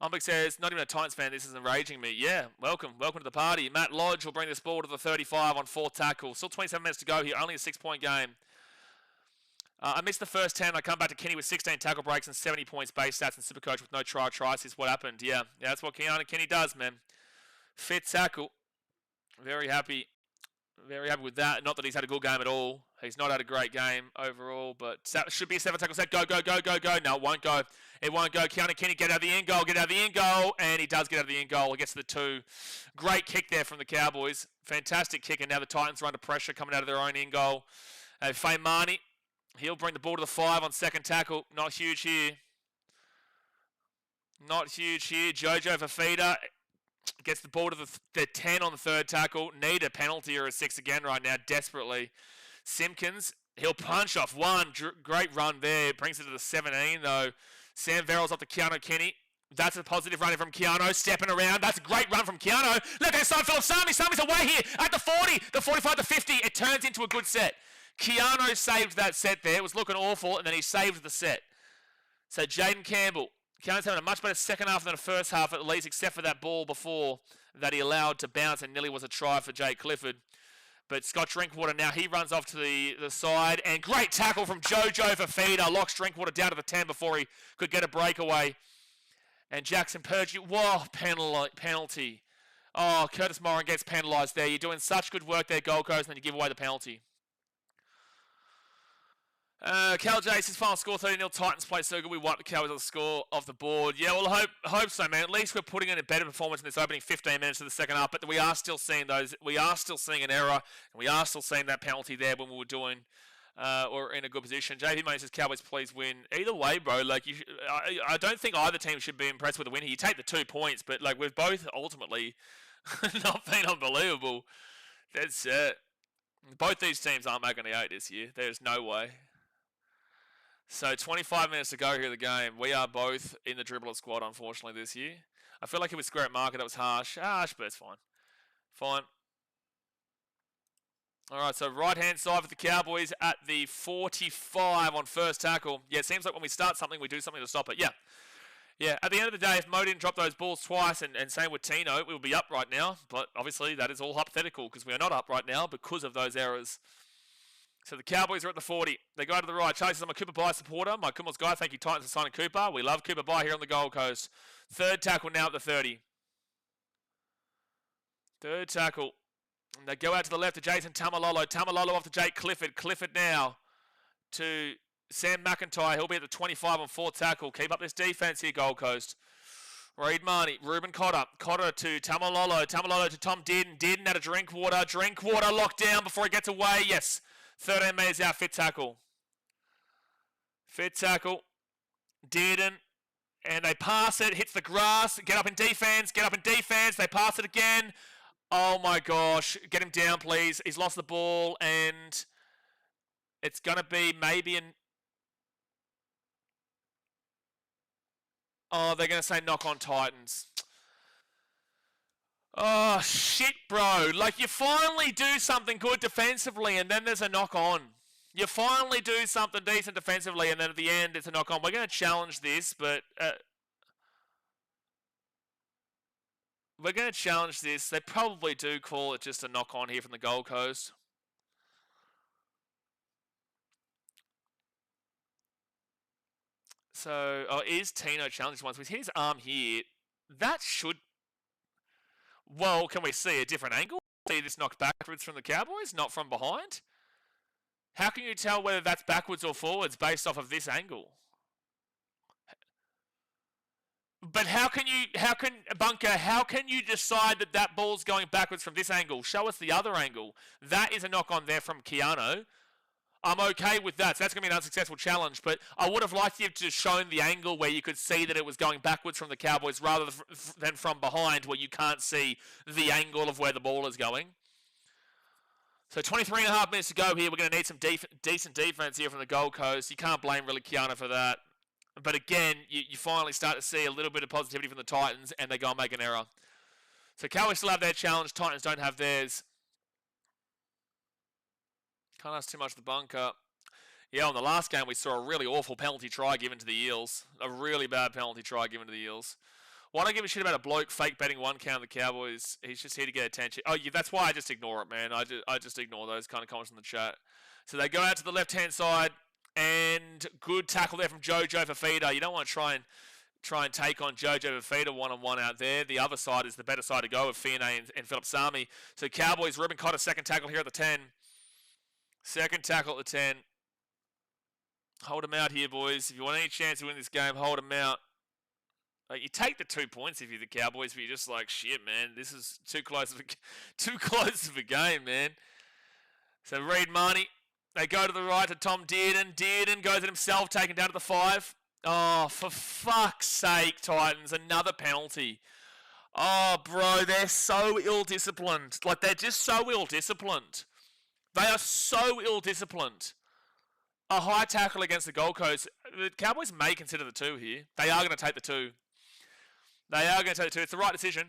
Umbick says, not even a Titans fan, this is enraging me. Yeah, welcome to the party. Matt Lodge will bring this ball to the 35 on fourth tackle. Still 27 minutes to go here, only a 6-point game. I missed the first 10. I come back to Kenny with 16 tackle breaks and 70 points base stats and Supercoach with no tries. Is what happened. Yeah, that's what Keanu Kenny does, man. Fit tackle. Very happy with that. Not that he's had a good game at all. He's not had a great game overall, but should be a 7 tackle set. Go. No, it won't go. It won't go. Keanu Kenny, get out of the end goal. And he does get out of the end goal. He gets to the 2. Great kick there from the Cowboys. Fantastic kick, and now the Titans are under pressure coming out of their own end goal. Faye Marnie. He'll bring the ball to the 5 on second tackle. Not huge here. Jojo Fafita gets the ball to the 10 on the third tackle. Need a penalty or a 6 again right now, desperately. Simpkins, he'll punch off 1. Great run there. Brings it to the 17, though. Sam Verrills off to Keanu Kenny. That's a positive running from Keanu, stepping around. That's a great run from Keanu. Look at Seinfeld. Sami's away here at the 40, the 45, the 50. It turns into a good set. Keanu saved that set there. It was looking awful, and then he saved the set. So Jaden Campbell. Keanu's having a much better second half than the first half, at least, except for that ball before that he allowed to bounce and nearly was a try for Jay Clifford. But Scott Drinkwater now, he runs off to the side, and great tackle from Jojo Fafita. Locks Drinkwater down to the 10 before he could get a breakaway. And Jackson Purge, whoa, penalty. Oh, Curtis Morin gets penalised there. You're doing such good work there, Gold Coast, and then you give away the penalty. Cal Jace's final score 30-0. Titans play so good we wiped the Cowboys on the score off the board. Yeah, well, I hope so, man. At least we're putting in a better performance in this opening 15 minutes of the second half. But we are still seeing those. We are still seeing an error, and we are still seeing that penalty there when we were doing or in a good position. JP Money says Cowboys please win. Either way, bro. Like I don't think either team should be impressed with the win here. You take the 2 points, but like we've both ultimately not been unbelievable. That's both these teams aren't making the 8 this year. There's no way. So 25 minutes to go here in the game. We are both in the dribbler squad, unfortunately, this year. I feel like it was Square Market. That was harsh. But it's fine. Fine. All right, so right-hand side for the Cowboys at the 45 on first tackle. Yeah, it seems like when we start something, we do something to stop it. Yeah, at the end of the day, if Mo didn't drop those balls twice, and same with Tino, we would be up right now. But obviously, that is all hypothetical because we are not up right now because of those errors. So the Cowboys are at the 40. They go to the right. Charlie says, I'm a Cooper Bai supporter. My Kummel's guy. Thank you, Titans, for signing Cooper. We love Cooper Bai here on the Gold Coast. Third tackle now at the 30. Third tackle. And they go out to the left to Jason Tamalolo. Tamalolo off to Jake Clifford. Clifford now to Sam McIntyre. He'll be at the 25 on fourth tackle. Keep up this defense here, Gold Coast. Reed Marnie. Ruben Cotter. Cotter to Tamalolo. Tamalolo to Tom Dearden. Dearden out of Drinkwater. Drinkwater locked down before he gets away. Yes. 13 metres out, fit tackle. Fit tackle. Dearden. And they pass it, hits the grass. Get up in defence. They pass it again. Oh my gosh. Get him down, please. He's lost the ball, and it's going to be maybe an... Oh, they're going to say knock on Titans. Oh, shit, bro. Like, you finally do something good defensively, and then there's a knock on. You finally do something decent defensively, and then at the end, it's a knock on. We're going to challenge this, but... we're going to challenge this. They probably do call it just a knock on here from the Gold Coast. So, is Tino challenged once? With his arm here, that should... Well, can we see a different angle? See this knocked backwards from the Cowboys, not from behind? How can you tell whether that's backwards or forwards based off of this angle? But how can you decide that that ball's going backwards from this angle? Show us the other angle. That is a knock on there from Keanu. I'm okay with that. So that's going to be an unsuccessful challenge, but I would have liked you to have shown the angle where you could see that it was going backwards from the Cowboys rather than from behind where you can't see the angle of where the ball is going. So 23 and a half minutes to go here. We're going to need some decent defense here from the Gold Coast. You can't blame really Keanu for that. But again, you finally start to see a little bit of positivity from the Titans, and they go and make an error. So Cowboys still have their challenge. Titans don't have theirs. Can't ask too much of the bunker. Yeah, on the last game, we saw a really awful penalty try given to the Eels. A really bad penalty try given to the Eels. Why don't I give a shit about a bloke fake betting one count of the Cowboys? He's just here to get attention. Oh, yeah, that's why I just ignore it, man. I just ignore those kind of comments in the chat. So they go out to the left-hand side, and good tackle there from Jojo Fafita. You don't want to try and take on Jojo Fafita one-on-one out there. The other side is the better side to go with Fiona and Philip Sami. So Cowboys, Ruben Cotter, second tackle here at the 10. Second tackle at the 10. Hold them out here, boys. If you want any chance to win this game, hold them out. You take the 2 points if you're the Cowboys, but you're just like, shit, man. This is too close of a game, man. So Reed Marnie. They go to the right to Tom Dearden. Dearden goes at himself, taken down to the 5. Oh, for fuck's sake, Titans. Another penalty. Oh, bro, they're so ill-disciplined. Like, they're just so ill-disciplined. They are so ill-disciplined. A high tackle against the Gold Coast. The Cowboys may consider the 2 here. They are going to take the 2. They are going to take the 2. It's the right decision.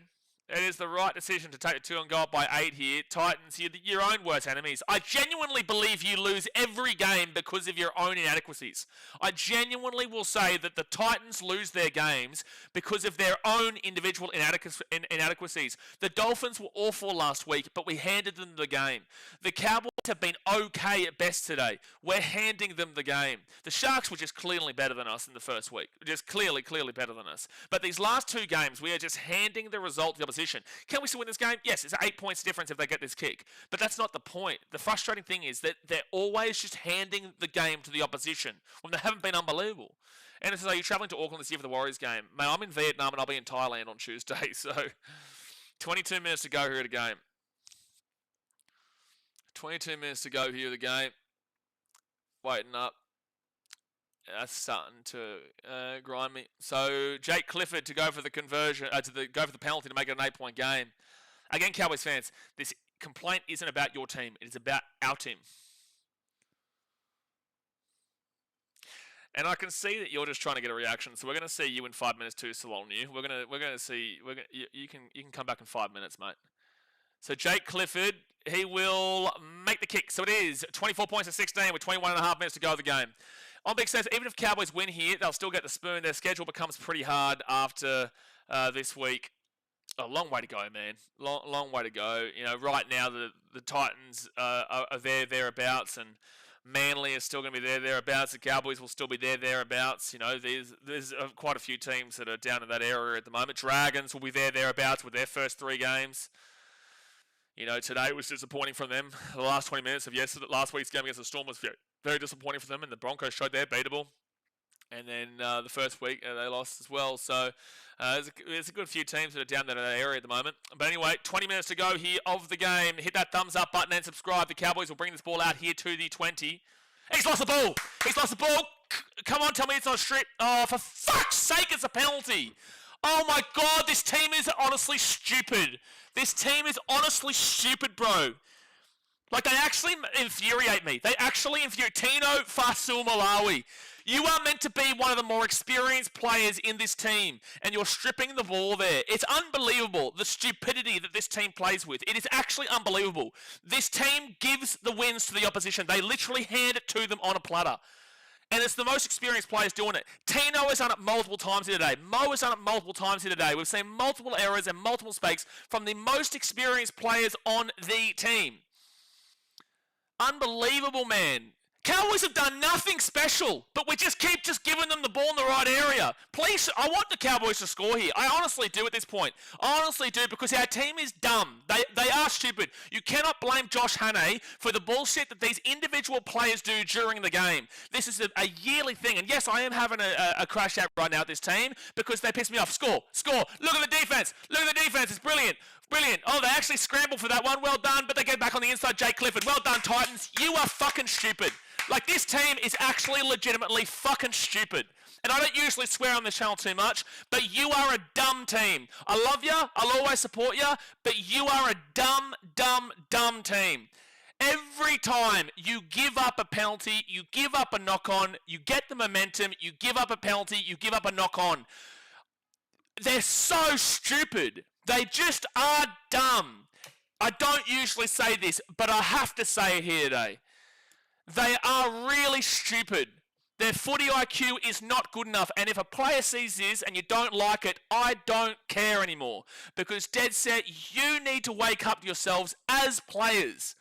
It is the right decision to take the 2 on goal by 8 here. Titans, you're your own worst enemies. I genuinely believe you lose every game because of your own inadequacies. I genuinely will say that the Titans lose their games because of their own individual inadequacies. The Dolphins were awful last week, but we handed them the game. The Cowboys have been okay at best today. We're handing them the game. The Sharks were just clearly better than us in the first week. Just clearly better than us. But these last 2 games, we are just handing the result to the opposition. Can we still win this game? Yes, it's 8 points difference if they get this kick. But that's not the point. The frustrating thing is that they're always just handing the game to the opposition when they haven't been unbelievable. And it's like you're traveling to Auckland this year for the Warriors game. Man, I'm in Vietnam and I'll be in Thailand on Tuesday. So 22 minutes to go here at the game. 22 minutes to go here at the game. Waiting up. That's starting to grind me. So Jake Clifford to go for the conversion, go for the penalty to make it an 8-point game. Again, Cowboys fans, this complaint isn't about your team; it is about our team. And I can see that you're just trying to get a reaction, so we're going to see you in 5 minutes too, Solomon. We're going to see. You can come back in 5 minutes, mate. So Jake Clifford, he will make the kick. So it is 24 points to 16 with 21 and a half minutes to go of the game. On big sense, even if Cowboys win here, they'll still get the spoon. Their schedule becomes pretty hard after this week. A long way to go, man. Long way to go. You know, right now the Titans are thereabouts, and Manly is still going to be thereabouts. The Cowboys will still be thereabouts. You know, there's quite a few teams that are down in that area at the moment. Dragons will be thereabouts with their first 3 games. You know, today was disappointing from them. The last 20 minutes of last week's game against the Storm was very disappointing for them, and the Broncos showed they're beatable. And then the first week they lost as well. So there's a good few teams that are down there in that area at the moment. But anyway, 20 minutes to go here of the game. Hit that thumbs up button and subscribe. The Cowboys will bring this ball out here to the 20. He's lost the ball. He's lost the ball. Come on, tell me it's not a strip. Oh, for fuck's sake, it's a penalty. Oh my God, this team is honestly stupid. This team is honestly stupid, bro. Like, they actually infuriate me. They actually infuriate. Tino Fa'asuamaleaui. You are meant to be one of the more experienced players in this team, and you're stripping the ball there. It's unbelievable, the stupidity that this team plays with. It is actually unbelievable. This team gives the wins to the opposition. They literally hand it to them on a platter. And it's the most experienced players doing it. Tino has done it multiple times here today. Mo has done it multiple times here today. We've seen multiple errors and multiple mistakes from the most experienced players on the team. Unbelievable, man. Cowboys have done nothing special, but we just keep giving them the ball in the right area. Please, I want the Cowboys to score here. I honestly do at this point. I honestly do, because our team is dumb. They are stupid. You cannot blame Josh Hannay for the bullshit that these individual players do during the game. This is a yearly thing. And yes, I am having a crash out right now at this team because they piss me off. Score. Look at the defense. It's brilliant. Brilliant. Oh, they actually scrambled for that one. Well done. But they get back on the inside. Jake Clifford. Well done, Titans. You are fucking stupid. Like, this team is actually legitimately fucking stupid. And I don't usually swear on this channel too much, but you are a dumb team. I love you. I'll always support you. But you are a dumb, dumb, dumb team. Every time you give up a penalty, you give up a knock-on, you get the momentum, you give up a penalty, you give up a knock-on. They're so stupid. They just are dumb. I don't usually say this, but I have to say it here today. They are really stupid. Their footy IQ is not good enough. And if a player sees this and you don't like it, I don't care anymore. Because dead set, you need to wake up yourselves as players.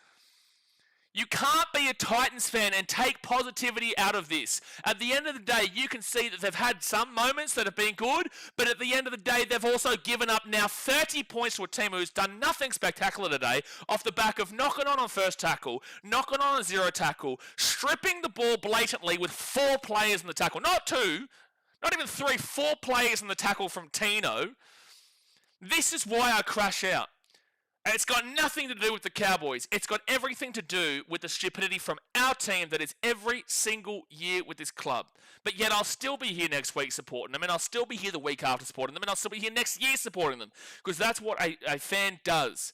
You can't be a Titans fan and take positivity out of this. At the end of the day, you can see that they've had some moments that have been good, but at the end of the day, they've also given up now 30 points to a team who's done nothing spectacular today off the back of knocking on first tackle, knocking on zero tackle, stripping the ball blatantly with 4 players in the tackle. Not 2, not even 3, 4 players in the tackle from Tino. This is why I crash out. And it's got nothing to do with the Cowboys. It's got everything to do with the stupidity from our team that is every single year with this club. But yet I'll still be here next week supporting them, and I'll still be here the week after supporting them, and I'll still be here next year supporting them. Because that's what a fan does.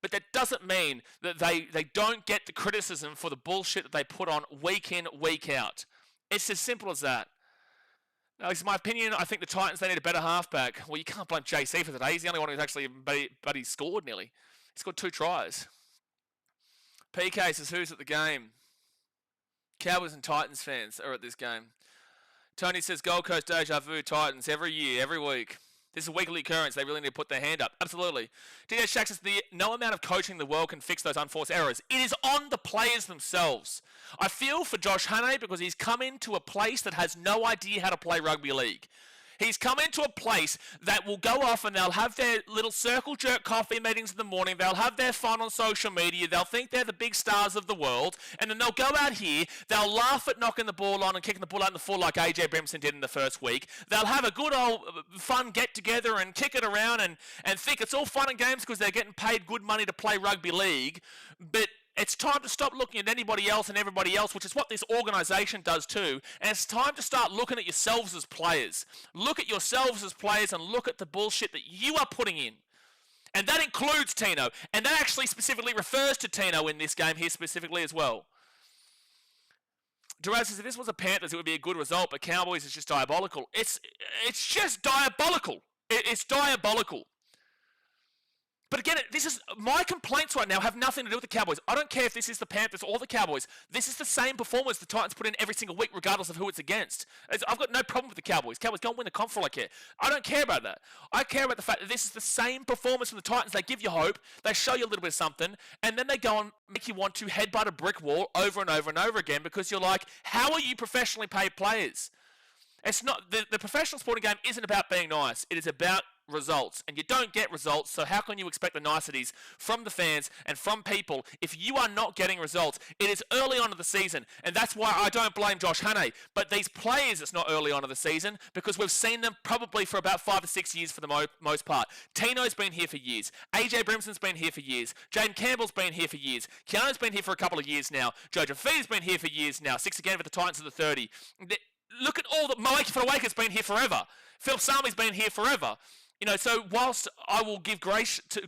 But that doesn't mean that they don't get the criticism for the bullshit that they put on week in, week out. It's as simple as that. Now, it's my opinion. I think the Titans, they need a better halfback. Well, you can't blame JC for today. He's the only one who's actually but he scored nearly. He scored 2 tries. PK says, who's at the game? Cowboys and Titans fans are at this game. Tony says, Gold Coast deja vu, Titans, every year, every week. This is a weekly occurrence. They really need to put their hand up. Absolutely. DJ Shack says, no amount of coaching in the world can fix those unforced errors. It is on the players themselves. I feel for Josh Hannay because he's come into a place that has no idea how to play rugby league. He's come into a place that will go off and they'll have their little circle jerk coffee meetings in the morning. They'll have their fun on social media. They'll think they're the big stars of the world. And then they'll go out here. They'll laugh at knocking the ball on and kicking the ball out in the full like AJ Brimson did in the first week. They'll have a good old fun get together and kick it around and think it's all fun and games because they're getting paid good money to play rugby league. But it's time to stop looking at anybody else and everybody else, which is what this organisation does too. And it's time to start looking at yourselves as players. Look at yourselves as players and look at the bullshit that you are putting in. And that includes Tino. And that actually specifically refers to Tino in this game here specifically as well. Duraz says, if this was a Panthers, it would be a good result, but Cowboys is just diabolical. It's just diabolical. It's diabolical. But again, this is my complaints right now have nothing to do with the Cowboys. I don't care if this is the Panthers or the Cowboys. This is the same performance the Titans put in every single week, regardless of who it's against. I've got no problem with the Cowboys. Cowboys go and win the comp for all I care. I don't care about that. I care about the fact that this is the same performance from the Titans. They give you hope. They show you a little bit of something. And then they go and make you want to headbutt a brick wall over and over and over again because you're like, how are you professionally paid players? It's not the professional sporting game isn't about being nice. It is about results, and you don't get results, so how can you expect the niceties from the fans and from people if you are not getting results? It is early on in the season, and that's why I don't blame Josh Hannay, but these players, it's not early on in the season because we've seen them probably for about 5 to 6 years for the most part. Tino's been here for years. AJ Brimson's been here for years. Jaden Campbell's been here for years. Keanu's been here for a couple of years now. Joe Jaffi's been here for years now. 6 again for the Titans of the 30. look at all the Mike Farawaker's been here forever. Philip Sami's been here forever. You know, so whilst I will give grace to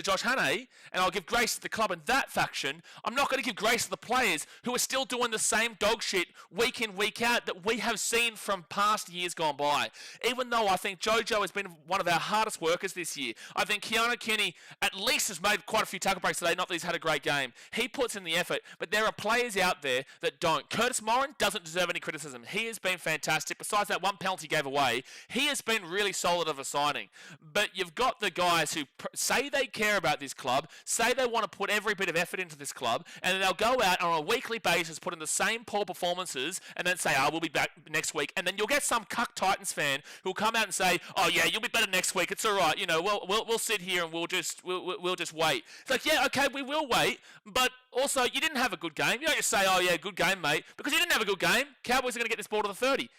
Josh Hannay, and I'll give grace to the club and that faction, I'm not going to give grace to the players who are still doing the same dog shit week in, week out that we have seen from past years gone by. Even though I think Jojo has been one of our hardest workers this year. I think Keanu Kenny at least has made quite a few tackle breaks today, not that he's had a great game. He puts in the effort, but there are players out there that don't. Curtis Morin doesn't deserve any criticism. He has been fantastic. Besides that one penalty he gave away, he has been really solid of a signing. But you've got the guys who say they care about this club, say they want to put every bit of effort into this club, and then they'll go out on a weekly basis, put in the same poor performances, and then say, we'll be back next week. And then you'll get some cuck Titans fan who'll come out and say, oh yeah, you'll be better next week. It's all right. You know, we'll sit here and we'll just wait. It's like, yeah, okay, we will wait, but also you didn't have a good game. You don't just say, oh yeah, good game, mate, because you didn't have a good game. Cowboys are going to get this ball to the 30,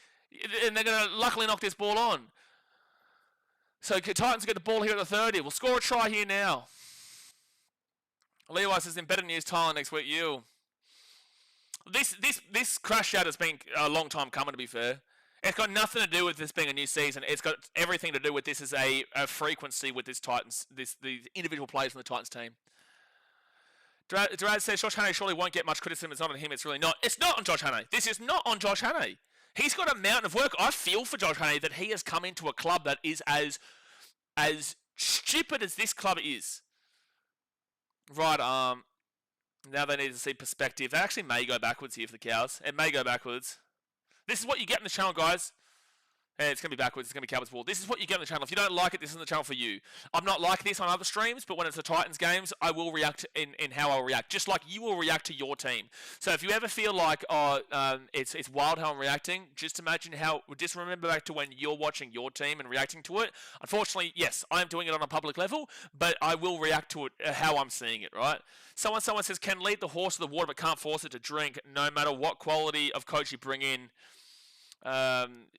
and they're going to luckily knock this ball on. So Titans get the ball here at the 30. We'll score a try here now. Levi says, in better news, Thailand next week, you. This crash out has been a long time coming, to be fair. It's got nothing to do with this being a new season. It's got everything to do with this as a frequency with this Titans, the individual players from the Titans team. Durad says, Josh Hannay surely won't get much criticism. It's not on him. It's really not. It's not on Josh Hannay. This is not on Josh Hannay. He's got a mountain of work. I feel for Josh Hannay that he has come into a club that is as stupid as this club is. Right, now they need to see perspective. They actually may go backwards here for the Cows. It may go backwards. This is what you get in the channel, guys. Hey, it's going to be backwards. It's going to be Cowboys ball. This is what you get on the channel. If you don't like it, this isn't the channel for you. I'm not like this on other streams, but when it's the Titans games, I will react in how I'll react, just like you will react to your team. So if you ever feel like, it's wild how I'm reacting, just remember back to when you're watching your team and reacting to it. Unfortunately, yes, I am doing it on a public level, but I will react to it how I'm seeing it, right? Someone says, can lead the horse to the water but can't force it to drink, no matter what quality of coach you bring in.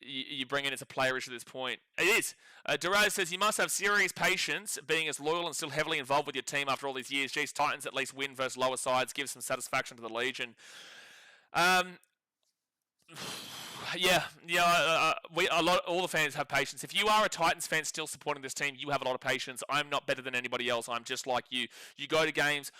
You bring in as a player issue at this point. It is. Duraz says, you must have serious patience being as loyal and still heavily involved with your team after all these years. Geez, Titans at least win versus lower sides, give some satisfaction to the Legion. All the fans have patience. If you are a Titans fan still supporting this team, you have a lot of patience. I'm not better than anybody else. I'm just like you. You go to games,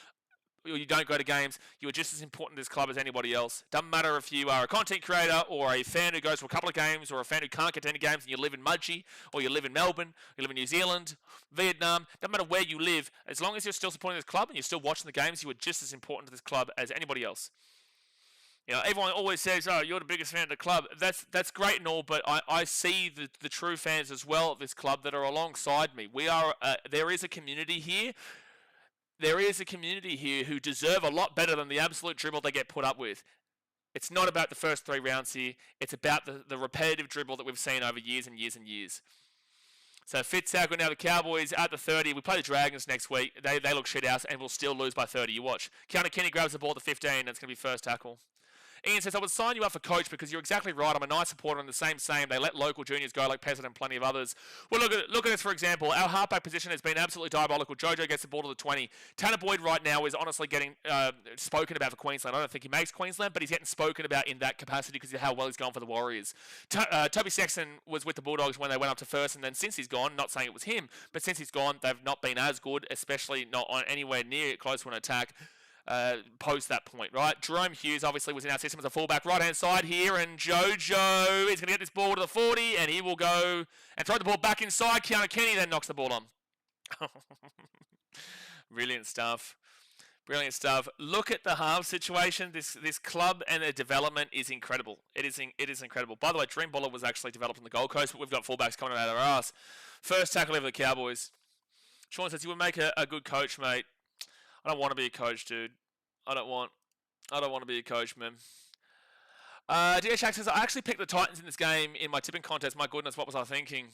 or you don't go to games, you are just as important to this club as anybody else. Doesn't matter if you are a content creator or a fan who goes to a couple of games or a fan who can't get to any games and you live in Mudgee or you live in Melbourne, you live in New Zealand, Vietnam. Doesn't matter where you live, as long as you're still supporting this club and you're still watching the games, you are just as important to this club as anybody else. You know, everyone always says, oh, you're the biggest fan of the club. That's great and all, but I see the true fans as well of this club that are alongside me. There is a community here. There is a community here who deserve a lot better than the absolute dribble they get put up with. It's not about the first 3 rounds here. It's about the repetitive dribble that we've seen over years and years and years. So Fitz tackle now the Cowboys at the 30. We play the Dragons next week. They look shit house and we'll still lose by 30. You watch. Keanu Kenny grabs the ball at the 15 and it's going to be first tackle. Ian says, I would sign you up for coach because you're exactly right. I'm a nice supporter on the same. They let local juniors go like Peasant and plenty of others. Well, look at this, for example. Our halfback position has been absolutely diabolical. Jojo gets the ball to the 20. Tanner Boyd right now is honestly getting spoken about for Queensland. I don't think he makes Queensland, but he's getting spoken about in that capacity because of how well he's gone for the Warriors. Toby Sexton was with the Bulldogs when they went up to first, and then since he's gone, not saying it was him, but since he's gone, they've not been as good, especially not on anywhere near close to an attack. Post that point, right? Jerome Hughes obviously was in our system as a fullback, right-hand side here, and Jojo is going to get this ball to the 40, and he will go and throw the ball back inside. Keanu Kenny then knocks the ball on. Brilliant stuff. Brilliant stuff. Look at the half situation. This club and their development is incredible. It is incredible. By the way, Dream Baller was actually developed on the Gold Coast, but we've got fullbacks coming out of our ass. First tackle ever the Cowboys. Sean says, you would make a good coach, mate. I don't want to be a coach, dude. I don't want to be a coach, man. DH Shack says, I actually picked the Titans in this game in my tipping contest. My goodness, what was I thinking?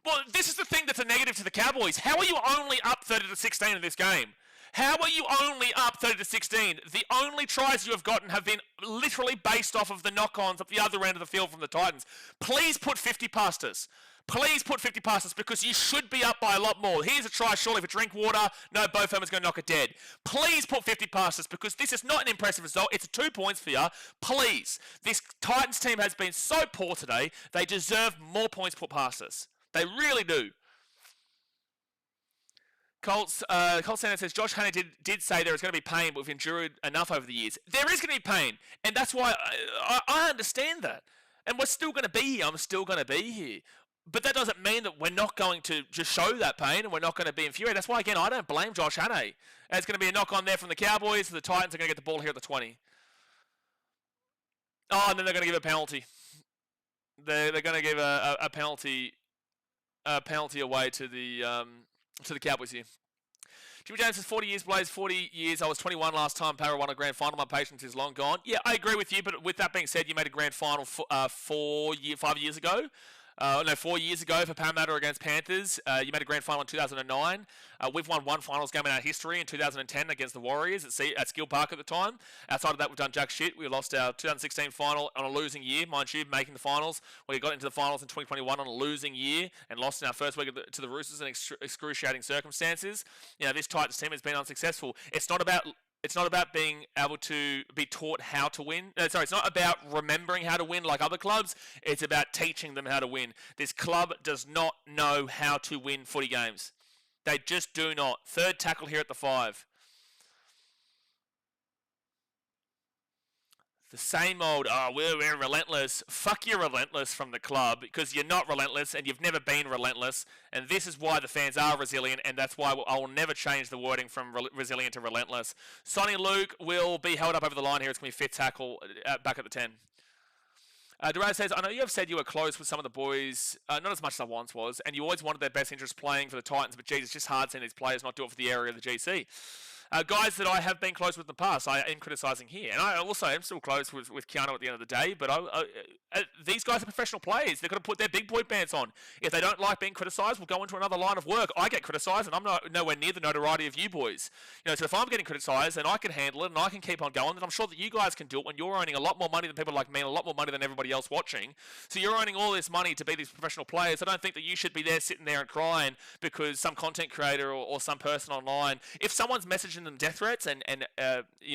Well, this is the thing that's a negative to the Cowboys. How are you only up 30-16 in this game? How are you only up 30-16? The only tries you have gotten have been literally based off of the knock-ons at the other end of the field from the Titans. Please put 50 past us. Please put 50 past us because you should be up by a lot more. Here's a try surely for Drinkwater. No, both of them is going to knock it dead. Please put 50 past us because this is not an impressive result. It's 2 points for you. Please. This Titans team has been so poor today. They deserve more points put past us. They really do. Colt Sanders says, Josh Haney did say there is going to be pain, but we've endured enough over the years. There is going to be pain, and that's why I understand that. And we're still going to be here. I'm still going to be here. But that doesn't mean that we're not going to just show that pain and we're not going to be infuriated. That's why, again, I don't blame Josh Haney. And it's going to be a knock-on there from the Cowboys. The Titans are going to get the ball here at the 20. Oh, and then they're going to give a penalty. They're going to give a penalty away to the Cowboys here. Jimmy James says 40 years, Blaze, 40 years. I was 21 last time Para won a grand final. My patience is long gone. Yeah, I agree with you, but with that being said, you made a grand final 5 years ago. 4 years ago for Parramatta against Panthers. You made a grand final in 2009. We've won one finals game in our history in 2010 against the Warriors at Skill Park at the time. Outside of that, we've done jack shit. We lost our 2016 final on a losing year, mind you, making the finals. We got into the finals in 2021 on a losing year and lost in our first week to the Roosters in excruciating circumstances. You know, this Titans team has been unsuccessful. It's not about being able to be taught how to win. It's not about remembering how to win like other clubs. It's about teaching them how to win. This club does not know how to win footy games. They just do not. Third tackle here at the 5. The same old, we're relentless. Fuck you're relentless from the club because you're not relentless and you've never been relentless. And this is why the fans are resilient, and that's why I will never change the wording from resilient to relentless. Sonny Luke will be held up over the line here. It's going to be fifth tackle back at the 10. Duran says, I know you have said you were close with some of the boys, not as much as I once was, and you always wanted their best interest playing for the Titans, but geez, it's just hard seeing these players not do it for the area of the GC. Guys that I have been close with in the past, I am criticising here. And I also am still close with Keanu at the end of the day, but these guys are professional players. They've got to put their big boy pants on. If they don't like being criticised, we'll go into another line of work. I get criticised, and I'm not nowhere near the notoriety of you boys. So if I'm getting criticised and I can handle it and I can keep on going, then I'm sure that you guys can do it when you're earning a lot more money than people like me and a lot more money than everybody else watching. So you're earning all this money to be these professional players. I don't think that you should be there sitting there and crying because some content creator or some person online, if someone's messaging them death threats and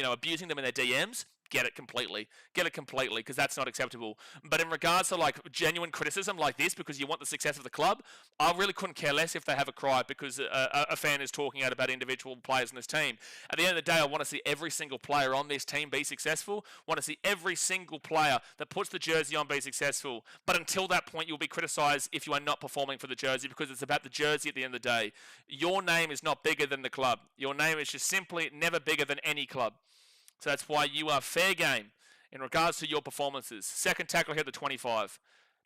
abusing them in their DMs, get it completely, because that's not acceptable. But in regards to like genuine criticism like this, because you want the success of the club, I really couldn't care less if they have a cry because a fan is talking out about individual players in this team. At the end of the day, I want to see every single player on this team be successful. I want to see every single player that puts the jersey on be successful. But until that point, you'll be criticised if you are not performing for the jersey, because it's about the jersey at the end of the day. Your name is not bigger than the club. Your name is just simply never bigger than any club. So that's why you are fair game in regards to your performances. Second tackle here at the 25.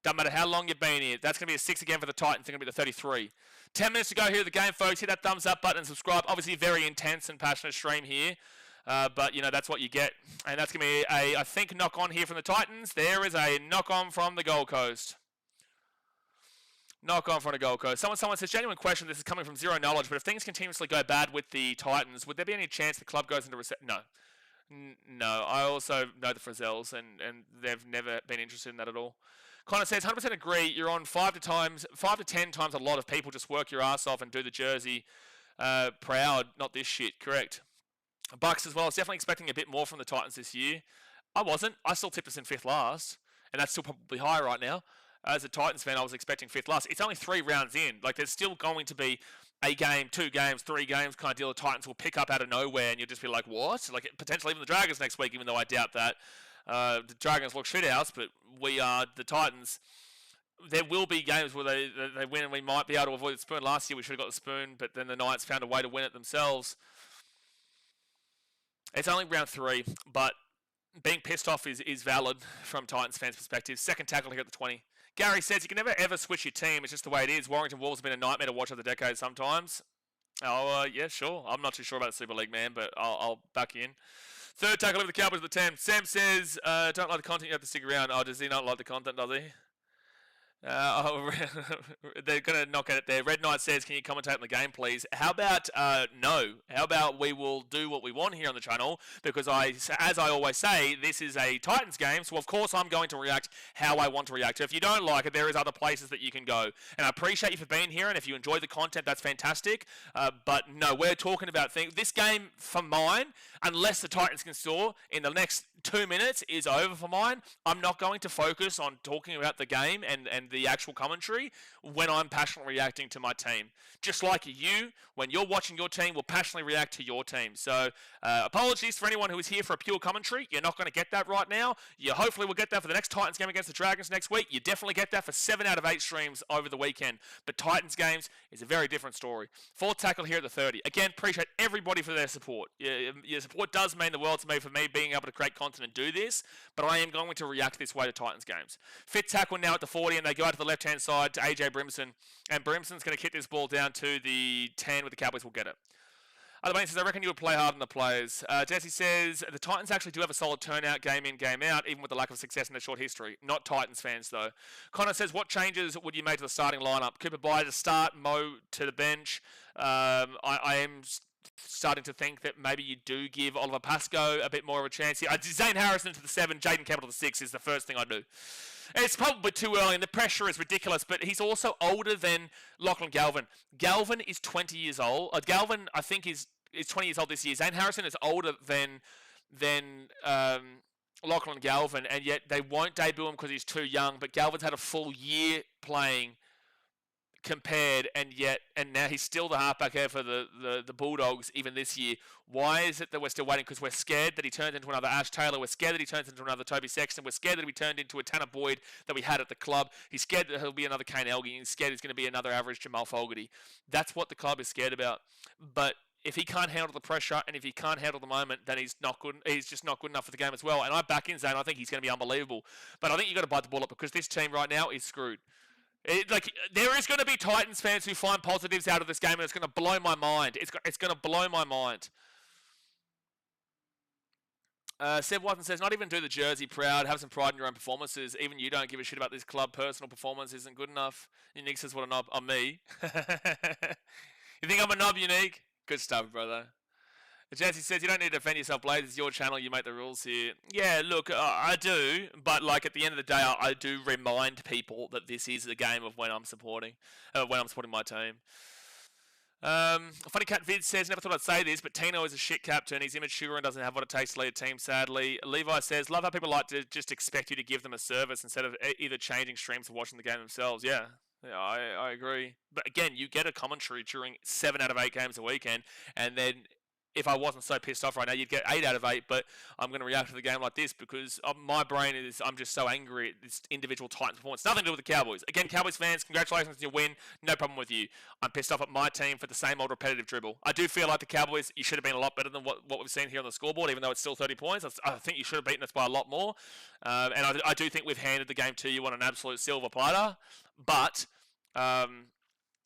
Doesn't matter how long you've been here. That's going to be a 6 again for the Titans. It's going to be the 33. 10 minutes to go here at the game, folks. Hit that thumbs up button and subscribe. Obviously, very intense and passionate stream here. But, that's what you get. And that's going to be I think, knock-on here from the Titans. There is a knock-on from the Gold Coast. Knock-on from the Gold Coast. Someone says, genuine question, this is coming from zero knowledge, but if things continuously go bad with the Titans, would there be any chance the club goes into recession? No. No, I also know the Frizzels, and they've never been interested in that at all. Connor says, 100% agree. You're on 5 to 10 times a lot of people just work your ass off and do the jersey proud, not this shit. Correct. Bucks as well. I was definitely expecting a bit more from the Titans this year. I wasn't. I still tipped us in 5th last, and that's still probably high right now. As a Titans fan, I was expecting 5th last. It's only 3 rounds in. Like, there's still going to be a game, 2 games, 3 games kind of deal. The Titans will pick up out of nowhere, and you'll just be like, what? Like, potentially even the Dragons next week, even though I doubt that. The Dragons look shit house, but we are the Titans. There will be games where they win, and we might be able to avoid the spoon. Last year, we should have got the spoon, but then the Knights found a way to win it themselves. It's only round 3, but being pissed off is valid from Titans fans' perspective. Second tackle here at the 20. Gary says you can never ever switch your team. It's just the way it is. Warrington Wolves have been a nightmare to watch over the decades sometimes. Oh, yeah, sure. I'm not too sure about the Super League, man, but I'll back you in. Third tackle over the Cowboys at the 10. Sam says, don't like the content, you have to stick around. Oh, does he not like the content, does he? Oh, they're going to knock at it there. Red Knight says, can you commentate on the game, please? How about no? How about we will do what we want here on the channel? Because as I always say, this is a Titans game, so of course I'm going to react how I want to react. So if you don't like it, there is other places that you can go. And I appreciate you for being here, and if you enjoy the content, that's fantastic. But no, we're talking about things. This game, for mine, unless the Titans can score in the next 2 minutes, is over for mine. I'm not going to focus on talking about the game and the actual commentary when I'm passionately reacting to my team. Just like you, when you're watching your team, will passionately react to your team. So apologies for anyone who is here for a pure commentary. You're not going to get that right now. You hopefully will get that for the next Titans game against the Dragons next week. You definitely get that for 7 out of 8 streams over the weekend. But Titans games is a very different story. Fourth tackle here at the 30. Again, appreciate everybody for their support. Your support does mean the world to me for me being able to create content and do this, but I am going to react this way to Titans games. Fifth tackle now at the 40, and they go out to the left-hand side to AJ Brimson, and Brimson's going to kick this ball down to the 10 with the Cowboys will get it. Other man says, I reckon you would play hard on the players. Jesse says, the Titans actually do have a solid turnout game in, game out, even with the lack of success in their short history. Not Titans fans, though. Connor says, what changes would you make to the starting lineup? Cooper Bye to start, Mo to the bench. I am starting to think that maybe you do give Oliver Pascoe a bit more of a chance here. Zane Harrison to the 7, Jaden Campbell to the 6 is the first thing I do. It's probably too early, and the pressure is ridiculous, but he's also older than Lachlan Galvin. Galvin is 20 years old. Galvin, I think, is 20 years old this year. Zane Harrison is older than Lachlan Galvin, and yet they won't debut him because he's too young, but Galvin's had a full year playing compared, and now he's still the halfback here for the Bulldogs even this year. Why is it that we're still waiting? Because we're scared that he turns into another Ash Taylor. We're scared that he turns into another Toby Sexton. We're scared that he turned into a Tanner Boyd that we had at the club. He's scared that he'll be another Kane Elgin. He's scared he's going to be another average Jamal Fogarty. That's what the club is scared about. But if he can't handle the pressure and if he can't handle the moment, then he's not good. He's just not good enough for the game as well. And I back in Zane. I think he's going to be unbelievable. But I think you've got to bite the bullet because this team right now is screwed. There is going to be Titans fans who find positives out of this game, and it's going to blow my mind. It's going to blow my mind. Seb Watson says, not even do the jersey proud, have some pride in your own performances. Even you don't give a shit about this club. Personal performance isn't good enough. Unique says, what a knob. I'm me. You think I'm a knob, Unique? Good stuff, brother. Jesse says, you don't need to defend yourself, Blaze. It's your channel. You make the rules here. Yeah, look, I do. But, at the end of the day, I do remind people that this is the game of when I'm supporting my team. Funny Cat Vid says, never thought I'd say this, but Tino is a shit captain. He's immature and doesn't have what it takes to lead a team, sadly. Levi says, love how people like to just expect you to give them a service instead of either changing streams or watching the game themselves. Yeah, I agree. But, again, you get a commentary during 7 out of 8 games a weekend, and then if I wasn't so pissed off right now, you'd get 8 out of 8, but I'm going to react to the game like this because my brain is, I'm just so angry at this individual Titans performance. Nothing to do with the Cowboys. Again, Cowboys fans, congratulations on your win. No problem with you. I'm pissed off at my team for the same old repetitive dribble. I do feel like the Cowboys, you should have been a lot better than what we've seen here on the scoreboard, even though it's still 30 points. I think you should have beaten us by a lot more. And I do think we've handed the game to you on an absolute silver platter, but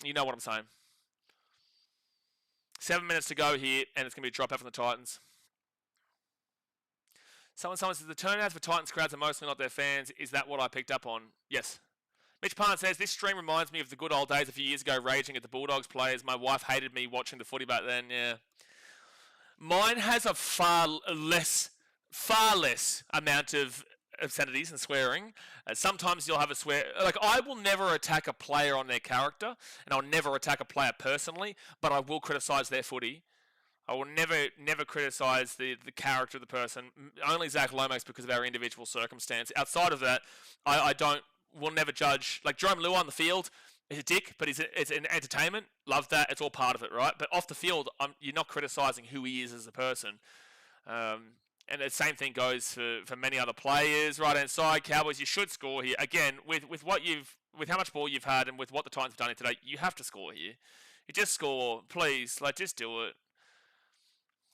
you know what I'm saying. 7 minutes to go here, and it's going to be a dropout from the Titans. Someone says, the turnouts for Titans crowds are mostly not their fans. Is that what I picked up on? Yes. Mitch Parn says, this stream reminds me of the good old days a few years ago, raging at the Bulldogs players. My wife hated me watching the footy back then, yeah. Mine has a far less amount of obscenities and swearing. Sometimes you'll have a swear. I will never attack a player on their character, and I'll never attack a player personally, but I will criticise their footy. I will never criticise the character of the person. Only Zach Lomax because of our individual circumstance. Outside of that, will never judge. Like Jerome Lua on the field, he's a dick, but it's an entertainment. Love that. It's all part of it, right? But off the field, you're not criticising who he is as a person. And the same thing goes for many other players. Right hand side, Cowboys, you should score here. Again, with how much ball you've had and with what the Titans have done here today, you have to score here. You just score, please. Just do it.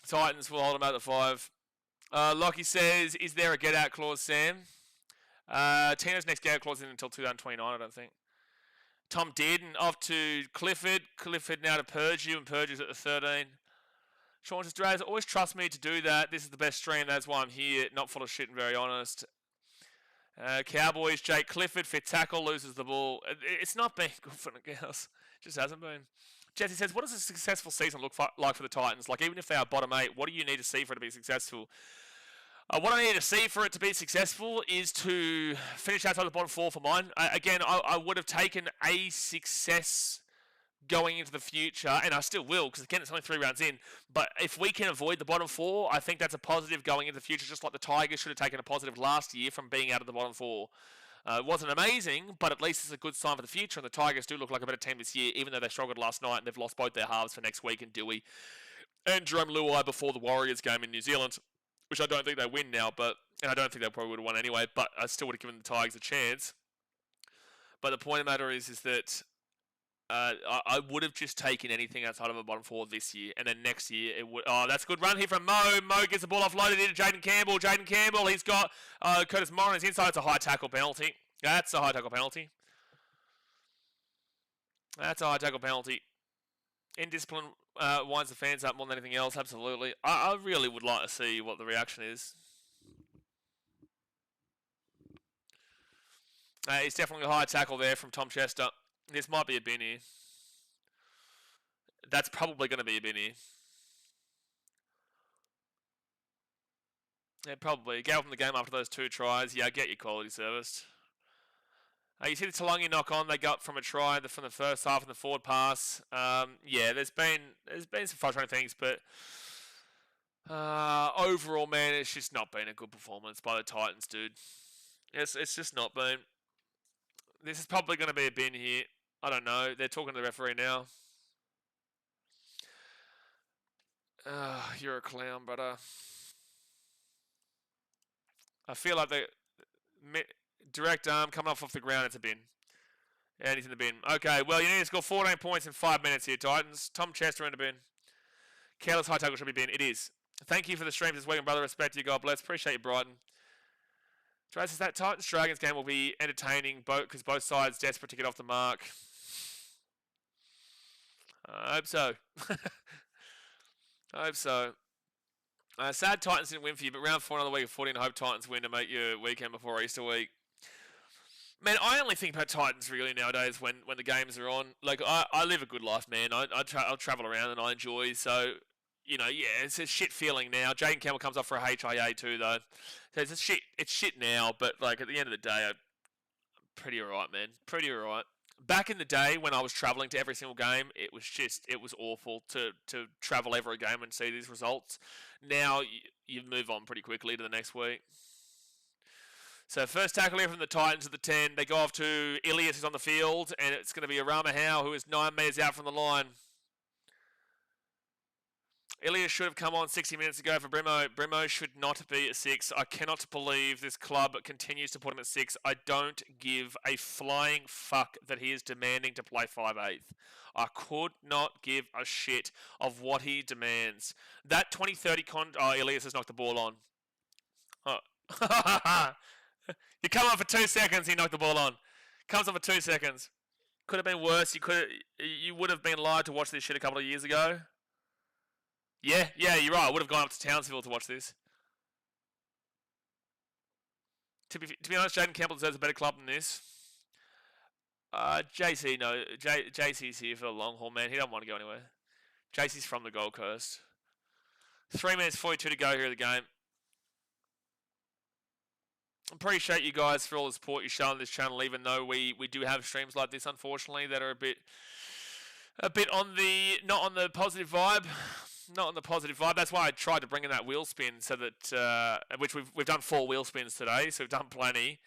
Titans will hold them at the 5. Lockie says, is there a get out clause, Sam? Tino's next get out clause isn't until 2029, I don't think. Tom Dearden off to Clifford. Clifford now to Purdue, and Purdue's at the 13. Sean says, Draz, always trust me to do that. This is the best stream. That's why I'm here. Not full of shit and very honest. Cowboys, Jake Clifford, fit tackle, loses the ball. It's not been good for the girls. It just hasn't been. Jesse says, what does a successful season look like for the Titans? Like, even if they are bottom 8, what do you need to see for it to be successful? What I need to see for it to be successful is to finish outside the bottom 4 for mine. Again, I would have taken a success going into the future, and I still will, because again, it's only 3 rounds in. But if we can avoid the bottom 4, I think that's a positive going into the future, just like the Tigers should have taken a positive last year from being out of the bottom 4. It wasn't amazing, but at least it's a good sign for the future, and the Tigers do look like a better team this year, even though they struggled last night, and they've lost both their halves for next week in Dewey and Jerome Luai before the Warriors game in New Zealand, which I don't think they win now, and I don't think they probably would have won anyway, but I still would have given the Tigers a chance. But the point of the matter is that I would have just taken anything outside of a bottom 4 this year, and then next year it would. Oh, that's a good run here from Mo. Mo gets the ball offloaded into Jaden Campbell. Jaden Campbell, he's got Curtis Morris inside. It's a high tackle penalty. That's a high tackle penalty. That's a high tackle penalty. Indiscipline winds the fans up more than anything else. Absolutely. I really would like to see what the reaction is. It's definitely a high tackle there from Tom Chester. This might be a bin here. That's probably going to be a bin here. Yeah, probably. Gave up in the game after those 2 tries. Yeah, get your quality serviced. You see the Talangi knock on they got from a try from the first half in the forward pass. Yeah, there's been some frustrating things, but overall, man, it's just not been a good performance by the Titans, dude. It's just not been. This is probably going to be a bin here. I don't know. They're talking to the referee now. You're a clown, brother. I feel like the direct arm coming off the ground, it's a bin. And he's in the bin. Okay, well, you need to score 14 points in 5 minutes here, Titans. Tom Chester in the bin. Careless high tackle should be bin. It is. Thank you for the streams this week, brother. Respect you. God bless. Appreciate you, Brighton. Trace says that Titans-Dragons game will be entertaining because both sides desperate to get off the mark. I hope so. I hope so. Sad Titans didn't win for you, but round 4 another week of 14. I hope Titans win to make your weekend before Easter week. Man, I only think about Titans really nowadays when the games are on. Like, I live a good life, man. I'll travel around and I enjoy. So, you know, yeah, it's a shit feeling now. Jaden Campbell comes off for a HIA too, though. So it's shit now, but like at the end of the day, I'm pretty alright, man. Pretty alright. Back in the day when I was travelling to every single game, it was awful to travel every game and see these results. Now you move on pretty quickly to the next week. So first tackle here from the Titans at the 10. They go off to Ilias, who's on the field, and it's going to be Arama Howe, who is 9 metres out from the line. Ilias should have come on 60 minutes ago for Brimo. Brimo should not be a 6. I cannot believe this club continues to put him at 6. I don't give a flying fuck that he is demanding to play 5/8. I could not give a shit of what he demands. That 2030 Oh, Ilias has knocked the ball on. Oh. You come on for 2 seconds, he knocked the ball on. Comes on for 2 seconds. Could have been worse. You would have been lied to watch this shit a couple of years ago. Yeah, you're right. I would have gone up to Townsville to watch this. To be honest, Jaden Campbell deserves a better club than this. JC, no. JC's here for the long haul, man. He don't want to go anywhere. JC's from the Gold Coast. 3 minutes 42 to go here in the game. Appreciate you guys for all the support you show on this channel, even though we do have streams like this, unfortunately, that are a bit on the not on the positive vibe. Not on the positive vibe. That's why I tried to bring in that wheel spin, so that which we've done 4 wheel spins today, so we've done plenty.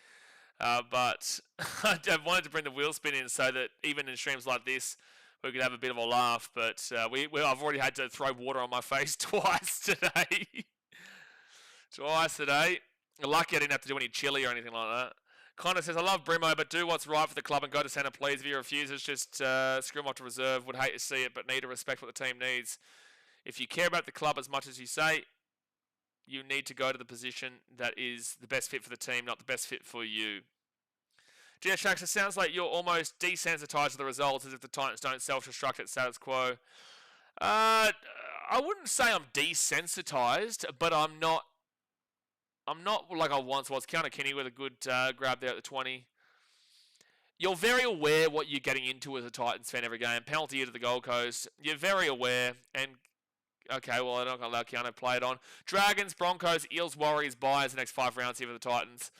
But I wanted to bring the wheel spin in so that even in streams like this, we could have a bit of a laugh. But I've already had to throw water on my face twice today. Twice today. Lucky I didn't have to do any chili or anything like that. Connor says, I love Brimo, but do what's right for the club and go to centre, please. If he refuses, just screw him off to reserve. Would hate to see it, but need to respect what the team needs. If you care about the club as much as you say, you need to go to the position that is the best fit for the team, not the best fit for you. GS Sharks, it sounds like you're almost desensitized to the results as if the Titans don't self-destruct at status quo. I wouldn't say I'm desensitized, but I'm not I'm not like I once was. Keanu Kinney with a good grab there at the 20. You're very aware what you're getting into as a Titans fan every game. Penalty here to the Gold Coast. You're very aware. And, okay, well, I'm not going to allow Keanu to play it on. Dragons, Broncos, Eels, Warriors, buys the next 5 rounds here for the Titans.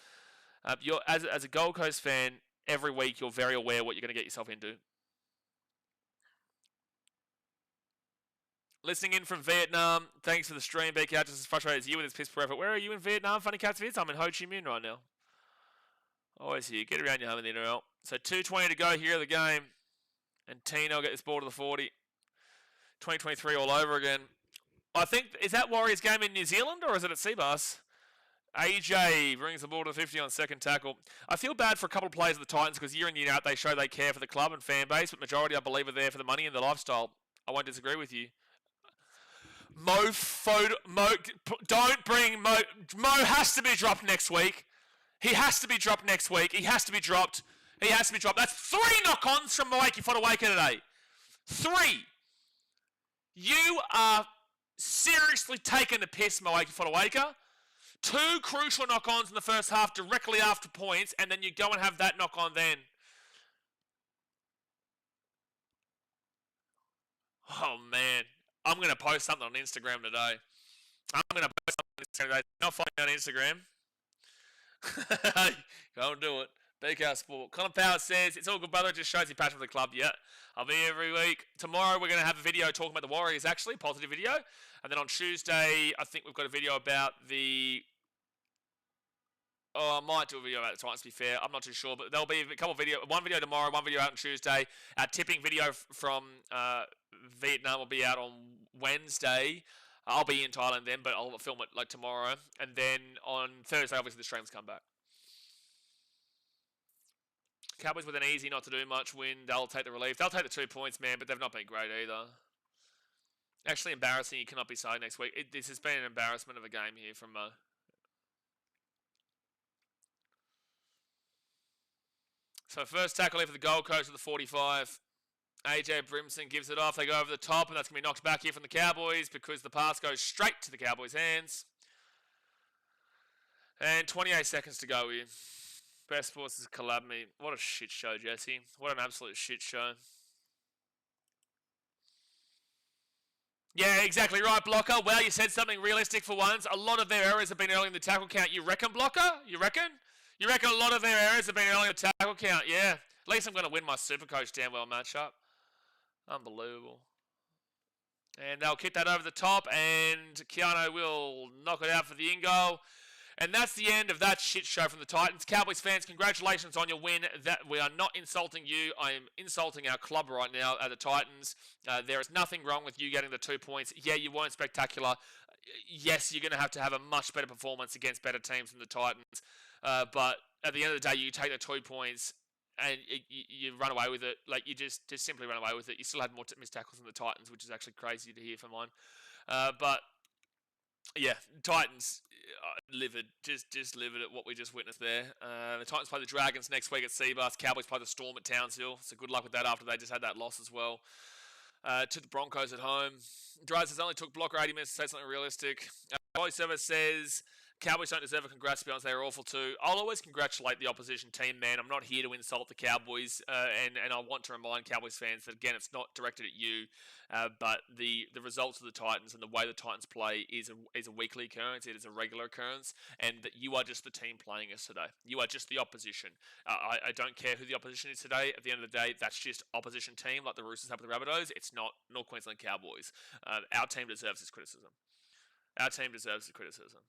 You're as a Gold Coast fan, every week you're very aware what you're going to get yourself into. Listening in from Vietnam. Thanks for the stream, BKR. Just as frustrated as you with this piss poor effort. Where are you in Vietnam? Funny Cats Vids? I'm in Ho Chi Minh right now. Always here. Get around your home in the NRL. So 2:20 to go here of the game. And Tino get this ball to the 40. 2023 all over again. I think, is that Warriors game in New Zealand or is it at Seabass? AJ brings the ball to the 50 on second tackle. I feel bad for a couple of players of the Titans because year in year out they show they care for the club and fan base, but majority I believe are there for the money and the lifestyle. I won't disagree with you. Don't bring Mo. Mo has to be dropped next week. He has to be dropped next week. He has to be dropped. He has to be dropped. That's 3 knock-ons from Moeaki Fotuaika today. 3. You are seriously taking the piss, Moeaki Fotuaika. 2 crucial knock-ons in the first half directly after points, and then you go and have that knock-on then. Oh, man. I'm going to post something on Instagram today. Not follow me on Instagram. Go and do it. BKRsport. Colin Power says, it's all good, brother. It just shows your passion for the club. Yeah, I'll be here every week. Tomorrow, we're going to have a video talking about the Warriors, actually. Positive video. And then on Tuesday, I think we've got a video about the... Oh, I might do a video about the Titans, to be fair. I'm not too sure. But there'll be a couple of videos. One video tomorrow, one video out on Tuesday. Our tipping video from Vietnam will be out on Wednesday. I'll be in Thailand then, but I'll film it like tomorrow. And then on Thursday, obviously, the streams come back. Cowboys with an easy, not to do much win. They'll take the relief. They'll take the 2 points, man, but they've not been great either. Actually embarrassing. You cannot be saying next week. This has been an embarrassment of a game here from Mo. So first tackle here for the Gold Coast at the 45. AJ Brimson gives it off. They go over the top, and that's going to be knocked back here from the Cowboys because the pass goes straight to the Cowboys' hands. And 28 seconds to go here. Best Sports is collab me. What a shit show, Jesse. What an absolute shit show. Yeah, exactly right, Blocker. Well, you said something realistic for once. A lot of their errors have been early in the tackle count. You reckon, Blocker? You reckon? You reckon a lot of their errors have been early in the tackle count? Yeah. At least I'm going to win my Supercoach damn well matchup. Unbelievable. And they'll kick that over the top, and Keanu will knock it out for the in-goal. And that's the end of that shit show from the Titans. Cowboys fans, congratulations on your win. That we are not insulting you. I am insulting our club right now at the Titans. There is nothing wrong with you getting the 2 points. Yeah, you weren't spectacular. Yes, you're going to have a much better performance against better teams than the Titans. But at the end of the day, you take the 2 points and you run away with it. Like, you just simply run away with it. You still had more missed tackles than the Titans, which is actually crazy to hear from mine. But yeah, Titans livid, just livid at what we just witnessed there. The Titans play the Dragons next week at Seabass. Cowboys play the Storm at Townsville. So good luck with that after they just had that loss as well. To the Broncos at home. Dries says only took Blocker 80 minutes to say something realistic. Volley Service says Cowboys don't deserve a congrats, to be honest. They were awful too. I'll always congratulate the opposition team, man. I'm not here to insult the Cowboys, and I want to remind Cowboys fans that, again, it's not directed at you, but the results of the Titans and the way the Titans play is a weekly occurrence. It is a regular occurrence, and that you are just the team playing us today. You are just the opposition. I don't care who the opposition is today. At the end of the day, that's just opposition team, like the Roosters have with the Rabbitohs. It's not North Queensland Cowboys. Our team deserves this criticism. Our team deserves the criticism.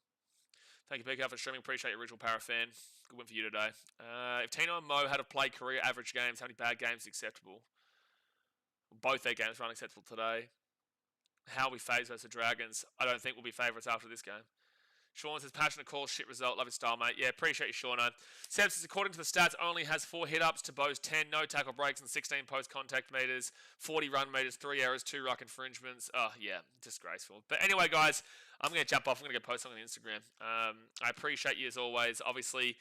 Thank you, BK, for streaming. Appreciate your original para fan. Good win for you today. If Tino and Mo had to play career average games, how many bad games is acceptable? Both their games were unacceptable today. How we phase versus the Dragons, I don't think we'll be favourites after this game. Sean says, passionate call, shit result. Love your style, mate. Yeah, appreciate you, Sean. Sam says, according to the stats, only has 4 hit-ups to Bo's 10, no tackle breaks and 16 post-contact meters, 40 run meters, 3 errors, 2 ruck infringements. Oh, yeah, disgraceful. But anyway, guys, I'm going to jump off. I'm going to go post something on Instagram. I appreciate you as always. Obviously,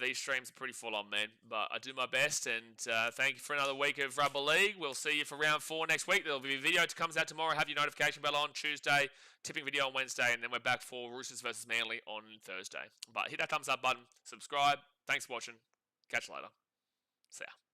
These streams are pretty full on, man. But I do my best, and thank you for another week of Rugby League. We'll see you for round 4 next week. There'll be a video that comes out tomorrow. Have your notification bell on Tuesday, tipping video on Wednesday, and then we're back for Roosters versus Manly on Thursday. But hit that thumbs up button, subscribe. Thanks for watching. Catch you later. See ya.